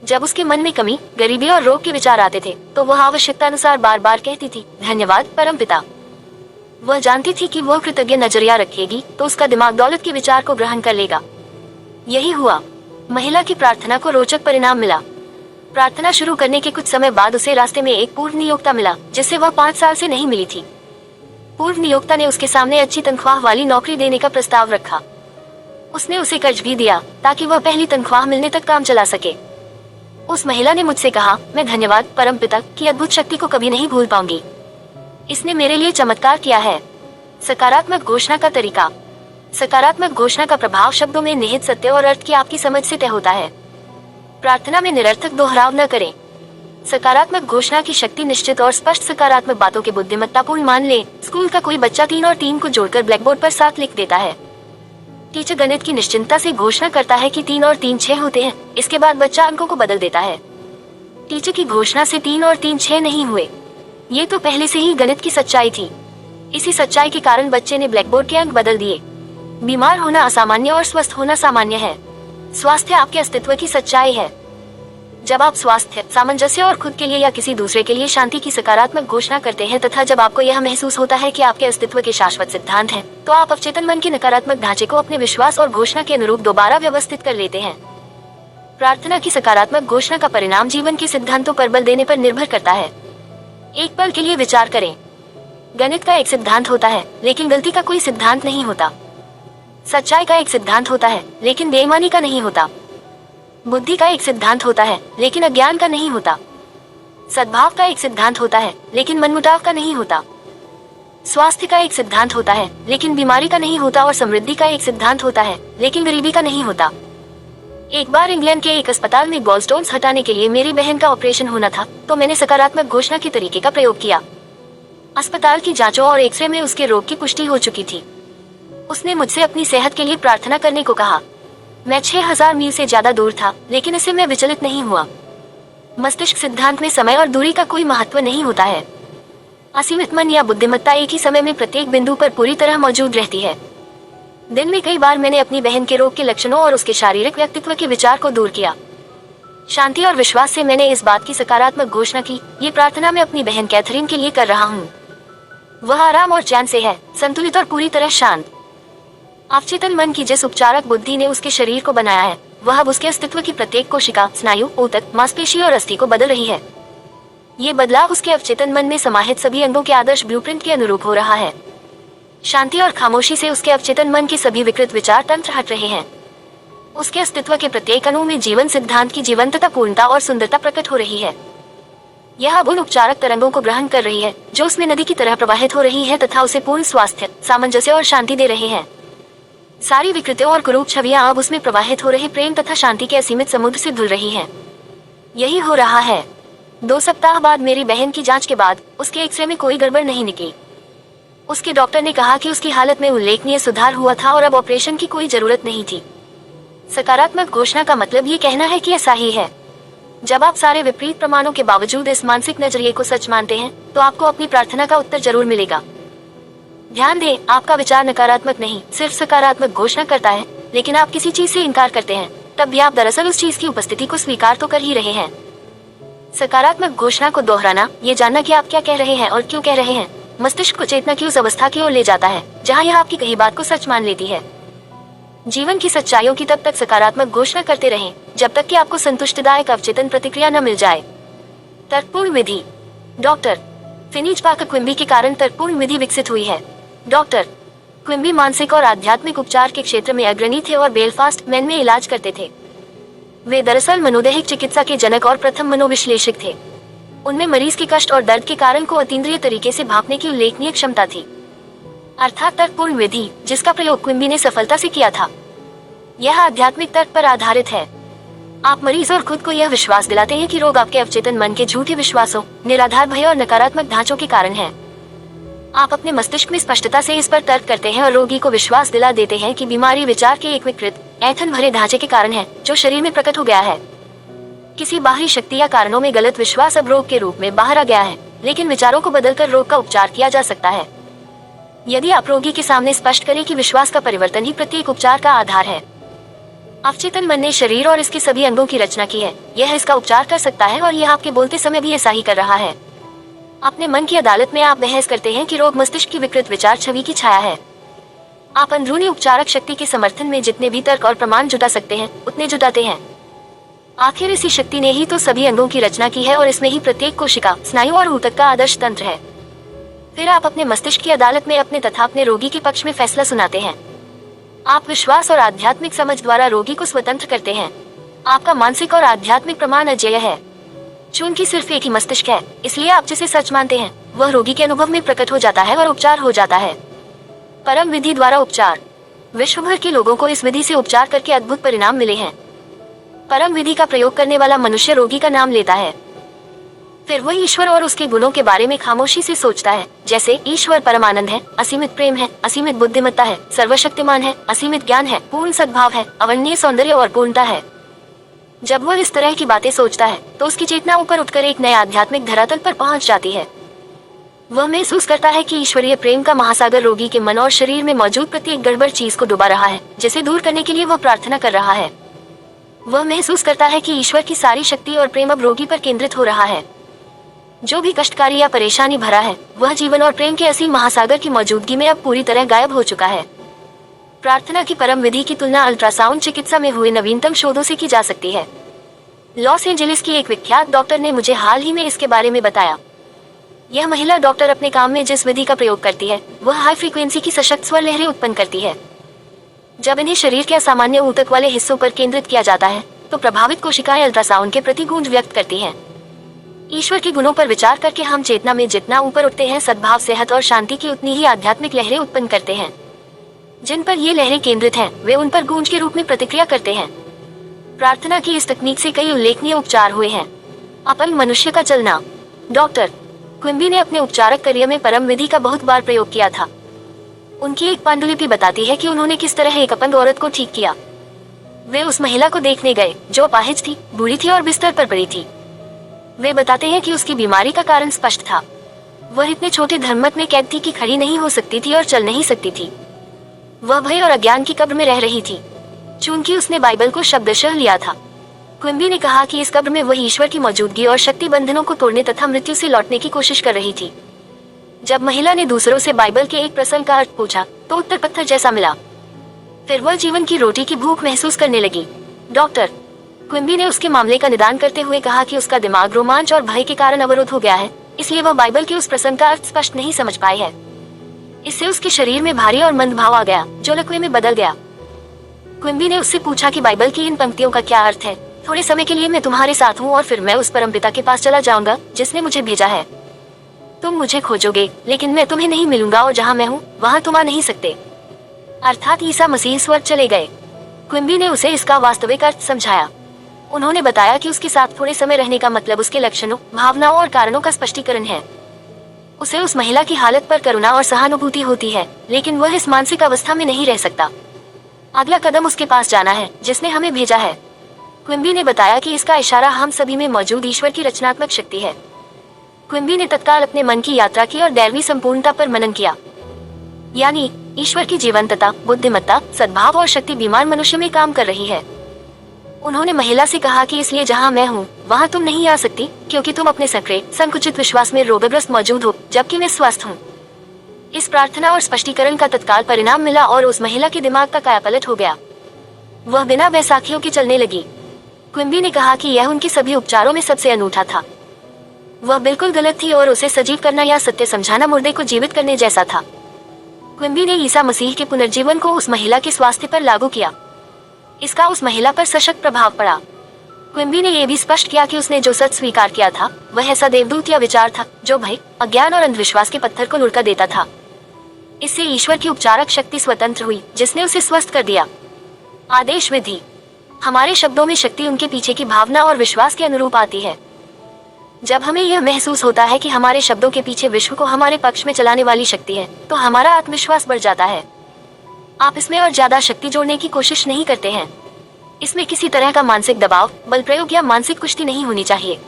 जब उसके मन में कमी, गरीबी और रोग के विचार आते थे तो वह आवश्यकता अनुसार बार बार कहती थी, धन्यवाद परमपिता। वह जानती थी कि वह कृतज्ञ नजरिया रखेगी तो उसका दिमाग दौलत के विचार को ग्रहण कर लेगा। यही हुआ। महिला की प्रार्थना को रोचक परिणाम मिला। प्रार्थना शुरू करने के कुछ समय बाद उसे रास्ते में एक पूर्व नियोक्ता मिला जिससे वह 5 साल से नहीं मिली थी। पूर्व नियोक्ता ने उसके सामने अच्छी तनख्वाह वाली नौकरी देने का प्रस्ताव रखा। उसने उसे कर्ज भी दिया ताकि वह पहली तनख्वाह मिलने तक काम चला सके। उस महिला ने मुझसे कहा, मैं धन्यवाद परमपिता की अद्भुत शक्ति को कभी नहीं भूल पाऊंगी। इसने मेरे लिए चमत्कार किया है। सकारात्मक घोषणा का तरीका। सकारात्मक घोषणा का प्रभाव शब्दों में निहित सत्य और अर्थ की आपकी समझ से तय होता है। प्रार्थना में निरर्थक दोहराव न करें। सकारात्मक घोषणा की शक्ति निश्चित और स्पष्ट सकारात्मक बातों के बुद्धिमत्तापूर्ण मान ले। स्कूल का कोई बच्चा 3 और 3 को जोड़कर ब्लैकबोर्ड पर 7 लिख देता है। टीचर गणित की निश्चिंतता से घोषणा करता है कि 3 और 3 6 होते हैं। इसके बाद बच्चा अंकों को बदल देता है। टीचर की घोषणा से 3 और 3 6 नहीं हुए। ये तो पहले से ही गणित की सच्चाई थी। इसी सच्चाई के कारण बच्चे ने ब्लैकबोर्ड के अंक बदल दिए। बीमार होना असामान्य और स्वस्थ होना सामान्य है। स्वास्थ्य आपके अस्तित्व की सच्चाई है। जब आप स्वास्थ्य, सामंजस्य और खुद के लिए या किसी दूसरे के लिए शांति की सकारात्मक घोषणा करते हैं तथा जब आपको यह महसूस होता है कि आपके अस्तित्व के शाश्वत सिद्धांत हैं, तो आप अवचेतन मन के नकारात्मक ढांचे को अपने विश्वास और घोषणा के अनुरूप दोबारा व्यवस्थित कर लेते हैं। प्रार्थना की सकारात्मक घोषणा का परिणाम जीवन के सिद्धांतों पर बल देने पर निर्भर करता है। एक पल के लिए विचार करें। गणित का एक सिद्धांत होता है लेकिन गलती का कोई सिद्धांत नहीं होता। सच्चाई का एक सिद्धांत होता है लेकिन बेईमानी का नहीं होता। बुद्धि का एक सिद्धांत होता है लेकिन अज्ञान का नहीं होता। सद्भाव का एक सिद्धांत होता है लेकिन मनमुटाव का नहीं होता। स्वास्थ्य का एक सिद्धांत होता है लेकिन बीमारी का नहीं होता और समृद्धि का एक सिद्धांत होता है लेकिन गरीबी का नहीं होता। एक बार इंग्लैंड के एक अस्पताल में गॉलस्टोन्स हटाने के लिए मेरी बहन का ऑपरेशन होना था तो मैंने सकारात्मक घोषणा के तरीके का प्रयोग किया। अस्पताल की जांचों और एक्सरे में उसके रोग की पुष्टि हो चुकी थी। उसने मुझसे अपनी सेहत के लिए प्रार्थना करने को कहा। मैं 6000 मील से ज्यादा दूर था लेकिन इससे मैं विचलित नहीं हुआ। मस्तिष्क सिद्धांत में समय और दूरी का कोई महत्व नहीं होता है। असीमित मन या बुद्धिमत्ता एक ही समय में प्रत्येक बिंदु पर पूरी तरह मौजूद रहती है। दिन में कई बार मैंने अपनी बहन के रोग के लक्षणों और उसके शारीरिक व्यक्तित्व के विचार को दूर किया। शांति और विश्वास से मैंने इस बात की सकारात्मक घोषणा की, ये प्रार्थना मैं अपनी बहन कैथरीन के लिए कर रहा हूँ। वह आराम और चैन से है, संतुलित और पूरी तरह शांत। अवचेतन मन की जिस उपचारक बुद्धि ने उसके शरीर को बनाया है, वह अब उसके अस्तित्व की प्रत्येक कोशिका, स्नायु, ऊतक, मांसपेशी और अस्थि को बदल रही है। ये बदलाव उसके अवचेतन मन में समाहित सभी अंगों के आदर्श ब्लूप्रिंट के अनुरूप हो रहा है। शांति और खामोशी से उसके अवचेतन मन के सभी विकृत विचार तंत्र हट रहे हैं। उसके अस्तित्व के प्रत्येक अणु में जीवन सिद्धांत की जीवंतता, पूर्णता और सुंदरता प्रकट हो रही है। यह अब उन उपचारक तरंगों को ग्रहण कर रही है जो उसमें नदी की तरह प्रवाहित हो रही है तथा उसे पूर्ण स्वास्थ्य, सामंजस्य और शांति दे रहे हैं। सारी विकृतियों और कुरूप छवियां अब उसमें प्रवाहित हो रहे प्रेम तथा शांति के असीमित समुद्र से धुल रही हैं। यही हो रहा है। 2 सप्ताह बाद मेरी बहन की जांच के बाद उसके एक्सरे में कोई गड़बड़ नहीं निकली। उसके डॉक्टर ने कहा कि उसकी हालत में उल्लेखनीय सुधार हुआ था और अब ऑपरेशन की कोई जरूरत नहीं थी। सकारात्मक घोषणा का मतलब ये कहना है कि ऐसा ही है। जब आप सारे विपरीत प्रमाणों के बावजूद इस मानसिक नजरिए को सच मानते हैं तो आपको अपनी प्रार्थना का उत्तर जरूर मिलेगा। ध्यान दें, आपका विचार नकारात्मक नहीं, सिर्फ सकारात्मक घोषणा करता है। लेकिन आप किसी चीज से इनकार करते हैं, तब भी आप दरअसल उस चीज की उपस्थिति को स्वीकार तो कर ही रहे हैं। सकारात्मक घोषणा को दोहराना, ये जानना कि आप क्या कह रहे हैं और क्यों कह रहे हैं, मस्तिष्क को चेतना की उस अवस्था की ओर ले जाता है जहाँ यह आपकी कही बात को सच मान लेती है। जीवन की सच्चाइयों की तब तक सकारात्मक घोषणा करते रहें जब तक कि आपको संतुष्टिदायक अवचेतन प्रतिक्रिया न मिल जाए। तर्कपूर्ण विधि। डॉक्टर फिनिज पाकर क्विम्बी के कारण तर्कपूर्ण विधि विकसित हुई है। डॉक्टर क्विम्बी मानसिक और आध्यात्मिक उपचार के क्षेत्र में अग्रणी थे और बेलफास्ट, मैन में इलाज करते थे। वे दरअसल मनोदैहिक चिकित्सा के जनक और प्रथम मनोविश्लेषक थे। उनमें मरीज के कष्ट और दर्द के कारण को अतीन्द्रिय तरीके से भांपने की उल्लेखनीय क्षमता थी, अर्थात तर्कपूर्ण विधि, जिसका प्रयोग क्विम्बी ने सफलता से किया था। यह आध्यात्मिक तर्क पर आधारित है। आप मरीज और खुद को यह विश्वास दिलाते हैं कि रोग आपके अवचेतन मन के झूठे विश्वासों, निराधार भय और नकारात्मक ढांचों के कारण है। आप अपने मस्तिष्क में स्पष्टता से इस पर तर्क करते हैं और रोगी को विश्वास दिला देते हैं कि बीमारी विचार के एक विकृत, ऐंठन भरे ढांचे के कारण है, जो शरीर में प्रकट हो गया है। किसी बाहरी शक्ति या कारणों में गलत विश्वास अब रोग के रूप में बाहर आ गया है, लेकिन विचारों को बदलकर रोग का उपचार किया जा सकता है। यदि आप रोगी के सामने स्पष्ट करें कि विश्वास का परिवर्तन ही प्रत्येक उपचार का आधार है। अवचेतन मन ने शरीर और इसके सभी अंगों की रचना की है, यह इसका उपचार कर सकता है और यह आपके बोलते समय भी ऐसा ही कर रहा है। अपने मन की अदालत में आप बहस करते हैं कि रोग मस्तिष्क की विकृत विचार छवि की छाया है। आप अंदरूनी उपचारक शक्ति के समर्थन में जितने भी तर्क और प्रमाण जुटा सकते हैं, उतने जुटाते हैं। आखिर इसी शक्ति ने ही तो सभी अंगों की रचना की है और इसमें ही प्रत्येक कोशिका, स्नायु और ऊतक का आदर्श तंत्र है। फिर आप अपने मस्तिष्क की अदालत में अपने तथा अपने रोगी के पक्ष में फैसला सुनाते हैं। आप विश्वास और आध्यात्मिक समझ द्वारा रोगी को स्वतंत्र करते हैं। आपका मानसिक और आध्यात्मिक प्रमाण अजेय है। चूंकि सिर्फ एक ही मस्तिष्क है, इसलिए आप जिसे सच मानते हैं वह रोगी के अनुभव में प्रकट हो जाता है और उपचार हो जाता है। परम विधि द्वारा उपचार। विश्व भर के लोगों को इस विधि से उपचार करके अद्भुत परिणाम मिले हैं। परम विधि का प्रयोग करने वाला मनुष्य रोगी का नाम लेता है, फिर वह ईश्वर और उसके गुणों के बारे में खामोशी से सोचता है, जैसे ईश्वर परमानंद है, असीमित प्रेम है, असीमित बुद्धिमत्ता है, सर्वशक्तिमान है, असीमित ज्ञान है, पूर्ण सद्भाव है, अवर्णनीय सौंदर्य और पूर्णता है। जब वह इस तरह की बातें सोचता है तो उसकी चेतना ऊपर उठकर एक नए आध्यात्मिक धरातल पर पहुंच जाती है। वह महसूस करता है कि ईश्वरीय प्रेम का महासागर रोगी के मन और शरीर में मौजूद प्रत्येक गड़बड़ चीज को डुबा रहा है, जिसे दूर करने के लिए वह प्रार्थना कर रहा है। वह महसूस करता है कि ईश्वर की सारी शक्ति और प्रेम अब रोगी पर केंद्रित हो रहा है। जो भी कष्टकारी या परेशानी भरा है, वह जीवन और प्रेम के असीम महासागर की मौजूदगी में अब पूरी तरह गायब हो चुका है। प्रार्थना की परम विधि की तुलना अल्ट्रासाउंड चिकित्सा में हुए नवीनतम शोधों से की जा सकती है। लॉस एंजलिस की एक विख्यात डॉक्टर ने मुझे हाल ही में इसके बारे में बताया। यह महिला डॉक्टर अपने काम में जिस विधि का प्रयोग करती है, वह हाई फ्रीक्वेंसी की सशक्त स्वर लहरें उत्पन्न करती है। जब इन्हें शरीर के असामान्य ऊतक वाले हिस्सों पर केंद्रित किया जाता है, तो प्रभावित कोशिकाएं अल्ट्रासाउंड के प्रति गूंज व्यक्त करती हैं। ईश्वर के गुणों पर विचार करके हम चेतना में जितना ऊपर उठते हैं, सद्भाव, सेहत और शांति की उतनी ही आध्यात्मिक लहरें उत्पन्न करते हैं। जिन पर ये लहरें केंद्रित हैं, वे उन पर गूंज के रूप में प्रतिक्रिया करते हैं। प्रार्थना की इस तकनीक से कई उल्लेखनीय उपचार हुए हैं। अपंग मनुष्य का चलना। डॉक्टर क्विम्बी ने अपने उपचारक करियर में परम विधि का बहुत बार प्रयोग किया था। उनकी एक पांडुलिपि बताती है कि उन्होंने किस तरह एक अपंग औरत को ठीक किया। वे उस महिला को देखने गए जो अपाहिज थी, बूढ़ी थी और बिस्तर पर पड़ी थी। वे बताते हैं कि उसकी बीमारी का कारण स्पष्ट था। वह इतने छोटे धर्ममत में कैद थी कि खड़ी नहीं हो सकती थी और चल नहीं सकती थी। वह भय और अज्ञान की कब्र में रह रही थी, चूंकि उसने बाइबल को शब्दशः लिया था। क्विम्बी ने कहा कि इस कब्र में वह ईश्वर की मौजूदगी और शक्ति बंधनों को तोड़ने तथा मृत्यु से लौटने की कोशिश कर रही थी। जब महिला ने दूसरों से बाइबल के एक प्रसंग का अर्थ पूछा, तो उत्तर पत्थर जैसा मिला। फिर वह जीवन की रोटी की भूख महसूस करने लगी। डॉक्टर क्विम्बी ने उसके मामले का निदान करते हुए कहा कि उसका दिमाग रोमांच और भय के कारण अवरुद्ध हो गया है, इसलिए वह बाइबल के उस प्रसंग का अर्थ स्पष्ट नहीं समझ पाई है। इससे उसके शरीर में भारी और मंद भाव आ गया, जो लकवे में बदल गया। क्विम्बी ने उससे पूछा कि बाइबल की इन पंक्तियों का क्या अर्थ है। थोड़े समय के लिए मैं तुम्हारे साथ हूँ और फिर मैं उस परमपिता के पास चला जाऊंगा जिसने मुझे भेजा है। तुम मुझे खोजोगे, लेकिन मैं तुम्हें नहीं मिलूंगा और जहाँ मैं हूँ वहाँ तुम आ नहीं सकते। अर्थात ईसा मसीह स्वर्ग चले गए। क्विम्बी ने उसे इसका वास्तविक अर्थ समझाया। उन्होंने बताया कि उसके साथ थोड़े समय रहने का मतलब उसके लक्षणों, भावनाओं और कारणों का स्पष्टीकरण है। उसे उस महिला की हालत पर करुणा और सहानुभूति होती है, लेकिन वह इस मानसिक अवस्था में नहीं रह सकता। अगला कदम उसके पास जाना है जिसने हमें भेजा है। क्विम्बी ने बताया कि इसका इशारा हम सभी में मौजूद ईश्वर की रचनात्मक शक्ति है। क्विम्बी ने तत्काल अपने मन की यात्रा की और दैवी संपूर्णता पर मनन किया, यानी ईश्वर की जीवंतता, बुद्धिमत्ता, सद्भाव और शक्ति बीमार मनुष्य में काम कर रही है। उन्होंने महिला से कहा कि इसलिए जहाँ मैं हूँ वहाँ तुम नहीं आ सकती, क्योंकि तुम अपने सक्रिय संकुचित विश्वास में रोगग्रस्त मौजूद हो, जबकि मैं स्वस्थ हूँ। इस प्रार्थना और स्पष्टीकरण का तत्काल परिणाम मिला और उस महिला के दिमाग का कायापलट हो गया। वह बिना बैसाखियों के चलने लगी। क्विम्बी ने कहा कि यह उनके सभी उपचारों में सबसे अनूठा था। वह बिल्कुल गलत थी और उसे सजीव करना या सत्य समझाना मुर्दे को जीवित करने जैसा था। क्विम्बी ने ईसा मसीह के पुनर्जीवन को उस महिला के स्वास्थ्य पर लागू किया। इसका उस महिला पर सशक्त प्रभाव पड़ा। क्विम्बी ने यह भी स्पष्ट किया कि उसने जो सच स्वीकार किया था वह ऐसा देवदूत या विचार था जो भय, अज्ञान और अंधविश्वास के पत्थर को लुढ़का देता था। इससे ईश्वर की उपचारक शक्ति स्वतंत्र हुई जिसने उसे स्वस्थ कर दिया। आदेश विधि। हमारे शब्दों में शक्ति उनके पीछे की भावना और विश्वास के अनुरूप आती है। जब हमें यह महसूस होता है कि हमारे शब्दों के पीछे विश्व को हमारे पक्ष में चलाने वाली शक्ति है, तो हमारा आत्मविश्वास बढ़ जाता है। आप इसमें और ज्यादा शक्ति जोड़ने की कोशिश नहीं करते हैं। इसमें किसी तरह का मानसिक दबाव, बल प्रयोग या मानसिक कुश्ती नहीं होनी चाहिए।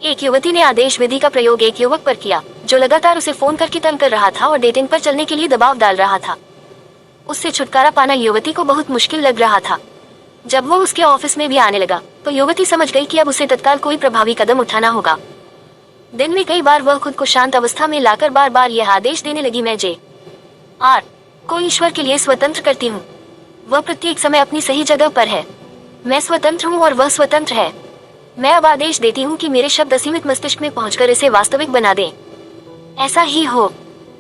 एक युवती ने आदेश विधि का प्रयोग एक युवक पर किया जो लगातार उसे फोन करके तंग कर रहा था और डेटिंग पर चलने के लिए दबाव डाल रहा था। उससे छुटकारा पाना युवती को बहुत मुश्किल लग रहा था। जब वो उसके ऑफिस में भी आने लगा तो युवती समझ गई कि अब उसे तत्काल कोई प्रभावी कदम उठाना होगा। दिन में कई बार वह खुद को शांत अवस्था में लाकर बार बार यह आदेश देने लगी, मैं जे.आर. को ईश्वर के लिए स्वतंत्र करती हूँ। वह प्रत्येक समय अपनी सही जगह पर है। मैं स्वतंत्र हूँ और वह स्वतंत्र है। मैं अब आदेश देती हूँ कि मेरे शब्द असीमित मस्तिष्क में पहुंचकर इसे वास्तविक बना दें। ऐसा ही हो।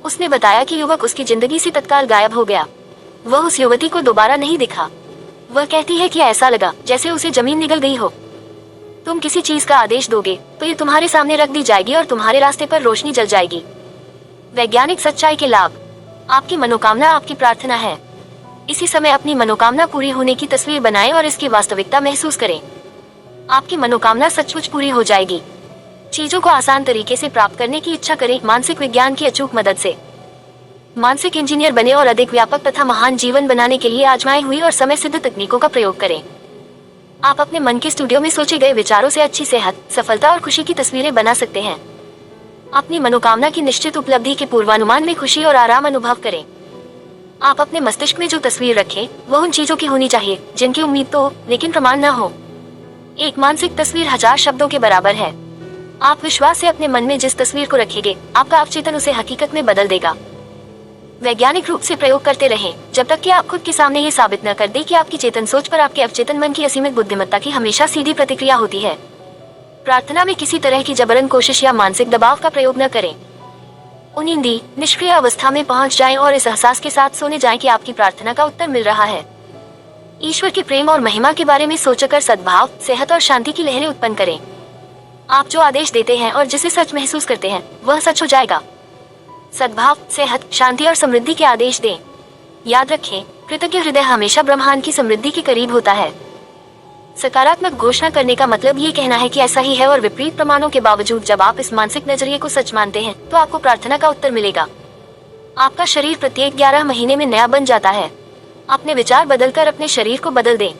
उसने बताया कि युवक उसकी जिंदगी से तत्काल गायब हो गया। वह उस युवती को दोबारा नहीं दिखा। वह कहती है कि ऐसा लगा जैसे उसे जमीन निगल गई हो। तुम किसी चीज का आदेश दोगे तो ये तुम्हारे सामने रख दी जाएगी और तुम्हारे रास्ते पर रोशनी जल जाएगी। वैज्ञानिक सच्चाई के लाभ। आपकी मनोकामना आपकी प्रार्थना है। इसी समय अपनी मनोकामना पूरी होने की तस्वीर बनाएं और इसकी वास्तविकता महसूस करें। आपकी मनोकामना सचमुच पूरी हो जाएगी। चीजों को आसान तरीके से प्राप्त करने की इच्छा करें। मानसिक विज्ञान की अचूक मदद से मानसिक इंजीनियर बने और अधिक व्यापक तथा महान जीवन बनाने के लिए आजमाई हुई और समय सिद्ध तकनीकों का प्रयोग करें। आप अपने मन के स्टूडियो में सोचे गए विचारों से अच्छी सेहत, सफलता और खुशी की तस्वीरें बना सकते हैं। अपनी मनोकामना की निश्चित उपलब्धि के पूर्वानुमान में खुशी और आराम अनुभव करें। आप अपने मस्तिष्क में जो तस्वीर रखें वह उन चीजों की होनी चाहिए जिनकी उम्मीद तो लेकिन प्रमाण न हो। एक मानसिक तस्वीर 1000 शब्दों के बराबर है। आप विश्वास से अपने मन में जिस तस्वीर को रखेंगे आपका अवचेतन उसे हकीकत में बदल देगा। वैज्ञानिक रूप से प्रयोग करते रहें जब तक कि आप खुद के सामने ये साबित न कर दे कि आपकी चेतन सोच पर आपके अवचेतन मन की असीमित बुद्धिमत्ता की हमेशा सीधी प्रतिक्रिया होती है। प्रार्थना में किसी तरह की जबरन कोशिश या मानसिक दबाव का प्रयोग न करें। उनिंदी, निष्क्रिय अवस्था में पहुंच जाएं और इस एहसास के साथ सोने जाएं कि आपकी प्रार्थना का उत्तर मिल रहा है। ईश्वर के प्रेम और महिमा के बारे में सोचकर सद्भाव, सेहत और शांति की लहरें उत्पन्न करें। आप जो आदेश देते हैं और जिसे सच महसूस करते हैं वह सच हो जाएगा। सद्भाव, सेहत, शांति और समृद्धि के आदेश दें। याद रखें, कृतज्ञ हृदय हमेशा ब्रह्मांड की समृद्धि के करीब होता है। सकारात्मक घोषणा करने का मतलब ये कहना है कि ऐसा ही है और विपरीत प्रमाणों के बावजूद जब आप इस मानसिक नजरिए को सच मानते हैं तो आपको प्रार्थना का उत्तर मिलेगा। आपका शरीर प्रत्येक 11 महीने में नया बन जाता है। अपने विचार बदलकर अपने शरीर को बदल दें।